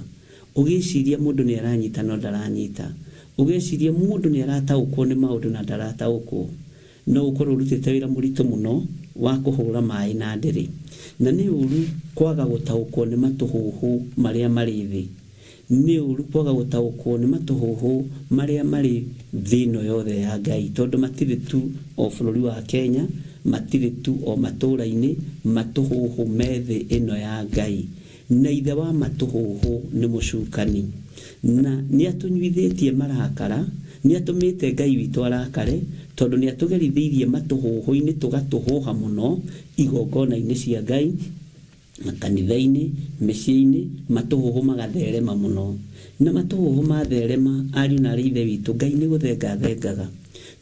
ũgĩciria mũndũ nĩ aranyita no ndaranyita, ũgĩciria mũndũ nĩ arataũkwo nĩ maũndũ na ndarataũkwo. No ũkorwo ũrutĩte wĩra mũritũ mũno wa kũhũra maĩ na ndĩrĩ, na nĩ ũru kwaga gũtaũkwo nĩ matũhũhũ marĩa marĩ thĩ. Nĩ ũru kwaga gũtaũkwo nĩ matũhũhũ marĩa marĩ thĩ ĩno yothe ya Ngai, tondũ matirĩ tu o bũrũri wa Kenya, matirĩ tu o matũũra-inĩ, matũhũhũ me thĩ ĩno ya Ngai. Na ithe wa matũhũhũ nĩ mũcukani, na nĩ atũnyuithĩtie marakara, nĩ atũmĩte Ngai witũ arakare, tondũ nĩ atũgerithĩirie matũhũhũ-inĩ tũgatũhũha mũno igongona-inĩ cia Ngai, makanitha-inĩ, mĩciĩ-inĩ, matũhũhũ magatherema mũno. Na matũhũhũ matherema, ariũ na arĩ ithe witũ, Ngai nĩ gũthenga thengaga.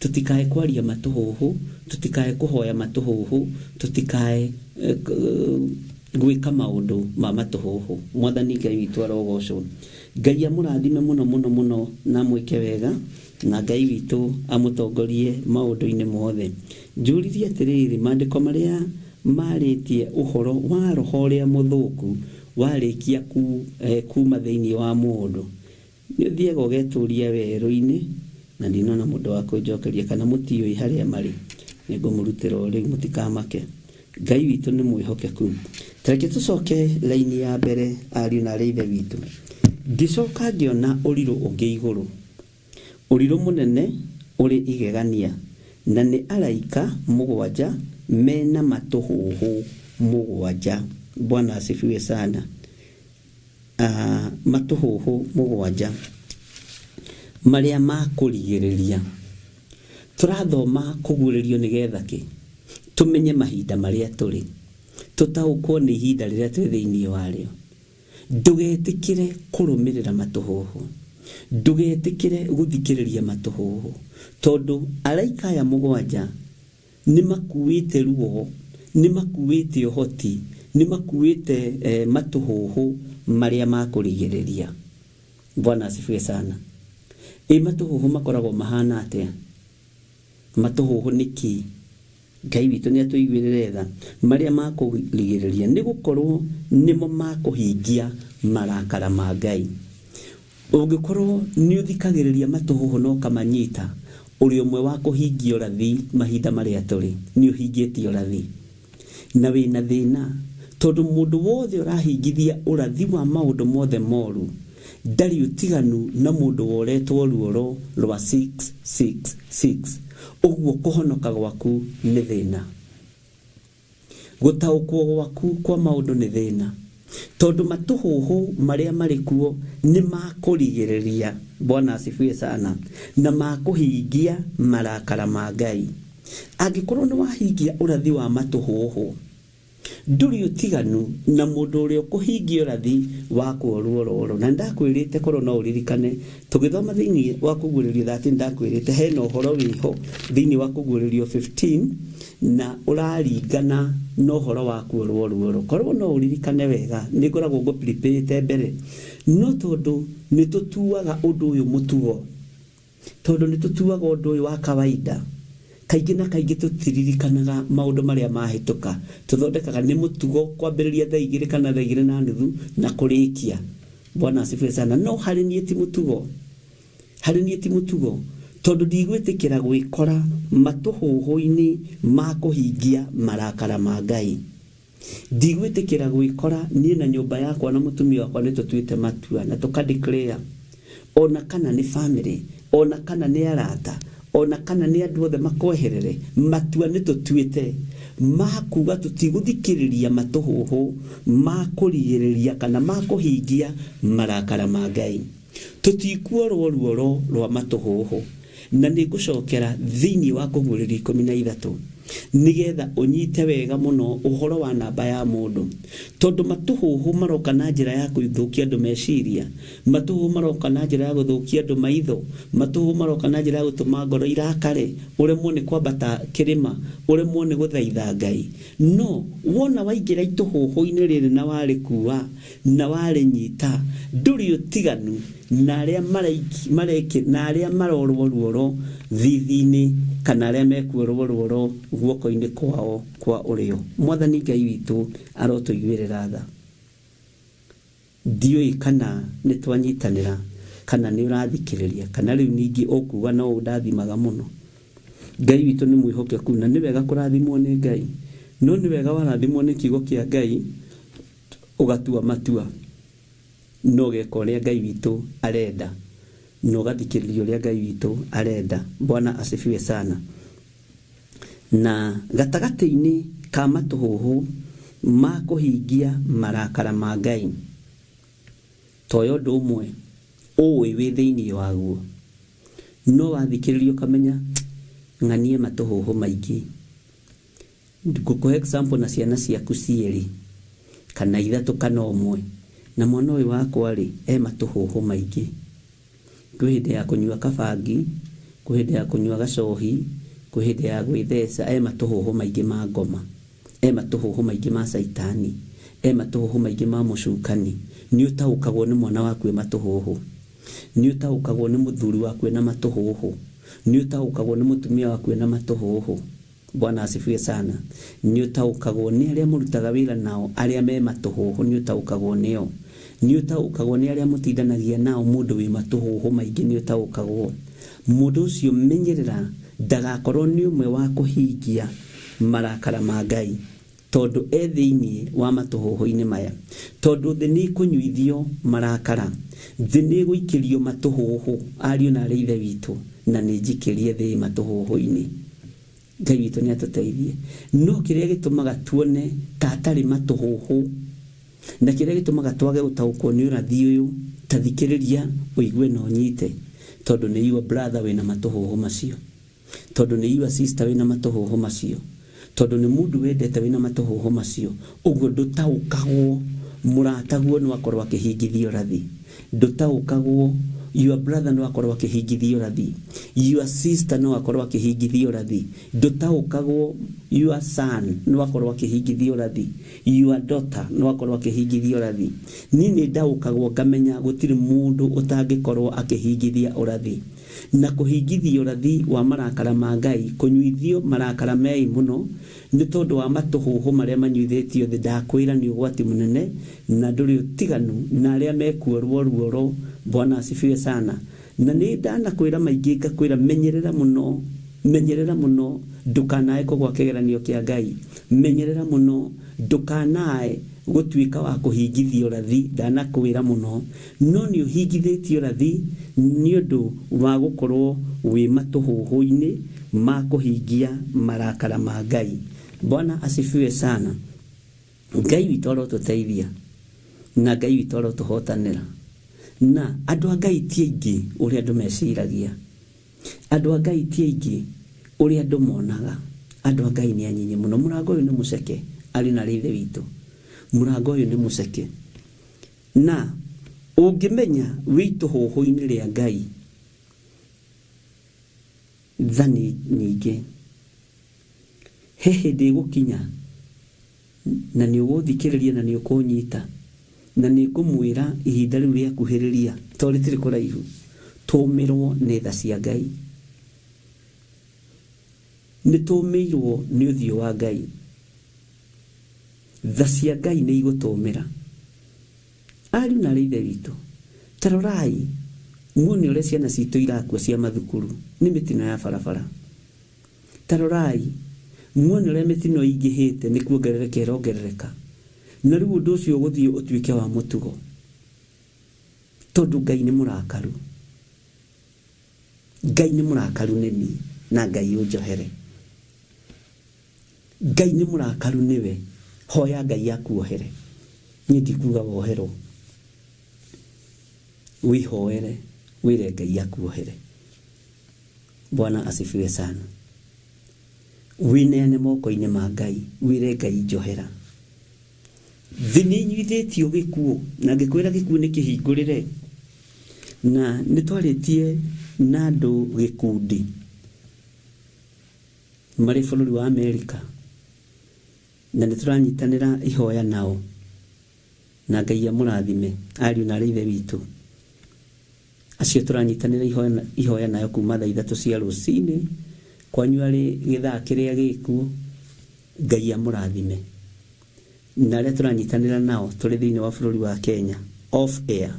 Tũtikae kwaria matũhũhũ, tũtikae kũhoya matũhũhũ, tũtikae gwĩka maũndũ ma matũhũhũ. Mwathani Ngai witũ arogocwo. Ngai amũrathime mũno mũno mũno na mwĩke wega, na Ngai witũ amũtongorie maũndũ-inĩ mothe. Njũririe atĩrĩrĩ, maandĩko marĩa marĩtie ũhoro wa roho ũrĩa mũthũku warĩkia kuma thĩinĩ wa mũndũ, nĩ ũthiaga ũgetũria werũ-inĩ na ndinona mũndũ wa kũnjokeria kana mũtiũĩ harĩa marĩ. Nĩ ngũmũrutĩra o rĩu, mũtikamake. Ngai witũ nĩ mwĩhokeku. Tareke tũcoke laini ya mbere, ariũ na arĩ ithe witũ. Ngĩcoka ngĩona ũrirũ ũngĩ igũrũ, ũrirũ mũnene ũrĩ igegania, na nĩ araika mũgwanja mena matũhũhũ mũgwanja. Bwana asifiwe sana. Matũhũhũ mũgwanja marĩa makũrigĩrĩria. Tũrathoma kũguũrĩrio nĩgetha kĩ? Tũmenye mahinda marĩa tũrĩ, tũtaũkwo nĩ ihinda rĩrĩa tũrĩ thĩinĩ warĩo. Ndũgetĩkĩre kũrũmĩrĩra matũhũhũ, ndũgetĩkĩre gũthikĩrĩria matũhũhũ, tondũ araika aya mũgwanja nĩ makuĩte ruo, nĩ makuĩte ũhoti, nĩ makuĩte matũhũhũ marĩa makũrigĩrĩria. Bwana asifiwe sana. Matũhũhũ makoragwo mahana atĩa? Matũhũhũ nĩ kĩ? Ngai witũ nĩ atũiguĩrĩre tha. Marĩa makũrigĩrĩria nĩ gũkorwo nĩmo makũhingia marakara ma Ngai. Ũngĩkorwo nĩ ũthikagĩrĩria matũhũhũ no kamanyita, ũrĩ ũmwe wa kũhingia ũrathi mahinda marĩa tũrĩ, nĩ ũhingĩtie ũrathi. Na wĩna thĩna, tondũ mũndũ wothe ũrahingithia ũrathi wa maũndũ mothe moru ndarĩ ũtiganu na mũndũ woretwo ruoro rwa 666. Ũguo kũhonoka gwaku nĩ thĩna, gũtaũkwo gwaku kwa maũndũ nĩ thĩna, tondũ matũhũhũ marĩa marĩ kuo nĩ makũrigĩrĩria. Bwana asifiwe sana. Na makũhingia marakara ma Ngai. Angĩkorwo nĩ wahingia ũrathi wa matũhũhũ, ndũrĩ ũtiganu na mũndũ ũrĩa ũkũhingia ũrathi wa kũoruo roro. Na ndakwĩrĩte korwo no ũririkane tũgĩthoma thĩinĩ wa kũguũrĩrio 13, ndakwĩrĩte hena ũhoro wĩho thĩinĩ wa kũguũrĩrio 15 na ũraringana na ũhoro wa kũoruo roro. Korwo no ũririkane wega, nĩ ngoragwo ngũ-prepare mbere, no tondũ nĩ tũtuaga ũndũ ũyũ mũtugo, tondũ nĩ tũtuaga ũndũ ũyũ wa kawaida, kaingĩ na kaingĩ tũtiririkanaga maũndũ marĩa mahĩtũka. Tũthondekaga nĩ mũtugo kwambĩrĩria thaa 2 kana thaa 2:30 na kũrĩkia. Bwana asifiwe sana. No harĩ niĩ ti mũtugo, harĩ niĩ ti mũtugo, tondũ ndigwĩtĩkĩra gwĩkora matũhũhũ-inĩ ma kũhingia marakara ma Ngai. Ndigwĩtĩkĩra gwĩkora niĩ na nyũmba yakwa na mũtumia wakwa nĩ tũtuĩte matua na tũka-declare, ona kana nĩ family, ona kana nĩ arata, ona kana nĩ andũ othe makweherere, matua nĩ tũtuĩte makuga tũtigũthikĩrĩria matũhũhũ makũrigĩrĩria kana makũhingia marakara ma Ngai. Tũtikuorwo ruoro rwa matũhũhũ. Na nĩ ngũcokera thĩinĩ wa kũguũrĩrio 13, nigetha unyite wega muno uhoro wa namba ya mundu tondu matuhuhu maroka na njira ya kuithukia andu meciria matuhuhu maroka na njira ya guthukia andu maitho matuhuhu maroka na njira ya gutuma ngoro irakare uremwo ni kwambata kirima uremwo ni guthaitha Ngai no wona waingira ituhuhu-ini riri na warikuwa na warinyita nduri utiganu na aria mareki na aria marorwo thithini kana aria mekuorwo guoko-ini kwao kwa urio mwathani Ngai witu arotuiguirira tha ndioi kana ni twanyitanira kana ni urathikiriria kana riu ningi ukuga no undathimaga muno Ngai witu ni mwihokeku na ni wega kurathimwo ni Ngai no ni wega warathimwo ni kiugo kia Ngai ugatua matua no geka uria Ngai witu arenda no gathikiriria uria Ngai witu arenda Bwana asifiwe sana na gatagati-ini ka matuhuhu ma kuhingia marakara ma Ngai toyo ndu umwe uwi wi thiini waguo no wathikiririo kamenya ng'anie matuhuhu maingi ngukuhe example na ciana ciaku cieri kana ithatu kana umwe na mwana uyu wakwa ri matuhuhu maingi kwihinde ya kunyua kabangi kwihinde ya kunyua gacohi kwihinde ya gwithesa matuhuhu maingi ma ngoma matuhuhu maingi ma saitani matuhuhu maingi ma mucukani ni utaukagwo ni mwana waku matuhuhu ni utaukagwo ni muthuri waku na matuhuhu ni utaukagwo ni mutumia waku na matuhuhu Bwana asifiwe sana ni utaukagwo ni aria murutaga wira nao aria me matuhuhu ni utaukagwo nio ni utaukagwo ni aria mutindanagia nao mundu wi matuhuhu maingi ni utaukagwo mundu ucio menyerera ndagakorwo ni umwe wa kuhingia marakara ma Ngai tondu thiini wa matuhuhu-ini maya tondu thi ni kunyuithio marakara thi ni guikirio matuhuhu ario na arithe witu na ni njikirie thi matuhuhu-ini Ngai witu ni atuteithie no kiria gitumaga tuone tatari matuhuhu na kiria gitumaga twage gutaukwo ni urathi uyu tathikiriria uigue no nyite tondu ni your brother wina matuhuhu macio tondu ni your sister wina matuhuhu macio tondu ni mundu wendete wina matuhuhu macio uguo ndutaukagwo muratagwo no akorwo akihingithio rathi ndutaukagwo your brother no akorwo akihingithio rathi your sister no akorwo akihingithio rathi ndutaukagwo your son no akorwo akihingithio rathi your daughter no akorwo akihingithio rathi nini ndaukagwo ngamenya gutiri mundu utangikorwo akihingithia urathi na kuhingithio rathi wa marakara ma Ngai kunyuithio marakara mei muno ni tondu wa matuhuhu maria manyuithitio thi ndakwira ni ugwati munene na nduri utiganu na aria mekuorwo ruoro Bwana asifiwe sana na ni ndana kwira maingi ngakwira menyerera muno ndukanae kugwa kigeranio kia Ngai menyerera muno ndukanae gutuika wa kuhingithio rathi ndana kwira muno no ni uhingithitio rathi ni undu wa gukorwo wi matuhuhu-ini ma kuhingia marakara ma Ngai Bwana asifiwe sana Ngai witu arotuteithia na Ngai witu arotuhotanira na andu a Ngai ti aingi uria andu meciragia andu a Ngai ti aingi uria andu monaga andu a Ngai ni anyinyi muno murango uyu ni muceke ari na rithe witu murango uyu ni muceke na ungimenya wituhuhu-ini ria Ngai thani nyingi he hindi gukinya na ni uguthikiriria na ni ukunyita na ni kumwira ihinda riu ria kuhiriria to ritiri kuraihu tumirwo ni tha cia Ngai ni tumirwo ni uthio wa Ngai tha cia Ngai ni igutumira ari na rithe witu tarorai muone uria ciana citu irakua cia mathukuru ni mitino ya barabara tarorai muone uria mitino ingihite ni kuongerereka irongerereka na riu undu ucio guthii utuike wa mutugo tondu Ngai ni murakaru nini na Ngai unjohere Ngai ni murakaru niwe hoya Ngai akuohere ni ndikuga woherwo wihoere wire Ngai akuohere Bwana asifiwe sana wineane moko-inĩ ma Ngai, wĩre Ngai njohera. Thĩ nĩinyuithĩtio gĩkuũ, na ngĩkwĩra gĩkuũ nĩ kĩhingũrĩre. Na nĩtwarĩtie na andũ gĩkundi marĩ bũrũri wa Amerika, na nĩtũranyitanĩra ihoya nao, na Ngai amũrathime ariũ na ithe witũ. Acio tũranyitanĩra ihoya nayo kuma thaa 3 cia rũcinĩ kwanyu arĩ gĩthaa kĩrĩa gĩkuo. Ngai amũrathime. Na arĩa tũranyitanĩra nao tũrĩ thĩinĩ wa bũrũri wa Kenya off air,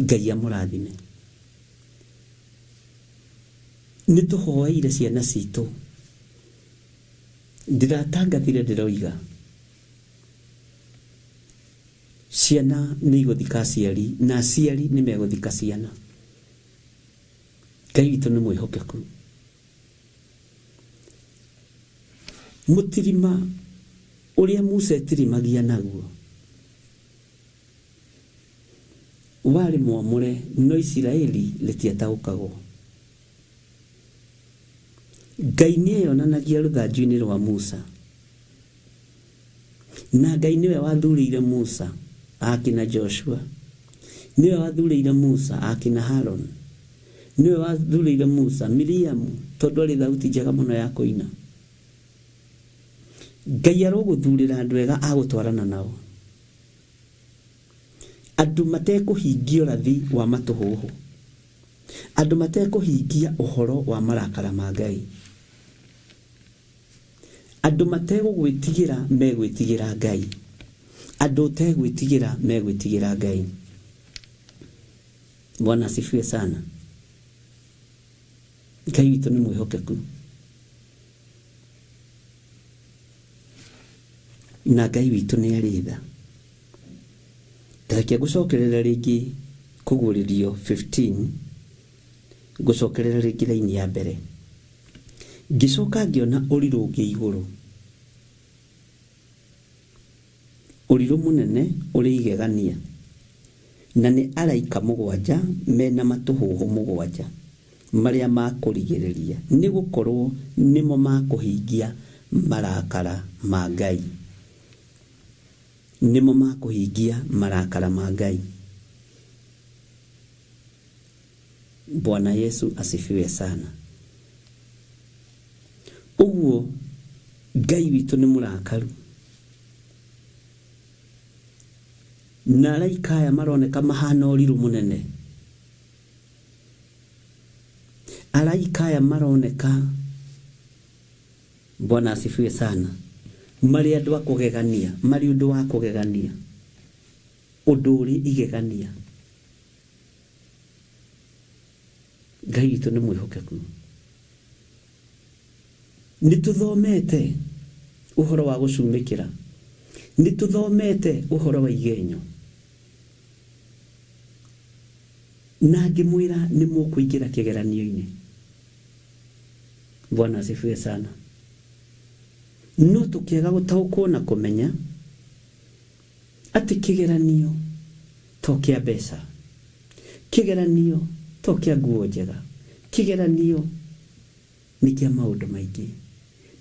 Ngai amũrathime. Nĩtũhoeire ciana citũ. Ndĩratangathire ndĩroiga ciana nĩ igũthika aciari na aciari nĩ megũthika ciana. Ngai witũ nĩ mwĩhokeku. Mũtirima ũrĩa Musa etirimagia naguo warĩ mwamũre, no Isiraeli rĩtiataũkagwo. Ngai nĩeyonanagia rũthanju-inĩ rwa Musa, na Ngai nĩwe wathurĩire Musa akina Joshua, nĩwe wathurĩire Musa akina Harun, nĩwe wathurĩire Musa Miriam, tondũ arĩ thauti njega mũno ya kũina. Ngai arogũthurĩra andũ ega agũtwarana nao, andũ matekũhingia ũrathi wa matũhũhũ, andũ matekũhingia ũhoro wa marakara ma Ngai, andũ mategũgwĩtigĩra megwĩtigĩra Ngai, andũ tegwĩtigĩra megwĩtigĩra Ngai. Bwana asifiwe sana. Ngai witũ nĩ mwĩhokeku, na Ngai witũ nĩ arĩ tha. Tareke gũcokerera rĩngĩ kũgũrĩrio 15, gũcokerera rĩngĩ raini ya mbere. Ngĩcoka ngĩona ũrirũ ũngĩ igũrũ, ũrirũ mũnene ũrĩ igegania, na nĩ araika 7 mena matũhũhũ 7 marĩa makũrigĩrĩria, nĩ gũkorwo nĩmo makũhingia marakara ma Ngai, nĩmo makũhingia marakara ma Ngai. Bwana Yesu asifiwe sana. Ũguo Ngai witũ nĩ mũrakaru, na araika aya maroneka mahana ũrirũ mũnene. Araika aya maroneka, Bwana asifiwe sana, marĩ andũ a kũgegania, marĩ ũndũ wa kũgegania, ũndũ ũrĩ igegania. Ngai witũ nĩ mwĩhokeku. Nĩtũthomete ũhoro wa gũcumĩkĩra, nĩtũthomete ũhoro wa igenyo, na ngĩmwĩra nĩ mũkũingĩra kĩgeranio-inĩ. Bwana asifiwe sana. No tũkĩaga gũtaũkwo na kũmenya atĩ kĩgeranio to kĩa mbeca, kĩgeranio to kĩa nguo njega, kĩgeranio nĩ kĩa maũndũ maingĩ.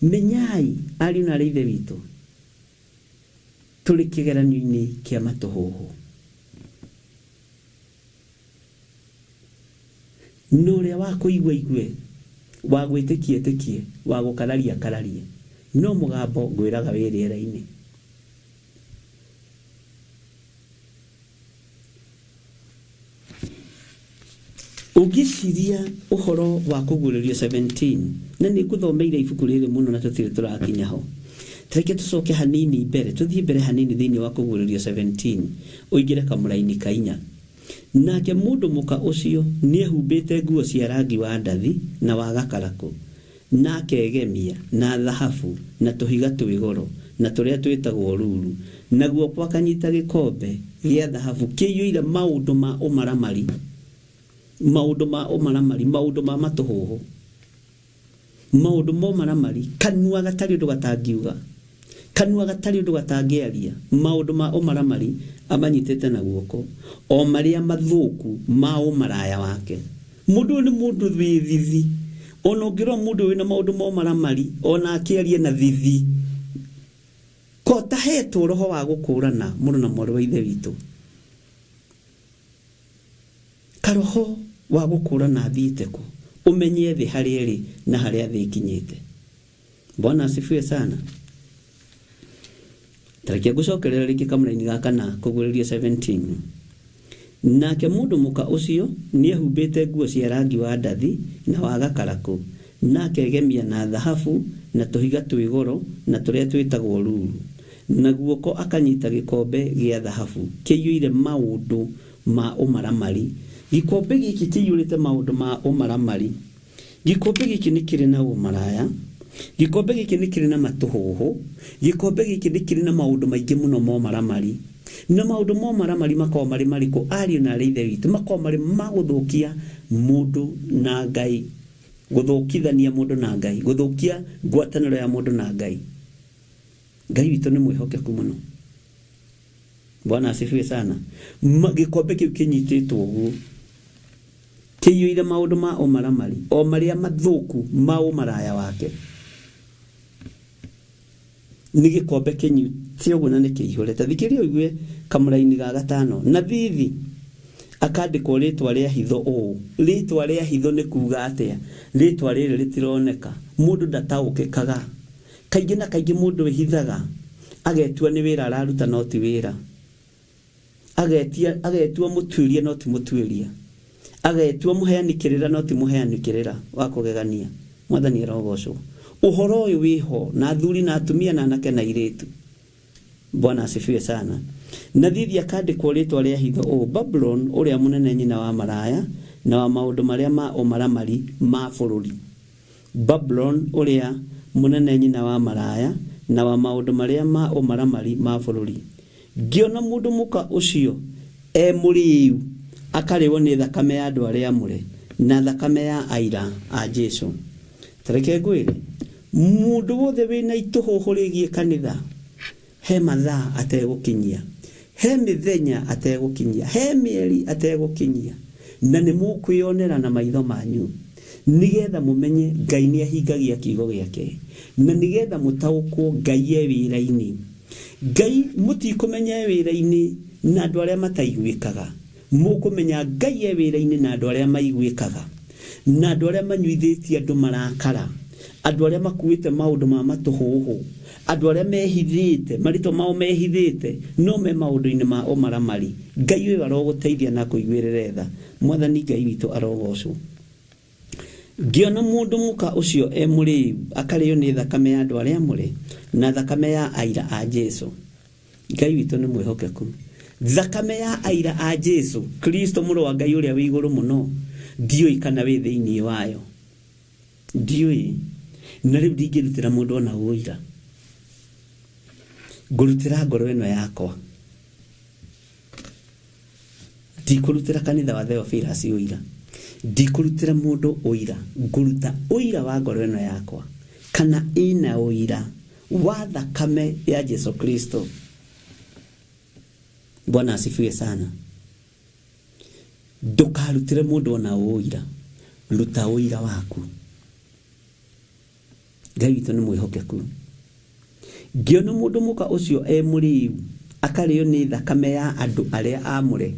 Menyai ariũ na ithe witũ, tũrĩ kĩgeranio-inĩ kĩa matũhũhũ. No ũrĩa wa kũigua igue, wa gwĩtĩkia ĩtĩkie, wa gũkararia kararie, no mũgambo ngwĩraga wĩ rĩera-inĩ. Ũngĩciria ũhoro wa kũgũrĩrio 17, na nĩ ngũthomeire ibuku rĩrĩ mũno na tũtirĩ tũrakinya ho. Tareke tũcoke hanini mbere, tũthiĩ mbere hanini thĩinĩ wa kũgũrĩrio 17, ũingĩre kamũra-inĩ ka 4. Nake mũndũ mũka ũcio nĩehumbĩte nguo cia rangi wa ndathi na wa gakarakũ, na akegemia na thahabu na tũhiga twĩ goro na tũrĩa twĩtagwo ruru, na guoko akanyita gĩkombe gĩa thahabu kĩiyũire maũndũ ma ũmaramari, maũndũ ma ũmaramari, maũndũ ma matũhũhũ, maũndũ ma ũmaramari, kanua gatarĩ ũndũ gatangiuga, kanua gatarĩ ũndũ gatangĩaria, maũndũ ma ũmaramari amanyitĩte na guoko, o marĩa mathũku ma ũmaraya wake. Mũndũ nĩ mũndũ thithithi, Ono ngiro mundu wina maundu mo maramari ona akiarie na thithi ko tahetwo roho wa gukurana mundu na moro wa ithe witu karoho wa gukurana thiite ku umenye thi hari eri na hari athi kinyite. Bwana asifiwe sana. Tarakia gucokerera riki kamuraini gaka na kuguriria 17. Nake mundu muka ucio niehumbite nguo cia rangi wa ndathi na wa gakaraku, nake gemia na dhahabu na tuhiga twigoro na turia twitagwo ruru, na guoko akanyita gikombe gia dhahabu kiyuire maundu ma umaramari. Gikombe giki kiyurite maundu ma umaramari. Gikombe giki nikiri na umaraya. Gikombe giki nikiri na matuhuhu. Gikombe giki nikiri na maundu maingi muno mo maramari. Na maundu mo maramari makao mari mariko ari na reithe witu makao mari maguthukia mundu na Ngai, guthukithania mundu na Ngai, guthukia ngwataniro ya mundu na Ngai. Ngai witu ni mwihokeku muno. Bwana asifiwe sana. Gikombe kiu kinyititwo uguo kiyuire maundu ma umaramari o maria mathuku ma umaraya wake. Ni gikombe kinyitio uguo na nikiihurete. Thikiria uigue kamuraini ga gatano. Na thithi akandikwo ritwa ria hitho o. Ritwa ria hitho ni kuuga atia? Ritwa riri ritironeka. Mundu ndataukikaga. Kaingi na kaingi mundu wihithaga. Agetua ni wira araruta no ti wira. Agetua mutuiria no ti mutuiria. Agetua muheanikirira no ti muheanikirira wa kugegania. Mwathani arogocwo. Uhoro uyu wiho na athuri na atumia na anake na iritu. Bwana asifiwe sana. Na thithi akandikwo ritwa ria hitho o Babylon uria munene nyina wa maraya na wa maundu maria ma umaramari ma bururi. Babylon uria munene nyina wa maraya na wa maundu maria ma umaramari ma bururi. Ngiona mundu muka ucio muriu akariwo ni thakame ya andu aria amure na thakame ya aira a Jesu. Tareke ngwire mundu wothe wina ituhuhu rigie kanitha he mathaa ategukinyia, he mithenya ategukinyia, he mieri ategukinyia, na ni mukwionera na maitho manyu nigetha mumenye Ngai ni ahingagia kiugo giake, na nigetha mutaukwo Ngai e wira-ini. Ngai mutikumenya wira-ini na andu aria mataiguikaga, mukumenya Ngai e wira-ini na andu aria maiguikaga, na andu aria manyuithitie andu marakara, andu aria makuite maundu ma matuhuhu, andu aria mehithite marito mao mehithite no me maundu-ini ma umaramari. Ngai uyu aroguteithia na kuiguirira tha. Mwathani Ngai witu arogocwo. Ngiona mundu muka ucio muriu akario ni thakame ya andu aria amure na thakame ya aira a Jesu. Ngai witu ni mwihokeku. Thakame ya aira a Jesu Kristo muru wa Ngai uria wi iguru muno. Ndioi kana wi thiini wayo. Ndioi. Na riu ndingirutira mundu ona uira. Ngurutira ngoro ino yakwa. Ndikurutira kanitha wa Theophilus uira. Ndikurutira mundu uira. Nguruta uira wa ngoro ino yakwa. Kana ina uira wa thakame ya Jesu Kristo. Bwana asifiwe sana. Ndukarutire mundu ona uira. Ruta uira waku. Ngai witu ni mwihokeku. Ngiona mundu muka ucio muriu akario ni thakame ya andu aria amure.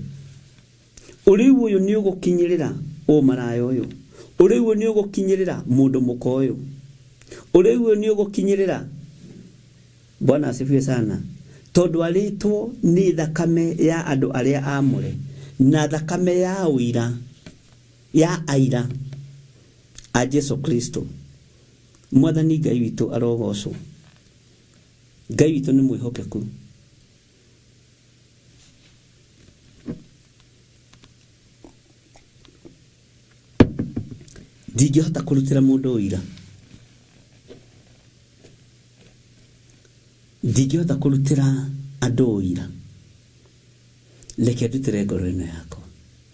Uriu uyu ni ugukinyirira o maraya uyu. Uriu uyu ni ugukinyirira mundu muka uyu. Uriu uyu ni ugukinyirira. Bwana asifiwe sana. Tondu aritwo ni thakame ya andu aria amure na thakame ya uira ya aira a Jesu Kristo. Mwathani Ngai witu arogocwo. Ngai witu ni mwihokeku. Ndingihota kurutira mundu uira. Ndingihota kurutira andu uira. Reke ndutire ngoro ino yakwa.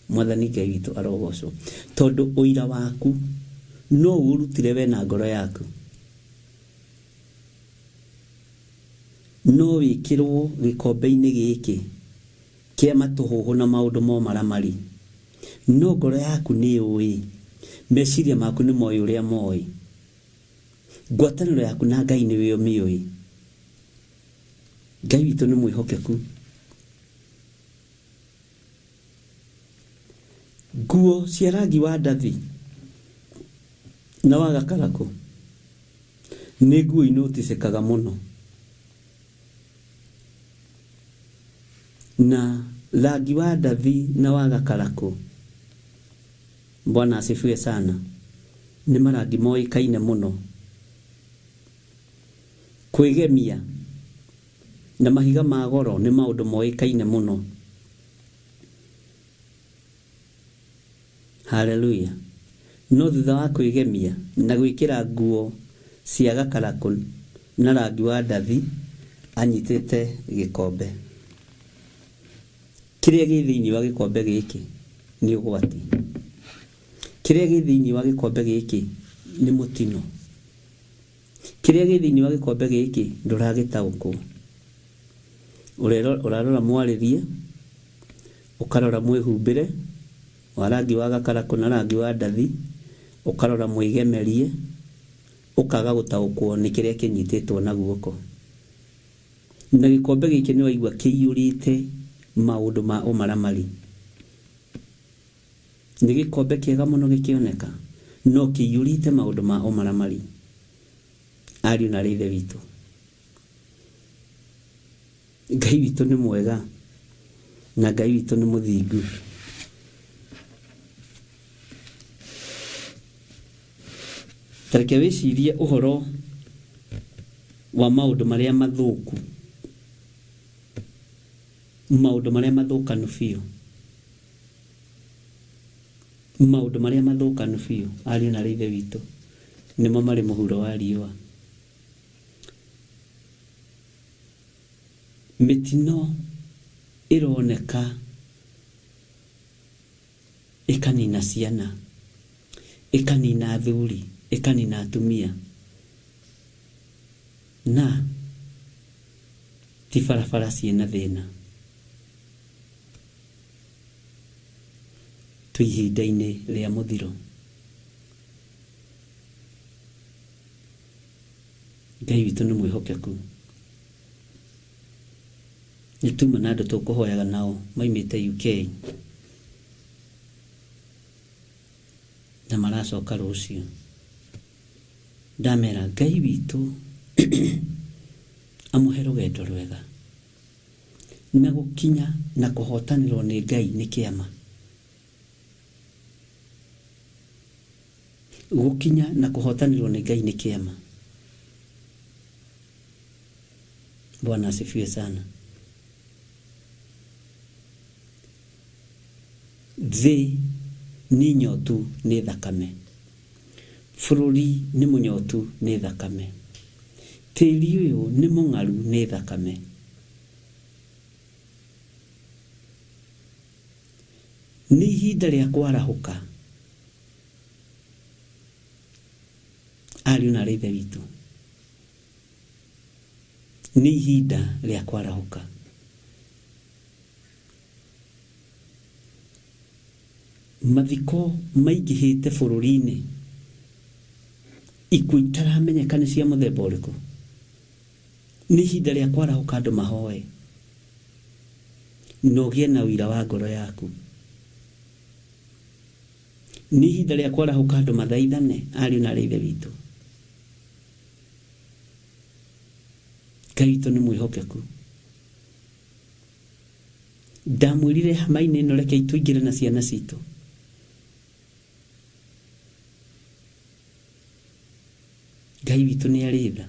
Mwathani Ngai witu arogocwo. Tondu uira waku no urutire we na ngoro yaku. No wikirwo gikombe-ini giki kia matuhuhu na maundu mo maramari. No ngoro yaku ni ui meciria maku nĩ moĩ ũrĩa moĩ, ngwatanĩro yaku na Ngai nĩwe ũmĩũĩ. Ngai witũ nĩ mwĩhokeku. Nguo cia rangi wa ndathi na wa gakarakũ nĩ nguo inũticĩkaga mũno, na rangi wa ndathi na wa gakarakũ, Bwana asifiwe sana, nĩ marangi moĩkaine mũno. Kwĩgemia na mahiga ma goro nĩ maũndũ moĩkaine mũno. Haleluya. No thutha wa kwĩgemia na gwĩkĩra nguo cia gakarakũ na rangi wa ndathi, anyitĩte gĩkombe. Kĩrĩa gĩ thĩinĩ wa gĩkombe gĩkĩ nĩ ũgwati. Kĩrĩa gĩ thĩinĩ wa gĩkombe gĩkĩ nĩ mũtino. Kĩrĩa gĩ thĩinĩ wa gĩkombe gĩkĩ ndũragĩtaũkwo. Ũrarora mwarĩrie, ũkarora mwĩhumbĩre wa rangi wa gakarakũ na rangi wa ndathi, ũkarora mwĩgemerie, ũkaga gũtaũkwo nĩ kĩrĩa kĩnyitĩtwo na guoko. Na gĩkombe gĩkĩ nĩ waigua kĩiyũrĩte maũndũ ma ũmaramari. Nĩ gĩkombe kĩega mũno gĩkĩoneka, no kĩiyũrĩte maũndũ ma ũmaramari. Ariũ na ithe witũ, Ngai witũ nĩ mwega na Ngai witũ nĩ mũthingu. Tareke wĩcirie ũhoro wa maũndũ marĩa mathũku, maũndũ marĩa mathũkanu biũ, maũndũ marĩa mathũkanu biũ, ariũ na ithe witũ, nĩmo marĩ mũhuro wa riũa. Mĩtino ĩroneka ĩkanina ciana, ĩkanina athuri, ĩkanina atumia, na ti barabara ciĩna thĩna. Twĩ ihinda-inĩ rĩa mũthiro. Ngai witũ nĩ mwĩhokeku. Nĩtuma na andũ tũkũhoyaga nao maimĩte UK na maracoka rũciũ. Ndamera Ngai witũ amũhe rũgendo rwega na gũkinya na kũhotanĩrwo nĩ Ngai nĩ kĩama. Gũkinya na kũhotanĩrwo nĩ Ngai nĩ kĩama. Bwana asifiwe sana. Thĩ nĩ nyotu nĩ thakame. Bũrũri nĩ mũnyotu nĩ thakame. Tĩri ũyũ nĩ mũng'aru nĩ thakame. Nĩ ihinda rĩa kwarahũka. Ariũ na ithe witũ, nĩ ihinda rĩa kwarahũka. Mathiko maingĩhĩte bũrũri-inĩ, ikuũ itaramenyeka nĩ cia mũthemba ũrĩkũ. Nĩ ihinda rĩa kwarahũka, andũ mahoe na ũgĩe na ũira wa ngoro yaku. Nĩ ihinda rĩa kwarahũka, andũ mathaithane, ariũ na ithe witũ. Ngai witũ nĩ mwĩhokeku. Ndamwĩrire hama-inĩ ĩno reke tũingĩre na ciana citũ. Ngai witũ nĩ arĩ tha.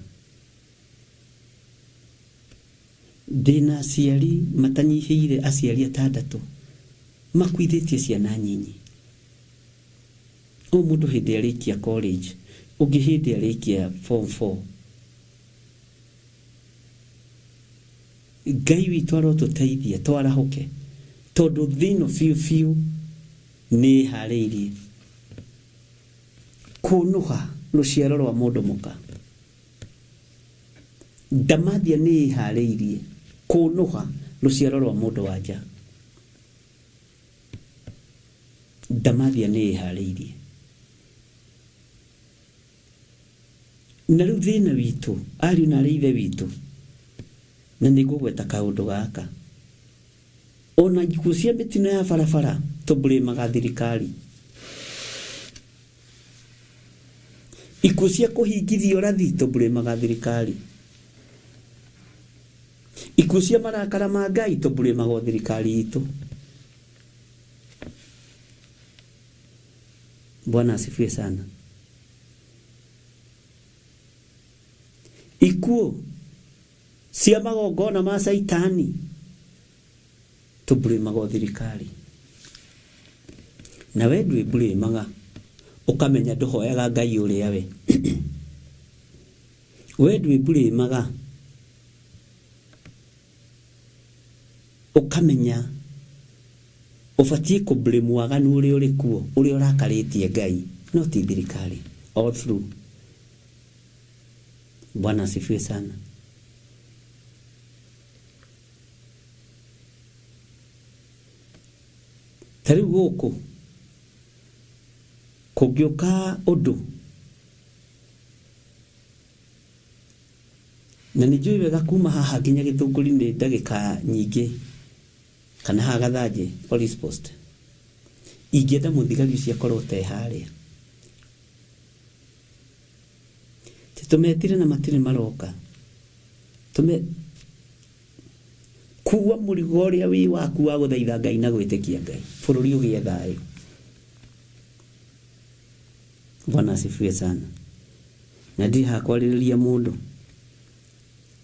Ndĩna aciari matanyihĩire aciari 6 makuithĩtie ciana nyinyi. O mũndũ hĩndĩ arĩkia college, ũngĩ hĩndĩ arĩkia form 4. Ngai witũ arotũteithia twarahũke, tondũ thĩno biũ nĩ harĩirie kũnũha rũciaro rwa mũndũ mũka. Ndamathia nĩ harĩirie kũnũha rũciaro rwa mũndũ wa nja. Ndamathia nĩ harĩirie. na riu thina witu ari na reithe witu na nigugweta kaundu gaka ona ikucia mitino ya barabara tuburimaga thirikari ikucia kuhingithio rathi tuburimaga thirikari ikucia marakara ma Ngai tuburimaga thirikari itu. Bwana asifiwe sana. Ikuo cia magongona ma Saitani tuburimaga thirikari. Na we ndwiburimaga ukamenya nduhoyaga Ngai uria we. We ndwiburimaga ukamenya ufatie kublame waganu uri uri kuo uri urakaritie Ngai no ti thirikari all through. Bwana asifiwe sana. Tariu guku kugioka undu na nijui wega kuma haha nginya Githunguri ni ndagika nyingi kana hagathaje police post ingenda muthigari cia korote haria tumetire na matire maroka kuwa murigoria wi waku wa guthaitha Ngai na gwitikia Ngai bururi ugie thayo. Bwana asifiwe sana. Na ndi hakwariria mundu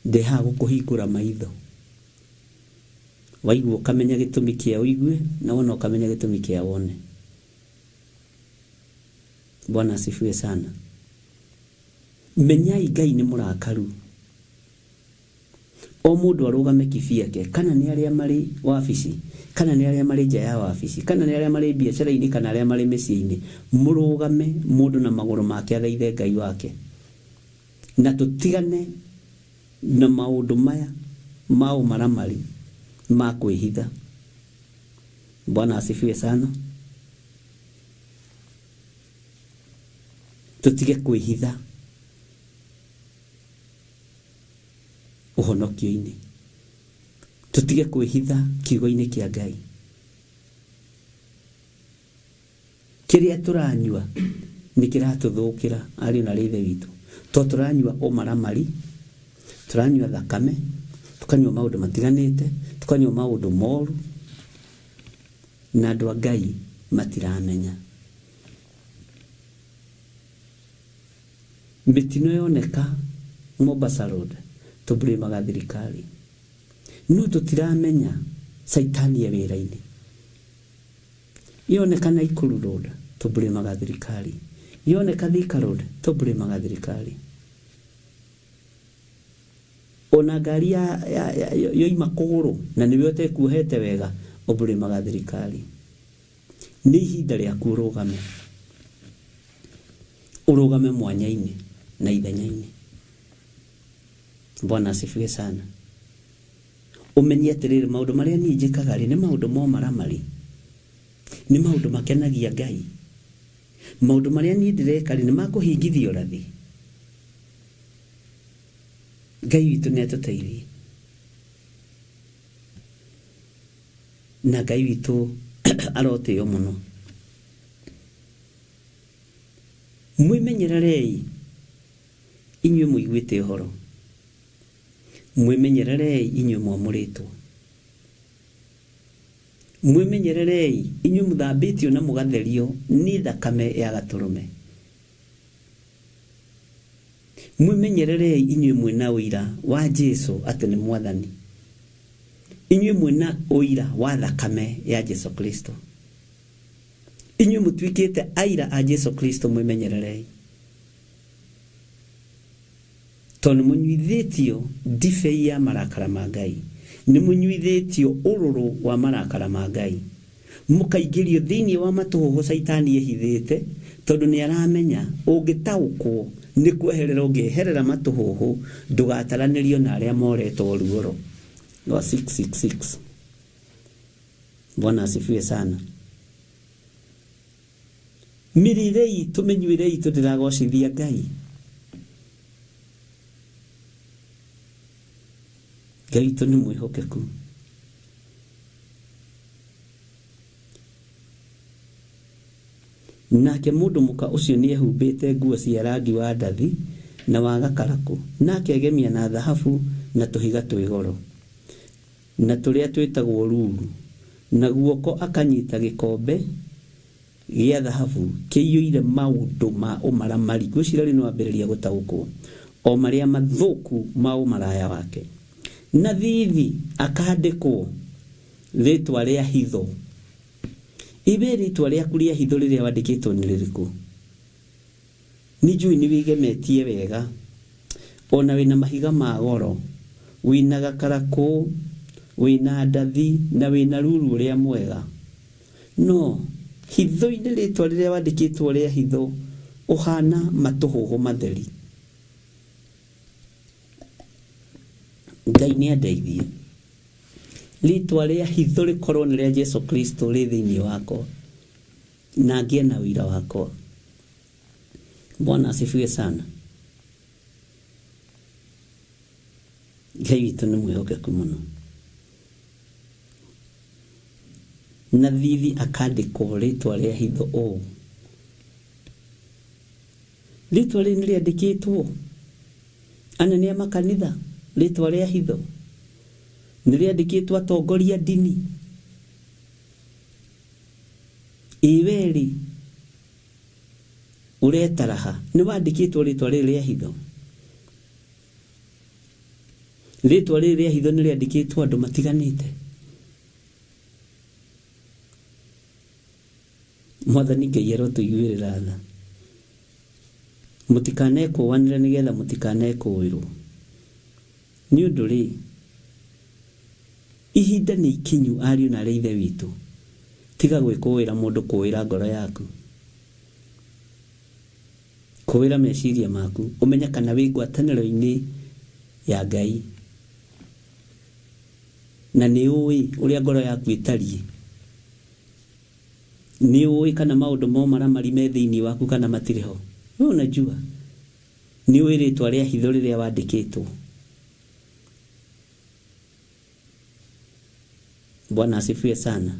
ndi ha gukuhingura maitho waigua ukamenya gitumi kia uigue na wona ukamenya gitumi kia wone. Bwana asifiwe sana. Menyai Ngai ni murakaru. O mundu arugame kibia ke kana ni aria mari wabici kana ni aria mari nja ya wabici kana ni aria mari biashara-ini kana aria mari micii-ini murugame mundu na maguru make athaithe Ngai wake na tutigane na maundu maya mau maramari ma kwihitha. Bwana asifiwe sana. Tutige kwihitha uhonokio-ini, tutige kwihitha kiugo-ini kia Ngai. Kiria turanyua ni kiratuthukira ari na reithe witu to turanyua umaramari, turanyua thakame, tukanyua maundu matiganite, tukanyua maundu moru na andu a Ngai matiramenya. Mitino yoneka Mombasa Road tuburimaga thirikari no tutiramenya Saitani ya wira-ini. Yoneka Naikuru Road tuburimaga thirikari, yoneka Thika Road tuburimaga thirikari. Ona ngari yoima kuguru na niwe utekuhete wega uburimaga thirikari. Ni ihinda ria kurugame, urugame mwanya-ini na ithenya-ini. Bwana asifiwe sana. Umenye atiriri maundu maria ni njikaga ri ni maundu mo maramari, ni maundu makenagia Ngai. Maundu maria ni ndireka ri ni makuhingithio rathi. Ngai witu ni atuteithie na Ngai witu aroteo muno. Mwimenyererei inywe muiguite horo, mwimenyererei inywe mwamuritwo, mwimenyererei inywe muthambitio na mugatherio ni thakame ya gaturume, mwimenyererei inywe mwina uira wa Jesu ati ni mwathani, inywe mwina uira wa thakame ya Jesu Kristo, inywe mutwikite aira a Jesu Kristo mwimenyererei. Tonu munyuithitio ndibei ya marakara ma Ngai, ni munyuithitio ururu wa marakara ma Ngai, mukaigirio thiini wa matuhu Saitani ehithite tondu ni aramenya ungitaukwo ni kweherera ungeherera matuhu ndugataranirio na aria moretwo ruoro wa 666. Bwana asifiwe sana. Mirirei tumenyuirei tudiragocithia Ngai Ngai witũ nĩ mwĩhokeku. Nake mũndũ mũka ũcio nĩ ehumbĩte nguo cia rangi wa ndathi na wa gakarakũ, nake agemia na thahabu na tũhiga twĩ goro na tũrĩa twĩtagwo ruru, na guoko akanyita gĩkombe gĩa thahabu kĩiyũire maũndũ ma ũmaramari. Gwĩciria rĩu no ambĩrĩria gũtaũkwo o marĩa mathũku ma ũmaraya wake, na thithi akandĩkwo rĩtwa rĩa hitho. Ibe rĩtwa rĩaku rĩa hitho rĩrĩa wandĩkĩtwo nĩ rĩrĩkũ? Nĩ njũĩ nĩ wĩgemetie wega, ona wĩna mahiga ma goro, wĩna gakarakũ, wĩna ndathi na wĩna ruru ũrĩa mwega. No hitho-inĩ rĩtwa rĩrĩa wandĩkĩtwo rĩa hitho ũhana matũhũhũ matheri. Ngai nĩ andeithie. Rĩtwa rĩa hitho rĩkorwo nĩ rĩa Jesu Kristo rĩ thĩinĩ wakwa, na ngĩe na wĩra wakwa. Bwana asifiwe sana. Ngai witũ nĩ mwĩhokeku mũno. Na thithi akandĩkwo rĩtwa rĩa hitho ũũ. Rĩtwa rĩu nĩ rĩandĩkĩtwo anene a makanitha, rĩtwa rĩa hitho nĩ rĩandĩkĩtwo atongoria ndini. Iweri uretaraha nĩ wandĩkĩtwo rĩtwa rĩrĩ rĩa hitho. Rĩtwa rĩrĩ rĩa hitho nĩ rĩandĩkĩtwo andũ matiganĩte. Mwathani Ngai arotũiguĩrĩra tha. Mũtikanekũwanĩre nĩgetha mũtikanekũĩrwo. Nĩ ũndũ rĩ, ihinda nĩ ikinyu ariũ na arĩa ithe witũ. Tiga gwĩkũĩra mũndũ kũĩra ngoro yaku, kũĩra meciria maku, ũmenya kana wĩ ngwatanĩro-inĩ ya Ngai, na nĩ ũĩ ũrĩa ngoro yaku ĩtariĩ. Nĩ ũĩ kana maũndũ mo maramari me thĩinĩ waku kana matirĩ ho. Wewe unajua. Nĩ ũĩ rĩtwa rĩa hitho rĩrĩa wandĩkĩtwo. Bwana asifiwe sana.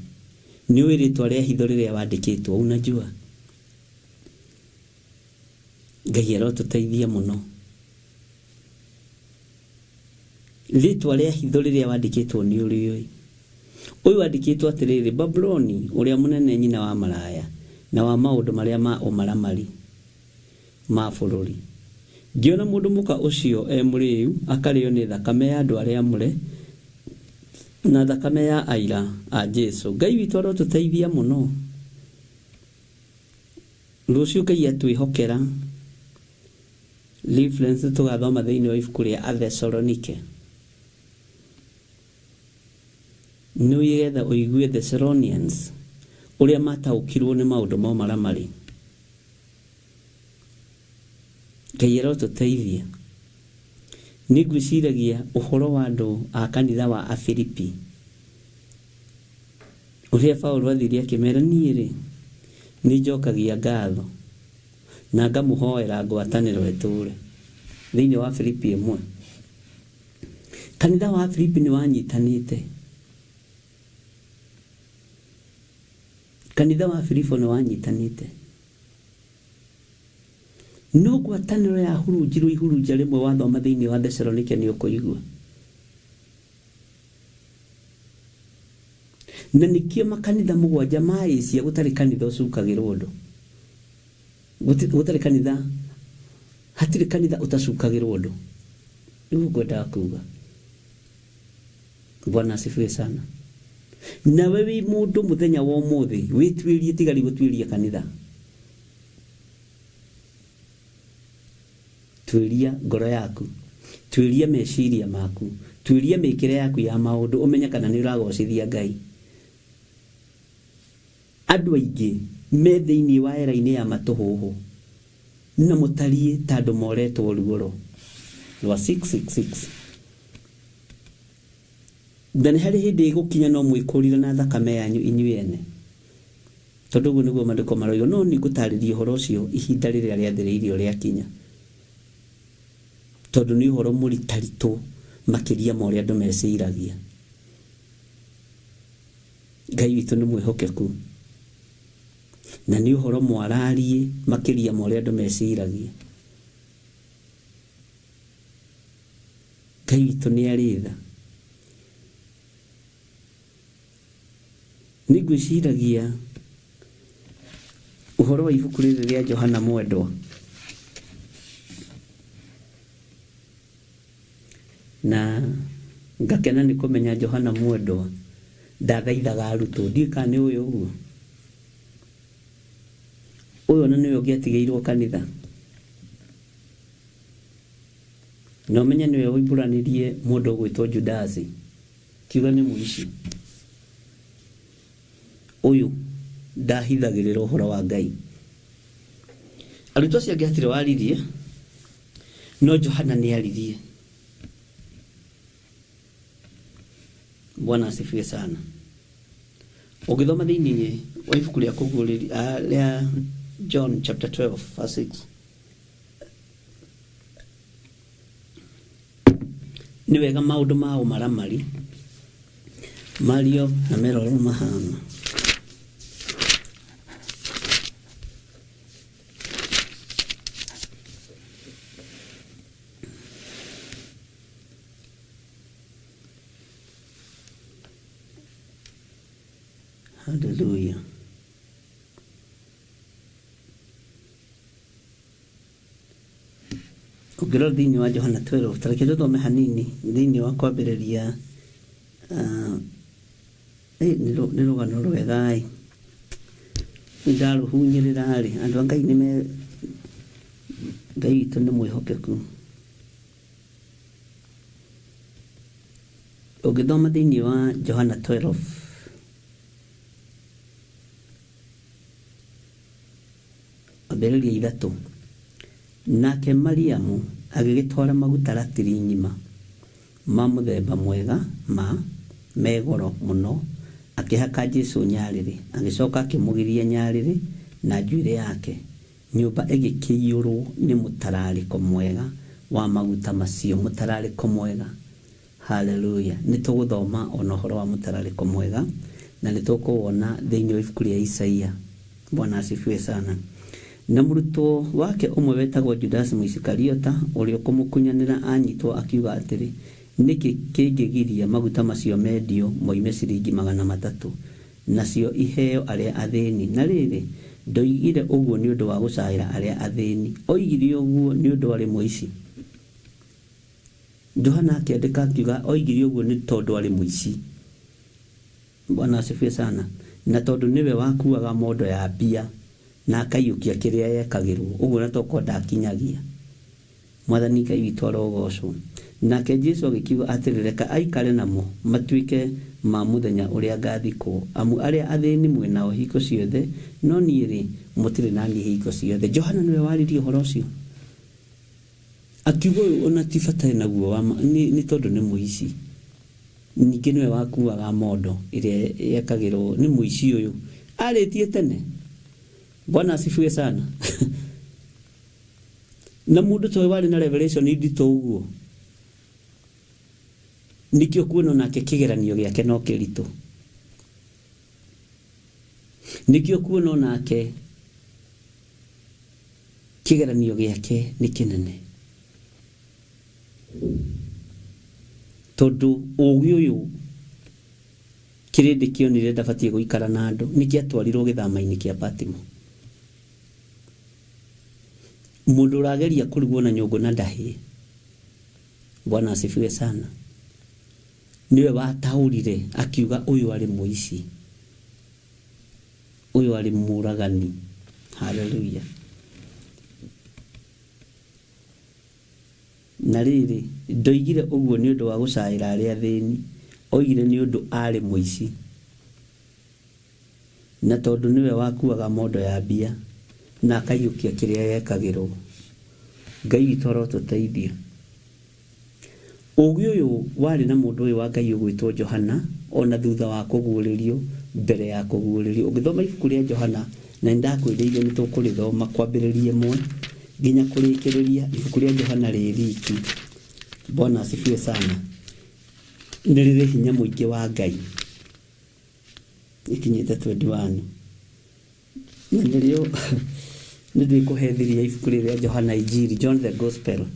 Nĩ ũĩ rĩtwa rĩa hitho rĩrĩa wandĩkĩtwo, unajua. Ngai arotũteithia mũno. Rĩtwa rĩa hitho rĩrĩa wandĩkĩtwo nĩ ũrĩoĩ. Ũyũ wandĩkĩtwo atĩrĩrĩ, Babuloni ũrĩa mũnene nyina wa maraya na wa maũndũ marĩa ma ũmaramari ma bũrũri. Ngĩona mũndũ mũka ũcio mũrĩu akarĩo nĩ thakame ya andũ arĩa amũre na thakame ya aira a Jesu. Ngai witũ arotũteithia mũno. Rũciũ Ngai atwĩhokera. Reference tũgathoma thĩinĩ wa ibuku rĩa Athesalonike. Nĩgetha ũigue Thessalonians ũrĩa mataũkirwo nĩ maũndũ ma ũmaramari. Ngai arotũteithia. Nĩngwĩciragia ũhoro wa andũ a kanitha wa Afilipi, ũrĩa Paulo athirie akĩmera, niĩ-rĩ nĩnjokagia ngatho na ngamũhoera ngwatanĩro ĩtũũre. Thĩinĩ wa Filipi 1, kanitha wa Filipi nĩ wanyitanĩte. Kanitha wa Filipo nĩ wanyitanĩte. No ngwatanĩro ya hurunjirwo ihurunja rĩmwe wathoma thĩinĩ wa Thessalonike nĩ ũkũigua. Na nĩkĩo makanitha mũgwanja ma Asia gũtarĩ kanitha ũcukagĩrwo ũndũ. Gũtarĩ kanitha, hatirĩ kanitha ũtacukagĩrwo ũndũ. Nĩguo ngwendaga kuuga. Bwana asifiwe sana. Na wewe mũndũ mũthenya wa ũmũthĩ wĩtuĩrie tigari gũtuĩria kanitha. Tuĩria ngoro yaku, tuĩria meciria maku, tuĩria mĩkĩre yaku ya maũndũ, ũmenye kana nĩ ũragocithia Ngai. Andũ aingĩ me thĩinĩ wa era-inĩ ya matũhũhũ na mũtariĩ ta andũ moretwo ruoro rwa 666. Nĩ harĩ hĩndĩ ĩgũkinya no mwĩkũrire na thakame yanyu inyuĩ ene. Tondũ ũguo nĩguo maandĩko maroiga, no nĩngũtarĩria ũhoro ũcio ihinda rĩrĩa rĩathĩrĩirio rĩakinya. Tondũ nĩ ũhoro mũritaritũ makiria ma uria andu meciragia. Ngai witũ nĩ mwĩhokeku na nĩ ũhoro mwararie makiria ma uria andu meciragia. Ngai witũ nĩ arĩ tha. Nĩ ngwĩciragia ũhoro wa ibuku rĩrĩ rĩa Johana Mwendwa, na ngakena nĩ kũmenya Johana Mwendwa ndathaithaga arutwo, ndiĩ kana nĩ ũyũ ũguo. Ũyũ na nĩwe ũngĩatigĩirwo kanitha, na ũmenye nĩwe woimbũranirie mũndũ ũgwĩtwo Judasi, kiuga nĩ mũici. Ũyũ ndahithagĩrĩra ũhoro wa Ngai. Arutwo acio angĩ hatirĩ waririe, no Johana nĩ aririe. Bwana asifiwe sana. Ũgĩthoma thĩinĩ wa ibuku rĩa kũguũrĩria John chapter 12 verse 6, nĩ wega maũndũ ma ũmaramari mario na merore mahana. Hallelujah. Ũngĩrora thĩinĩ wa Johana 12, tareke tũthome hanini thĩinĩ wa kwambĩrĩria. Nĩ rũgano rwega ĩ, ndarũhunyĩrĩra rĩ, andũ a Ngai Ngai witũ nĩ mwĩhokeku. Ũngĩthoma thĩinĩ wa Johana 12 ambĩrĩria 3, nake Mariamu agĩgĩtwara maguta ratiri ng'ima ma mũthemba mwega megoro mũno, akĩhaka Jesũ nyarĩrĩ, agĩcoka akĩmũgiria nyarĩrĩ na njuĩrĩ yake. Nyũmba ĩgĩkĩiyũrwo nĩ mũtararĩko mwega wa maguta macio, mũtararĩko mwega. Haleluya. Nĩ tũgũthoma ona ũhoro wa mũtararĩko mwega na nĩ tũkũwona thĩinĩ wa ibuku rĩa Isaia. Bwana asifiwe sana. Na mũrutwo wake ũmwe wetagwo Judasi Mũisikariota, ũrĩa kũmũkunyanĩra anyitwo akiuga atĩrĩ, nĩkĩ kĩngĩgiria maguta macio mendio moime ciringi 300 nacio iheo arĩa athĩni? Na rĩrĩ, ndoigire ũguo nĩ ũndũ wa gũcaĩra arĩa athĩni, oigire ũguo nĩ ũndũ arĩ mũici. Johana akĩandĩka akiuga oigire ũguo nĩ tondũ arĩ mũici. Bwana asifiwe sana. Na tondũ nĩwe wakuaga mondo ya mbia na akaiyũkia kĩrĩa yekagĩrwo, ũguo na toko ndakinyagia. Mwathani Ngai witũ arogocwo. Nake Jesũ agĩkiuga atĩrĩ, reka aikare namo matuĩke ma mũthenya ũrĩa ngathikwo, amu arĩa athĩni mwĩnao hingo ciothe, no niĩ rĩ, mũtirĩ naniĩ hingo ciothe. Johana nĩwe waririe ũhoro ũcio, akiuga ũyũ ona ti bata naguo nĩ tondũ nĩ mũici. Ningĩ nĩwe wakuaga mondo ĩrĩa yekagĩrwo, nĩ mũici ũyũ, arĩtie tene. Bwana asifiwe sana. Na mũndũ toĩ warĩ na revelation nditũ ũguo, nikĩo kuona nake kĩgeranio gĩake no kĩritũ, nikĩo kuona nake kĩgeranio gĩake nĩ kĩnene, tondũ ũgĩ ũyũ kĩrĩndĩ kĩonire ndabatie gũikara na andũ, nĩkĩatwarirwo gĩthama-inĩ kĩa Patimo. Mũndũ ũrageria kũrugwo na nyũngũ na ndahĩ. Bwana asifiwe sana. Niwe wataũrire akiuga ũyũ arĩ mũici, ũyũ arĩ mũragani. Haleluya. Na rĩrĩ, ndoigire ũguo nĩ ũndũ wa gũcaĩra arĩa athĩni, oigire nĩ ũndũ arĩ mũici. Na tondũ nĩwe wakuaga mondo ya mbia na akaiyũkia kĩrĩa yekagĩrwo. Ngai witũ arotũteithia. Ũgĩ ũyũ warĩ na mũndũ ũyũ wa Ngai ũgwĩtwo Johana, ona thutha wa kũguũrĩrio, mbere ya kũguũrĩrio. Ũngĩthoma ibuku rĩa Johana, na ndakwĩrĩire nĩ tũkũrĩthoma kwambĩrĩria 1 nginya kũrĩkĩrĩria ibuku rĩa Johana rĩriki. Bwana asifiwe sana. nĩ rĩrĩ hinya mũingĩ wa Ngai. Ikinyĩte 21 na nĩrĩo nĩ ndĩkũhethiria ibuku rĩrĩa Johana Injiri, John the Gospel,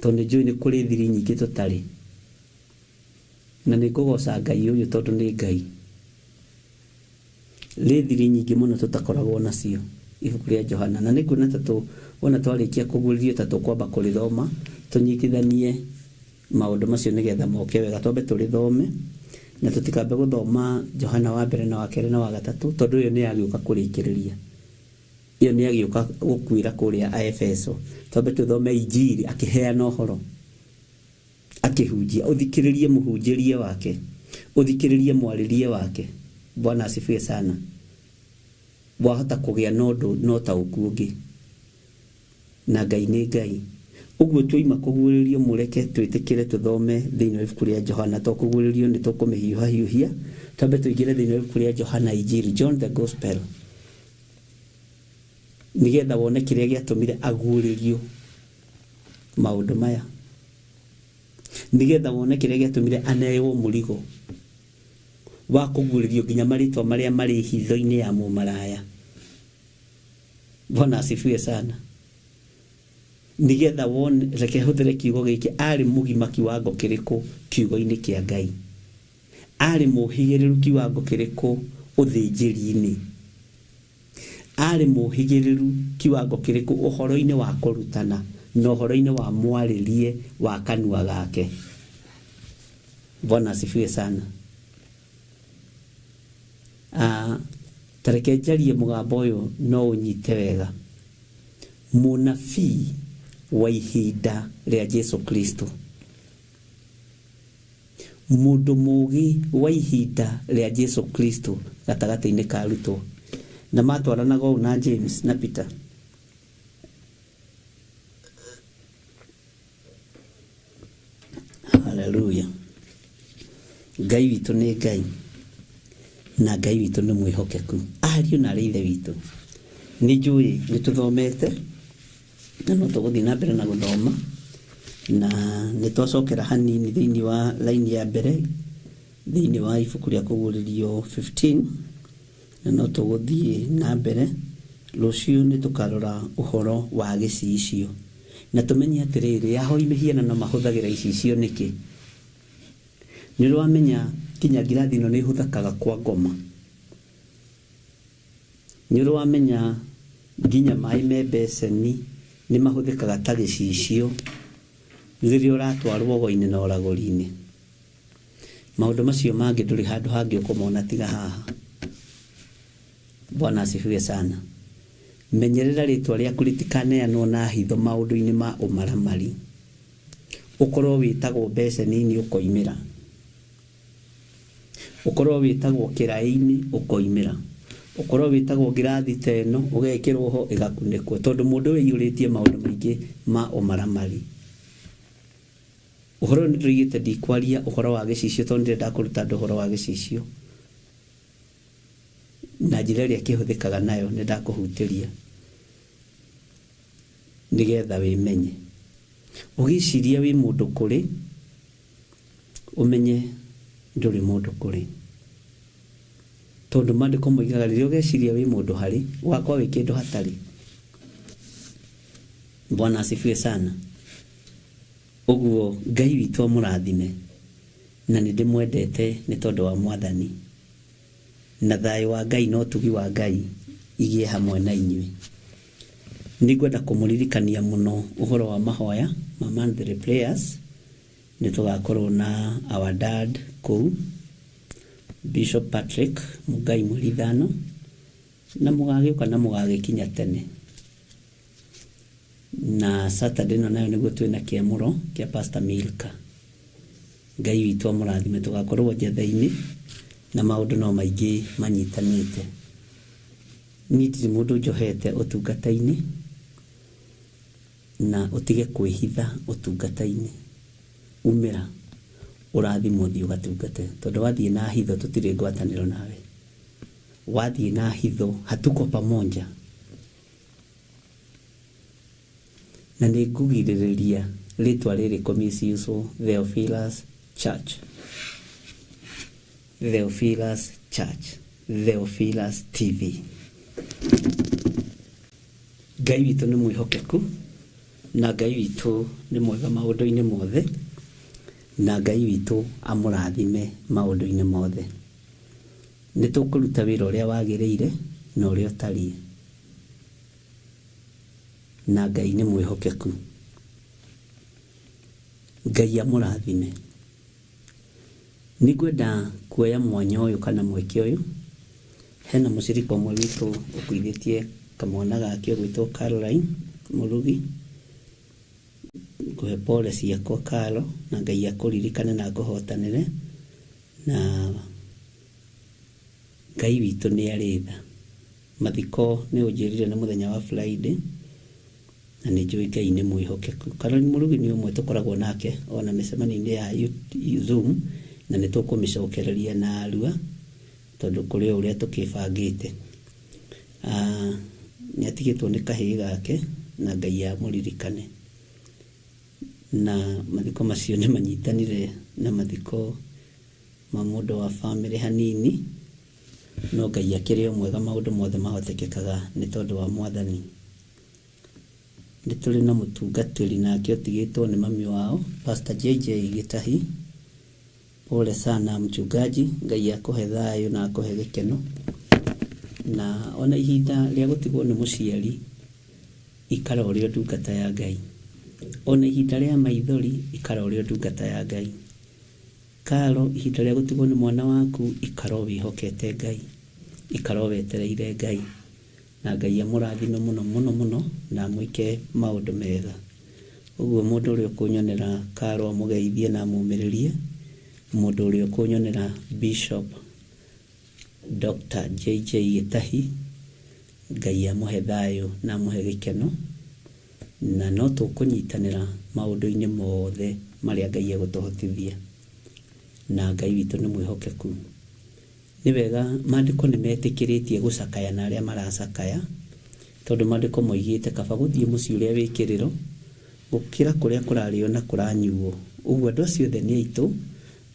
tondũ njũĩ nĩ kũrĩ thiri nyingĩ tũtarĩ, na nĩ kũgoca Ngai ũyũ tondũ nĩ Ngai. Rĩ thiri nyingĩ mũno tũtakoragwo nacio ibuku rĩa Johana, na nĩ kuona wona twarĩkia kũgũrĩrio tũkwamba kũrĩthoma tũnyitithanie maũndũ macio nĩgetha moke wega. Twambe tũrĩthome na tũtikambe gũthoma Johana wa mbere na wa kerĩ na wa gatatũ, tondũ ũyũ nĩ agĩũka kũrĩkĩrĩria, iyo nĩ agĩũka gũkuĩra kũrĩa Aefeso. Twambe tũthome Injiri akĩheana ũhoro, akĩhunjia. Ũthikĩrĩrie mũhunjĩrie wake, ũthikĩrĩrie mwarĩrie wake. Bwana asifiwe sana. Wahota kũgĩa na ũndũ no taũku ũngĩ, na Ngai nĩ Ngai. Ũguo tũima kũguũrĩrio, mũreke twĩtĩkĩre tũthome thĩinĩ wa ibuku rĩa Johana. Tũkũguũrĩrio nĩ tũkũmĩhiũha. Twambe tũingĩre thĩinĩ wa ibuku rĩa Johana Injiri, John the Gospel, nĩgetha wone kĩrĩa gĩatũmire aguũrĩrio maũndũ maya, nĩgetha wone kĩrĩa gĩatũmire aneyo mũrigo wa kũguũrĩrio nginya marĩtwa marĩa marĩ hitho-inĩ ya mũmaraya. Bwana asifiwe sana. Nĩgetha wone, reke hũthĩre kiugo gĩkĩ, arĩ mũgima kiwango kĩrĩkũ kiugo-inĩ kĩa Ngai, arĩ mũhĩgĩrĩru kiwango kĩrĩkũ ũthĩnjĩri-inĩ, arĩ mũhĩgĩrĩru kiwango kĩrĩkũ ũhoro-inĩ wa kũrutana na ũhoro-inĩ wa mwarĩrie wa kanua gake. Bwana asifiwe sana. Tareke njarie mũgambo ũyũ no ũnyite wega. Mũnabii wa ihinda rĩa Jesu Kristo, mũndũ mũũgĩ wa ihinda rĩa Jesu Kristo gatagatĩ-inĩ ka arutwo, na matwaranaga ũũ na James na Peter. Hallelujah. Ngai witũ nĩ Ngai, na Ngai witũ nĩ mwĩhokeku. Ariũ na arĩ ithe witũ, nĩ njũĩ nĩ tũthomete na no tũgũthiĩ na mbere na gũthoma, na nĩ twacokera hanini thĩinĩ wa laini ya mbere thĩinĩ wa ibuku rĩa kũguũrĩrio 15, na no tũgũthiĩ na mbere. Rũciũ nĩ tũkarora ũhoro wa gĩcicio, na tũmenye atĩrĩrĩ, ahoi mĩhianano mahũthagĩra icicio nĩkĩ. Nĩ ũramenya kinya ngirathi ĩno nĩ ĩhũthĩkaga kwa ngoma. Nĩ ũramenya nginya maĩ me mbeceni nĩ mahũthĩkaga ta gĩcicio rĩrĩa ũratwarwo ũgo-inĩ na ũragũri-inĩ. Maũndũ macio mangĩ ndũrĩ handũ hangĩ ũkũmona tiga haha. Bwana asifiwe sana. Menyerera rĩtwa rĩaku rĩtikaneanwo na hitho maũndũ-inĩ ma ũmaramari. Ũkorwo wĩtagwo mbeceni-inĩ ũkoimĩra, ũkorwo wĩtagwo kĩraĩ-inĩ ũkoimĩra, ũkorwo wĩtagwo ngirathi ta ĩno ũgekĩrwo ho ĩgakunĩkwo, tondũ mũndũ wĩiyũrĩtie maũndũ maingĩ ma ũmaramari. Ũhoro nĩ ndũigĩte ndikwaria ũhoro wa gĩcicio, tondũ ndĩrenda kũruta andũ ũhoro wa gĩcicio na njĩra ĩrĩa kĩhũthĩkaga nayo. Nĩ ndakũhutĩria nĩgetha wĩmenye. Ũgĩciria wĩ mũndũ kũrĩ, ũmenye ndũrĩ mũndũ kũrĩ, tondũ maandĩko moigaga rĩrĩa ũgeciria wĩ mũndũ harĩ ũgakorwo wĩ kĩndũ hatarĩ. Bwana asifiwe sana. Ũguo Ngai witũ amũrathime, na nĩ ndĩmwendete nĩ tondũ wa Mwathani, na thayũ wa Ngai na ũtugi wa Ngai igĩe hamwe na inyuĩ. Nĩngwenda kũmũririkania mũno ũhoro wa mahoya ma monthly prayers. Nĩ tũgakorwo na our dad kũu, Bishop Patrick Mugai mweri 5, na mũgagĩũka na mũgagĩkinya tene. Na Saturday no nayo nĩguo twĩna kĩamũro kĩa Pastor Milka. Ngai witũ amũrathime. Tũgakorwo njetha-inĩ na maũndũ no maingĩ manyitanĩte. Niĩ ndirĩ mũndũ njohete ũtungata-inĩ, na ũtige kwĩhitha ũtungata-inĩ. Umĩra ũrathimwo thiĩ ũgatungate, tondũ wathiĩ na hitho tũtirĩ ngwatanĩro nawe. Wathiĩ na hitho hatuko pamoja. Na nĩ ngugirĩrĩria ritwa riri komisiuso Theophilus Church, Theophilus Church, Theophilus TV. Ngai witũ nĩ mwĩhokeku na Ngai witũ nĩ mwega maũndũ-inĩ mothe, na Ngai witũ amũrathime maũndũ-inĩ mothe. Nĩ tũkũruta wĩra ũrĩa wagĩrĩire na ũrĩa ũtariĩ, na Ngai nĩ mwĩhokeku. Ngai amũrathime. Nĩngwenda kuoya mwanya ũyũ kana mweke ũyũ, hena mũcirika ũmwe witũ ũkuithĩtie kamwana gake gwĩtwo Caroline Mũrugi. Nguhe pole ciakwa Karo, na Ngai akũririkane na akũhotanĩre, na Ngai witũ nĩ arĩ tha. Mathiko nĩ ũnjĩrire nĩ mũthenya wa Friday, na nĩ njũĩ Ngai nĩ mwĩhokeku. Caroline Mũrugi nĩ ũmwe tũkoragwo nake ona mĩcemanio-inĩ ya Zoom, na nĩ tũkũmĩcokereria na Arua tondũ kũrĩ o ũrĩa tũkĩbangĩte. Nĩ atigĩtwo nĩ kahĩĩ gake na Ngai amũririkane. Na mathiko macio nĩ manyitanire na mathiko ma mũndũ wa bamĩrĩ hanini, no Ngai akĩrĩ o mwega, maũndũ mothe mahotekekaga nĩ tondũ wa Mwathani. Nĩ tũrĩ na mũtungatĩri nake ũtigĩtwo nĩ mami wao Pastor JJ Gĩtahi. Pole sana mchungaji, Ngai akũhe thayũ na akũhe gĩkeno, na ona ihinda rĩa gũtigwo nĩ mũciari ikara ũrĩ ndungata ya Ngai, ona ihinda rĩa maithori ikara ũrĩ ndungata ya Ngai. Karo, ihinda rĩa gũtigwo nĩ mwana waku ikara wĩhokete Ngai, ikara wetereire Ngai, na Ngai amũrathime mũno mũno mũno na mwĩke maũndũ mega. Ũguo mũndũ ũrĩa ũkũnyonera Karo amũgeithie na amũmĩrĩrie, mũndũ ũrĩa ũkũnyonera Bishop Dr. JJ Gĩtahi, Ngai amũhe thayũ na amũhe gĩkeno, na no tũkũnyitanĩra maũndũ-inĩ mothe marĩa Ngai egũtũhotithia, na Ngai witũ nĩ mwĩhokeku. Nĩ wega maandĩko nĩ metĩkĩrĩtie gũcakaya na arĩa maracakaya, tondũ maandĩko moigĩte kaba gũthiĩ mũciĩ ũrĩa wĩ kĩrĩro gũkĩra kũrĩa kũrarĩo na kũranyuo. Ũguo andũ acio othe nĩ aitũ,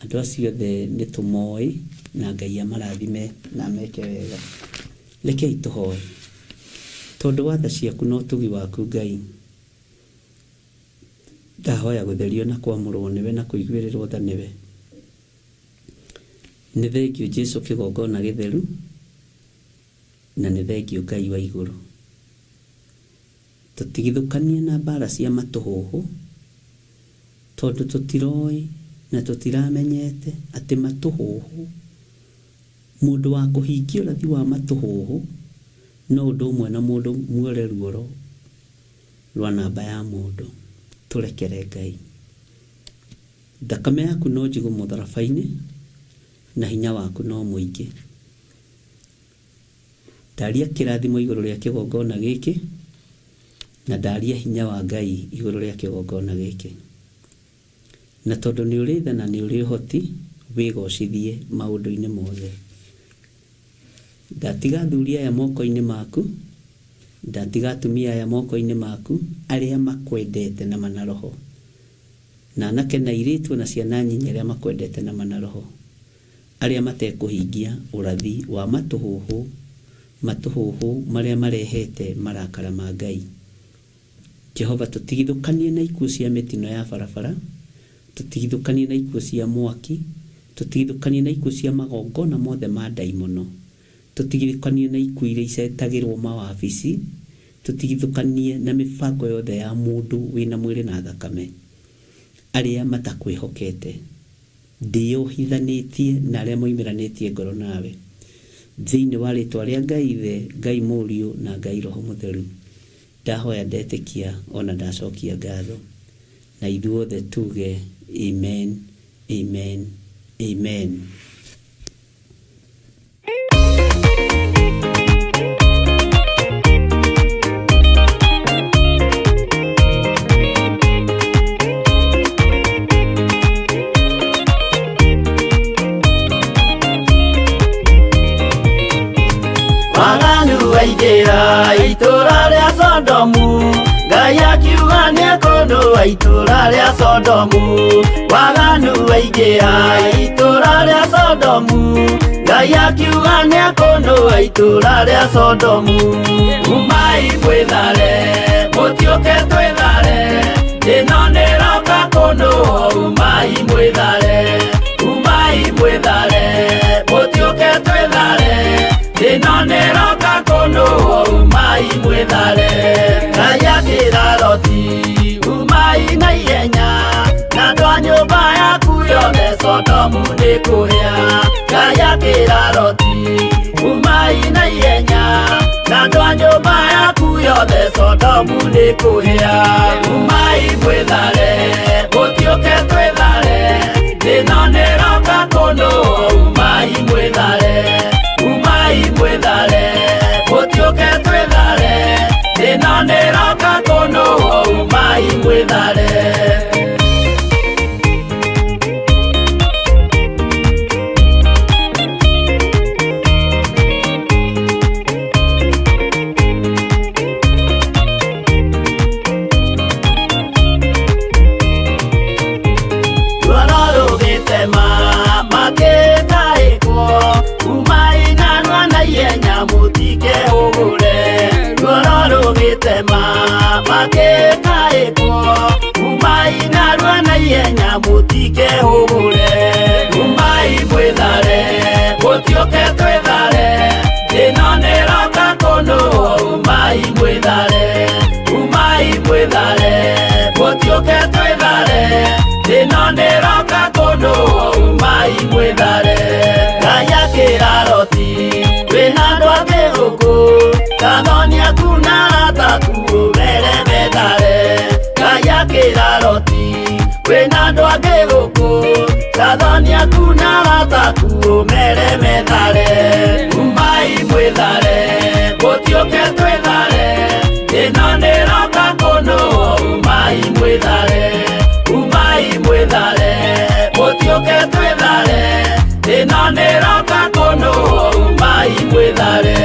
andũ acio othe nĩ tũmoĩ, na Ngai amarathime na meke wega. Rekei tũhoe. Tondũ wa tha ciaku no ũtugi waku Ngai, ndahoya gũtherio na kwamũrwo nĩwe na kũiguĩrĩrwo tha nĩwe. Nĩ thengio Jesũ kĩgongona gĩtheru, na nĩ thengio Ngai wa igũrũ. Tũtigithũkanie na mbara cia matũhũhũ, tondũ tũtiroĩ na tũtiramenyete atĩ matũhũhũ, mũndũ wa kũhingia ũrathi wa matũhũhũ no ũndũ ũmwe na mũndũ muore ruoro rwa namba ya mũndũ. Tũrekere Ngai. Thakame yaku no njigũ mũtharaba-inĩ, na hinya waku no mũingĩ. Ndaria kĩrathimo igũrũ rĩa kĩgongona gĩkĩ, na ndaria hinya wa Ngai igũrũ rĩa kĩgongona gĩkĩ. Na tondũ nĩ ũrĩ tha na nĩ ũrĩ ũhoti, wĩgocithie maũndũ-inĩ mothe. Ndatiga athuri aya moko-inĩ maku, ndatiga atumia aya moko-inĩ maku, arĩa makwendete na mana roho, na anake na airĩtu na ciana nyinyi arĩa makwendete na mana roho, arĩa matekũhingia ũrathi wa matũhũhũ, matũhũhũ marĩa marehete marakara ma Ngai. Jehova, tũtigithũkanie na ikuũ cia mĩtino ya barabara, tũtigithũkanie na ikuũ cia mwaki, tũtigithũkanie na ikuũ cia magongona mothe ma ndaimono, tũtigithũkanie na ikuũ iria icetagĩrwo mawabici, tũtigithũkanie na mĩbango yothe ya mũndũ wĩna mwĩrĩ na thakame, arĩa matakwĩhokete. Ndĩyohithanĩtie na arĩa moimĩranĩtie ngoro nawe, thĩinĩ wa rĩtwa rĩa Ngai Ithe, Ngai Mũriũ na Ngai Roho Mũtheru. Ndahoya ndetĩkia ona ndacokia ngatho, na ithuothe tuge amen, amen, amen. Waigĩra itũra rĩa Sodomu, Ngai akiuga nĩ ekũndũa wa itũra rĩa Sodomu waganu waingĩha itũra rĩa Sodomu Ngai akiuga nĩakũnũa itũra rĩa Sodomu umai mwĩthare mũtiũke twĩthare ĩno nĩroka kũnũa umai mwĩthare mũtiũke twĩthare ĩno nĩroka kũnũa umai mwĩthare Ngai akĩra Loti umai na ihenya na andũ a nyũmba yaku yothe Sodomu nĩkũhĩa Ngai akĩra Loti umai na ihenya na andũ a nyũmba yaku yothe Sodomu nĩkũhĩa umai mwĩthare mũtiũke twĩthare ĩno nĩroka kũnũa umai mwĩthare mũtiũke twĩthare ĩno nĩroka kũnũa umai mwĩthare makekaĩkwo umai narua na ihenya mũtikehũgũre umai mwĩthare mũtiũke twĩthare ĩno nĩroka kũnũa umai mwĩthare mũtiũke twĩthare ĩno nĩroka kũnũa umai mwĩthare Ngai akĩra Loti wĩna andũ angĩ gũkũ Tathonia kuna rataku meremethare Ngai akĩra Loti wĩna andũ angĩ gũkũ Tathonia kuna rataku meremethare umai mwĩthare mũtiũke twĩthare ĩno nĩroka kũnũa umai mwĩthare mũtiũke twĩthare ĩno nĩroka kũnũa umai mwĩthare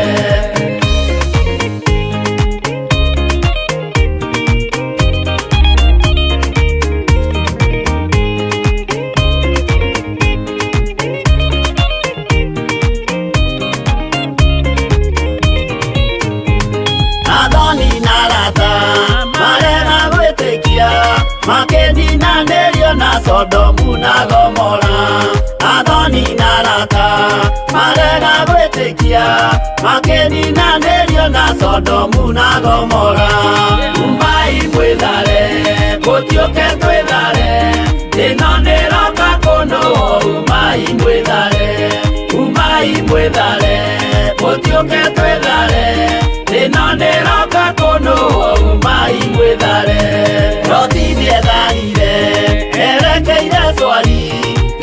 makeninanĩrio na Sodomu na Gomora athoni na arata marega gwĩtĩkia makeninanĩrio na Sodomu na Gomora umai mwĩthare mũtiũke twĩthare ĩno nĩroka kũnũa umai mwĩthare mũtiũke twĩthare ĩno nĩroka kũnũa umai mwĩthare Loti nĩetharire erekeire Zoari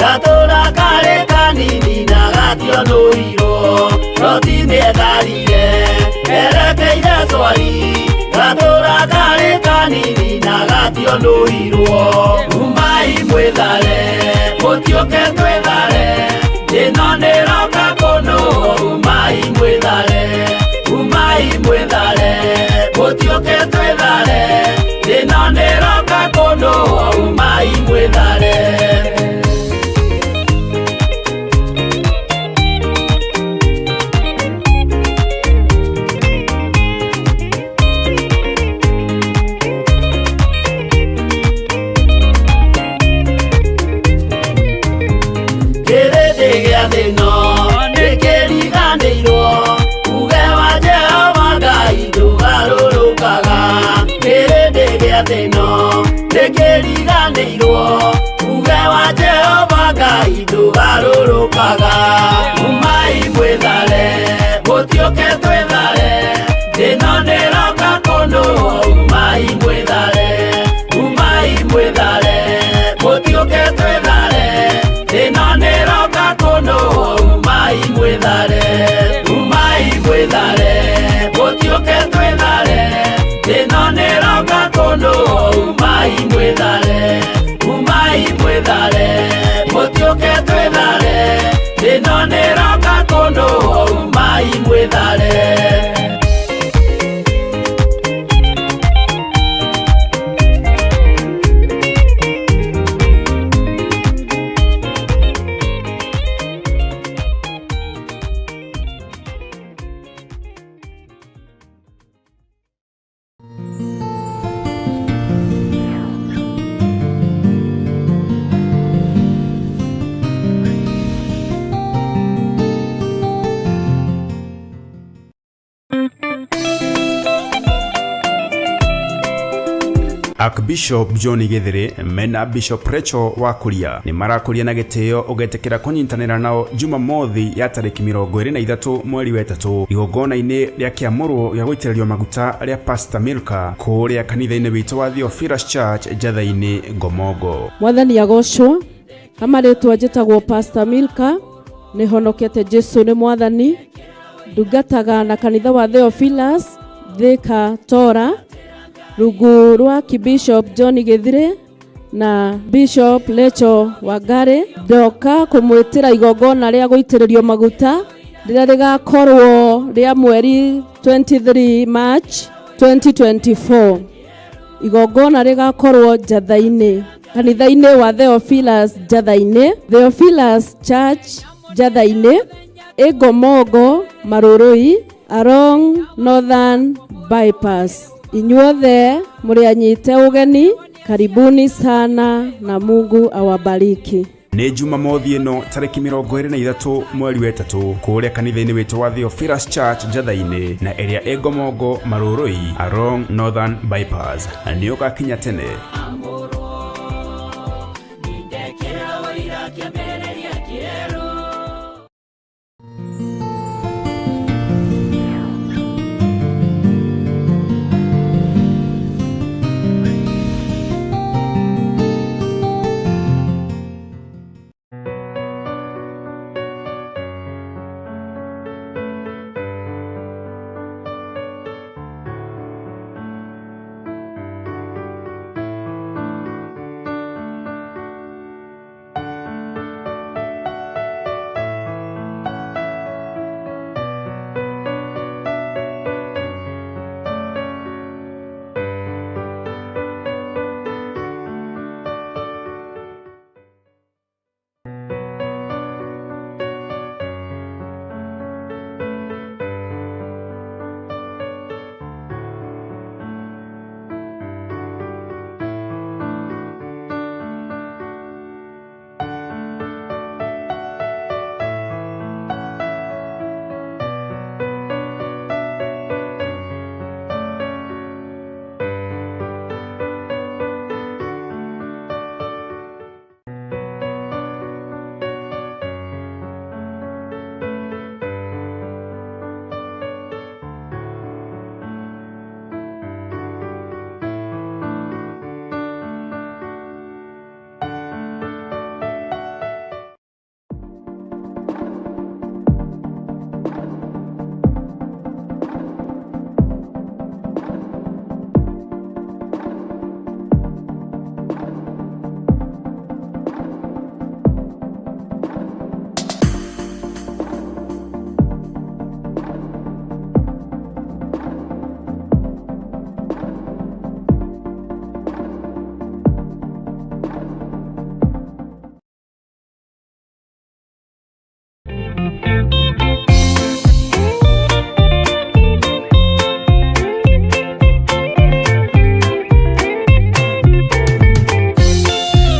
gatũra karĩ kanini na gationũirwo Loti nĩetharire erekeire Zoari gatũra karĩ kanini na gationũirwo umai mwĩthare mũtiũke twĩthare ĩno nĩroka kũnũa umai mwĩthare mũtiũke twĩthare ĩno nĩroka kũnũa umai mwĩthare kĩrĩndĩ gĩa thĩ ĩno nĩkĩriganĩirwo uge wa Jehova Ngai ndũgarũrũkaga kĩrĩndĩ gĩa thĩ ĩno nĩkĩriganĩirwo uge wa Jehova Ngai ndũgarũrũkaga umai mwĩthare mũtiũke twĩthare ĩno nĩroka kũnũa umai mwĩthare mũtiũke twĩthare ĩno nĩroka kũnũa umai mwĩthare mũtiũke twĩthare ĩno nĩroka kũnũa umai mwĩthare mũtiũke twĩthare Archbishop John Githiri mena Bishop Rachel wa Kuria ni marakuria na gitio ugetekera kunyitanira nao Jumamothi ya tariki 23 mweri wa 3 igongona-ini ria kiamuru ya guitiririo maguta ria Pastor Milka kuria kanitha-ini witu wa Theophilus Church Jatha-ini Gomogo. Mwathani agocwo amaretwo njitagwo Pastor Milka ni honokete Jesu ni mwathani ndungataga na kanitha wa Theophilus Thika Tora rungu rwa Archbishop John Githiri na Bishop Rachel Wangari ndoka kumwitira igongona ria guitiririo maguta riria rigakorwo ria mweri 23 March 2024. Igongona rigakorwo Jatha-ini kanitha-ini wa Theophilus Jatha-ini Theophilus Church Jatha-ini Gomogo Marurui along Northern Bypass. Inyuothe murianyite ugeni, karibuni sana na Mungu awabariki. Ni Jumamothi ino tariki 23 mweri wa 3 kuria kanitha-ini witu wa Theophilus Church Jatha-ini na area Gomogo Marurui along Northern Bypass. Ni ugakinya tene.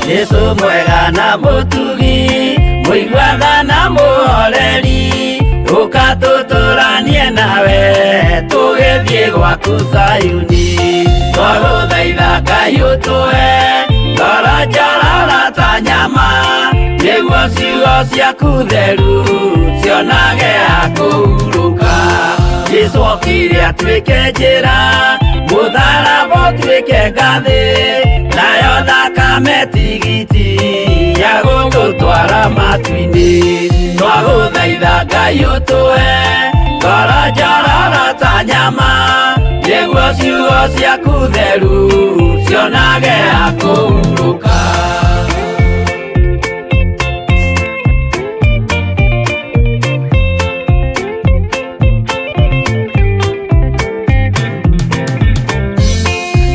Yesu mwega na mutugi muigwatha na muhoreri ukatuturanie nawe tugithie gwaku Sayuni twaguthaitha Ngai utue ngoro njororo ta nyama niguo ciugo ciaku theru cionage akuhuruka Yesu okire atuike njira mutharaba utuike ngathi nayo thakame tigiti ya gũgũtwara matu-inĩ twagũthaitha Ngai ũtũhe ngoro njororo ta nyama nĩguo ciugo ciaku theru cionage akũhurũka.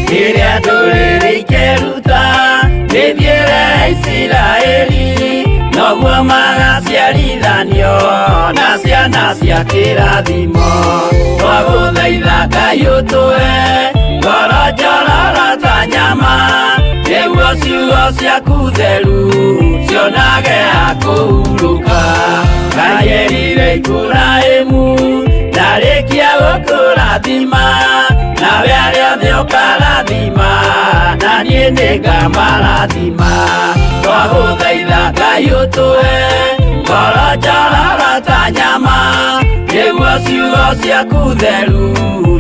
Rĩrĩa ndũrĩrĩ ikeruta rĩthiĩre Isiraeli noguo magaciarithanio na ciana cia kĩrathimo twagũthaitha Ngai ũtũhe ngoro njororo ta nyama nĩguo ciugo ciaku theru cionage akũhurũka. Ngai erire Iburahĩmu na Ndarĩkia gũkũrathima nawe arĩa othe ũkarathima na niĩ nĩngamarathima. Twagũthaitha Ngai ũtũhe ngoro njororo ta nyama, nĩguo ciugo ciaku theru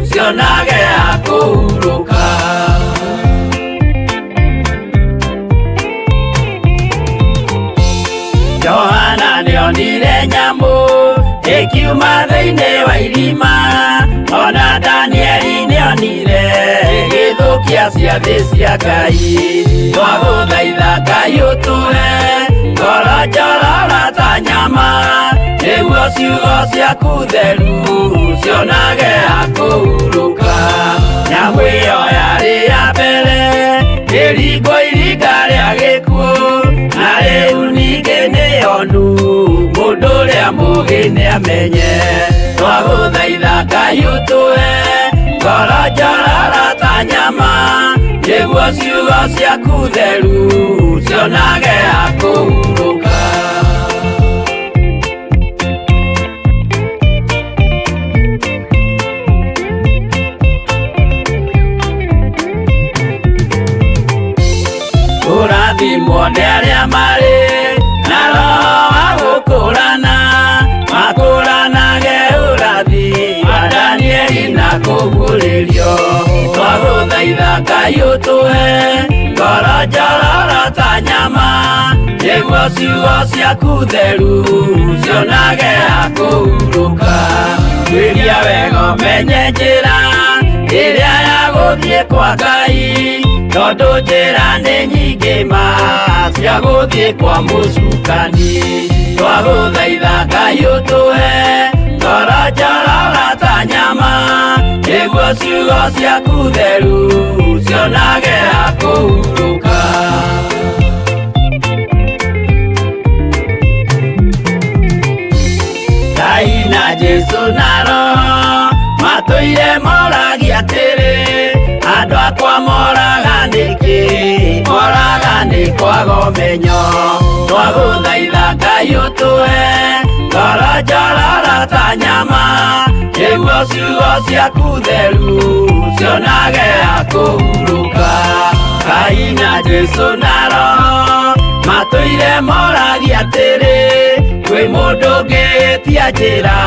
cionage ha kũhurũka. Johana nĩonire nyamũ ĩkiuma thĩinĩ wa irima, ona Danieli nĩonire gĩthũkia ciathĩ cia Ngai. Twagũthaitha Ngai ũtũhe ngoro njororo ta nyama, nĩguo ciugo ciaku theru cionage ha kũhurũka. Nyamũ ĩyo yarĩ ya mbere ĩringwo iringa rĩa gĩkuũ, na rĩu ningĩ nĩyonu mũndũ ũrĩa mũũgĩ nĩamenye. Twagũthaitha Ngai ũtũhe ngoro njororo ta nyama, nĩguo ciugo ciaku theru cionage ha kũhurũka. Kũrathimwo nĩ arĩa marĩ na roho wa gũkũrana, makũranage ũrathi wa Danieli na kũguũrĩrio. Twagũthaitha Ngai ũtũhe ngoro njororo ta nyama, nĩguo ciugo ciaku theru cionage ha kũhurũka. Twĩria wega ũmenye njĩra ĩrĩa ya gũthiĩ kwa Ngai, tondũ njĩra nĩ nyingĩ ma cia gũthiĩ kwa mũcukani. Twagũthaitha Ngai ũtũhe ngoro njororo ta nyama, nĩguo ciugo ciaku theru cionage ha kũhurũka. Ngai na Jesũ na Roho matũire moragia atĩrĩ, andũ akwa moraga nĩkĩ, moraga nĩ kwaga ũmenyo. Twagũthaitha Ngai ũtũhe ngoro njororo ta nyama, nĩguo ciugo ciaku theru cionage ha kũhurũka. Ngai na Jesũ na Roho matũire moragia atĩrĩ, kwĩ mũndũ ũngĩtia njĩra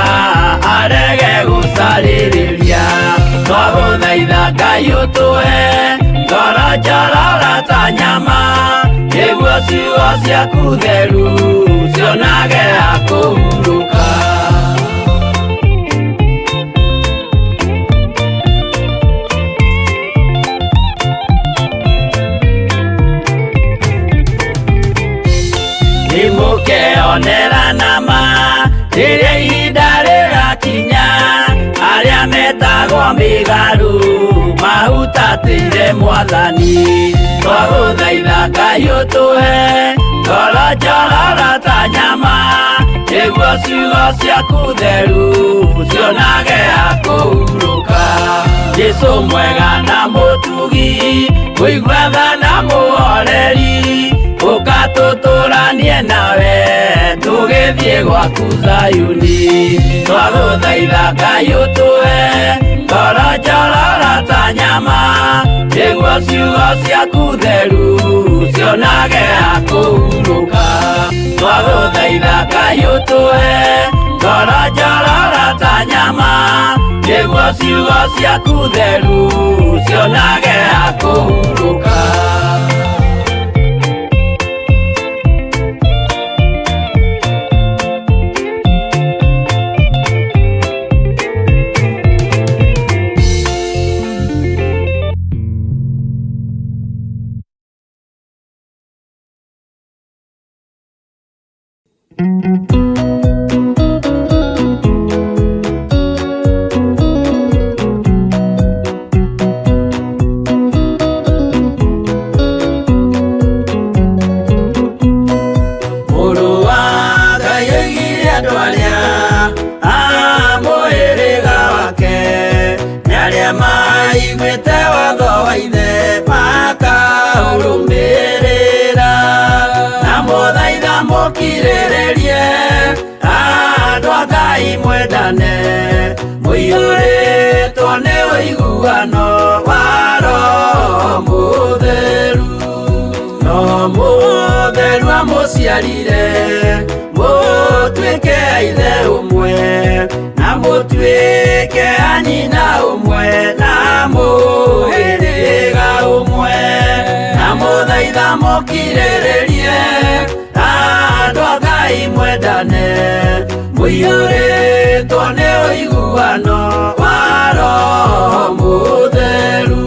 arege gũcarĩrĩria. Twagũthaitha Ngai ũtũhe ngoro njororo ta nyama, nĩguo ciugo ciaku theru cionage ha kũhurũka. Nĩmũkeonera nama rĩrĩa ihinda rĩgakinya, arĩa metagwo mĩgarũ mahutatĩire Mwathani. Twagũthaitha Ngai ũtũhe ngoro njororo ta nyama, nĩguo ciugo ciaku theru cionage ha kũhurũka. Jesũ mwega na mũtugi, mũigua tha na mũhoreri, ũka tũtũranie nawe tũgĩthiĩ gwaku Zayuni. Twagũthaitha Ngai ũtũhe ngoro njororo ta nyama, nĩguo ciugo ciaku theru cionage ha kũhurũka. Twagũthaitha Ngai ũtũhe ngoro njororo ta nyama, nĩguo ciugo ciaku theru cionage ha kũhurũka. mũiyũrĩtwo nĩ ũiguano wa Roho Mũtheru. Roho Mũtheru amũciarire mũtuĩke a ithe ũmwe na mũtuĩke a nyina ũmwe na mũhĩrĩga ũmwe, na mũthaitha mũkirĩrĩrie andũ a Ngai mwendane, mũiyũrĩtwo nĩ ũiguano wa Roho Mũtheru.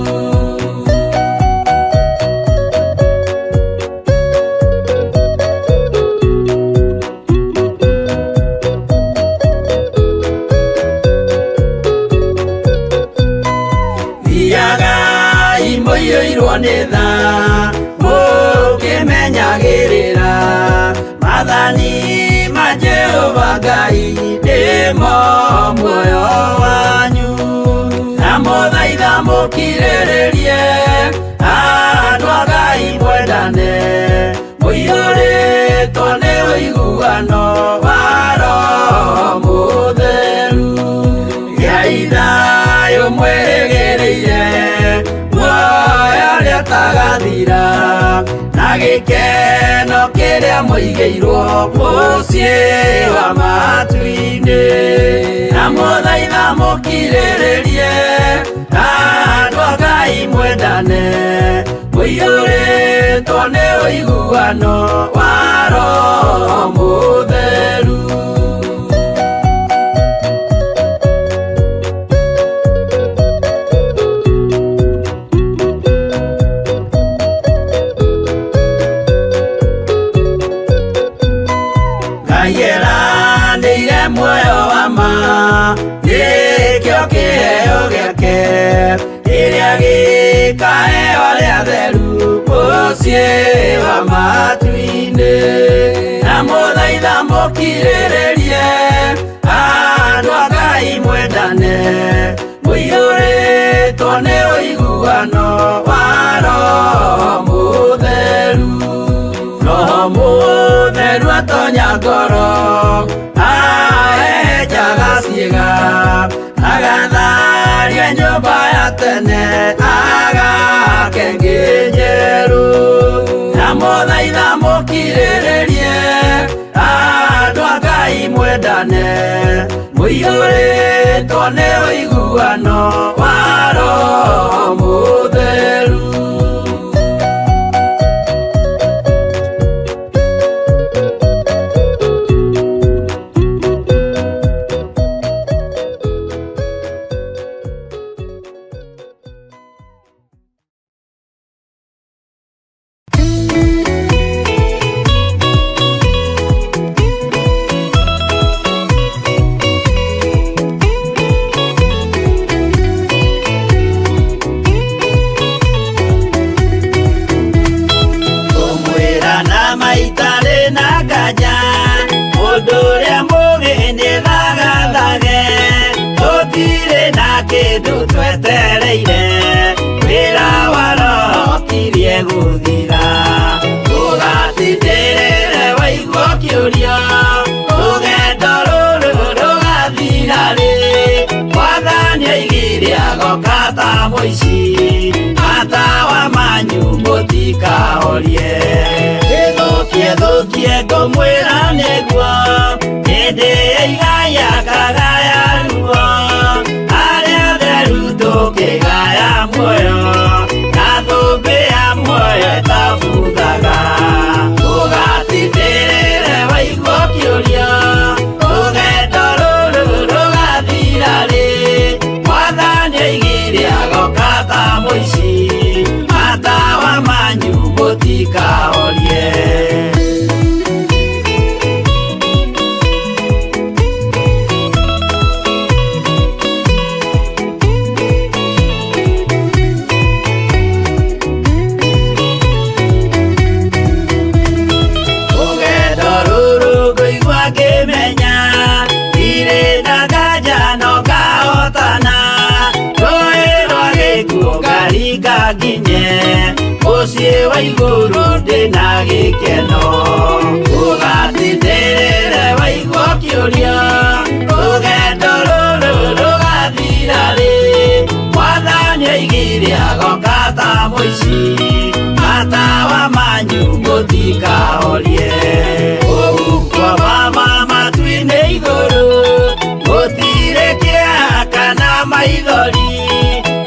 Thiagai mũiyũirwo nĩ tha mũkĩmenyagĩrĩra maathani ma Jehova Ngai nĩmo muoyo wanyu, na mũthaitha mũkirĩrĩrie andũ a Ngai mwendane, mũiyũrĩtwo nĩ ũiguano wa Roho Mũtheru. Gĩai thayũ mwĩrĩgĩrĩire muoyo ũrĩa ũtagathira, na gĩkeno kĩrĩa mũigĩirwo mũciĩ wa matu-inĩ, na mũthaitha mũkirĩrĩrie andũ a Ngai mwendane, mũiyũrĩtwo nĩ ũiguano wa Roho Mũtheru. Ngai muoyo wa ma gĩkĩo kĩheo gĩake rĩrĩa gĩkaheo arĩa atheru mũciĩ wa matu-inĩ, na mũthaitha mũkirĩrĩrie andũ a Ngai mwendane, mũiyũrĩtwo nĩ ũiguano wa Roho Mũtheru. Roho Mũtheru atonya ngoro ahejaga ciĩga, agatharia nyũmba ya tene agake ngĩ njerũ, na mũthaitha mũkirĩrĩrie andũ a Ngai mwendane, mũiyũrĩtwo nĩ ũiguano wa Roho Mũtheru. Kĩndũ twetereire wĩra wa Roho tirie gũthira, ũgatindĩrĩre waigua kĩũria rũgendo rũrũ rũgathira rĩ, Mwathani oigire agoka ta mũici, matawa manyu mũtikahorie. Gĩthũkie ngũmwĩra nĩguo hĩndĩ ya igaya kagaya ruo, tũkĩgaya muoyo na thũmbĩ ya muoyo ĩtabuthaga, ũgatindĩrĩre waigua kĩũria rũgendo rũrũ rũgathira rĩ, Mwathani oigire agoka ta mũici, matawa manyu mũtikahorie. Nginye mũciĩ wa igũrũ ndĩna gĩkeno, ũgatindĩrĩre waigua kĩũria rũgendo rũrũ rũgathira manyu mũtikahorie. Kũu kwa mama matu-inĩ igũrũ gũtirĩ kĩeha kana maithori.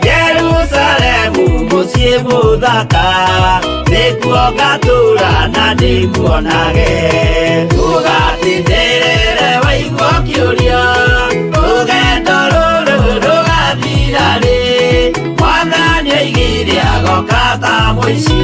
Jerusalemu mũciĩ mũthaka nĩkuo ngatũũra na ndĩmuonage. Ndũgatindĩrĩre waigua kĩũria rũgendo rũrũ rũgathira rĩ. Mwathani oigire agoka ta mũici.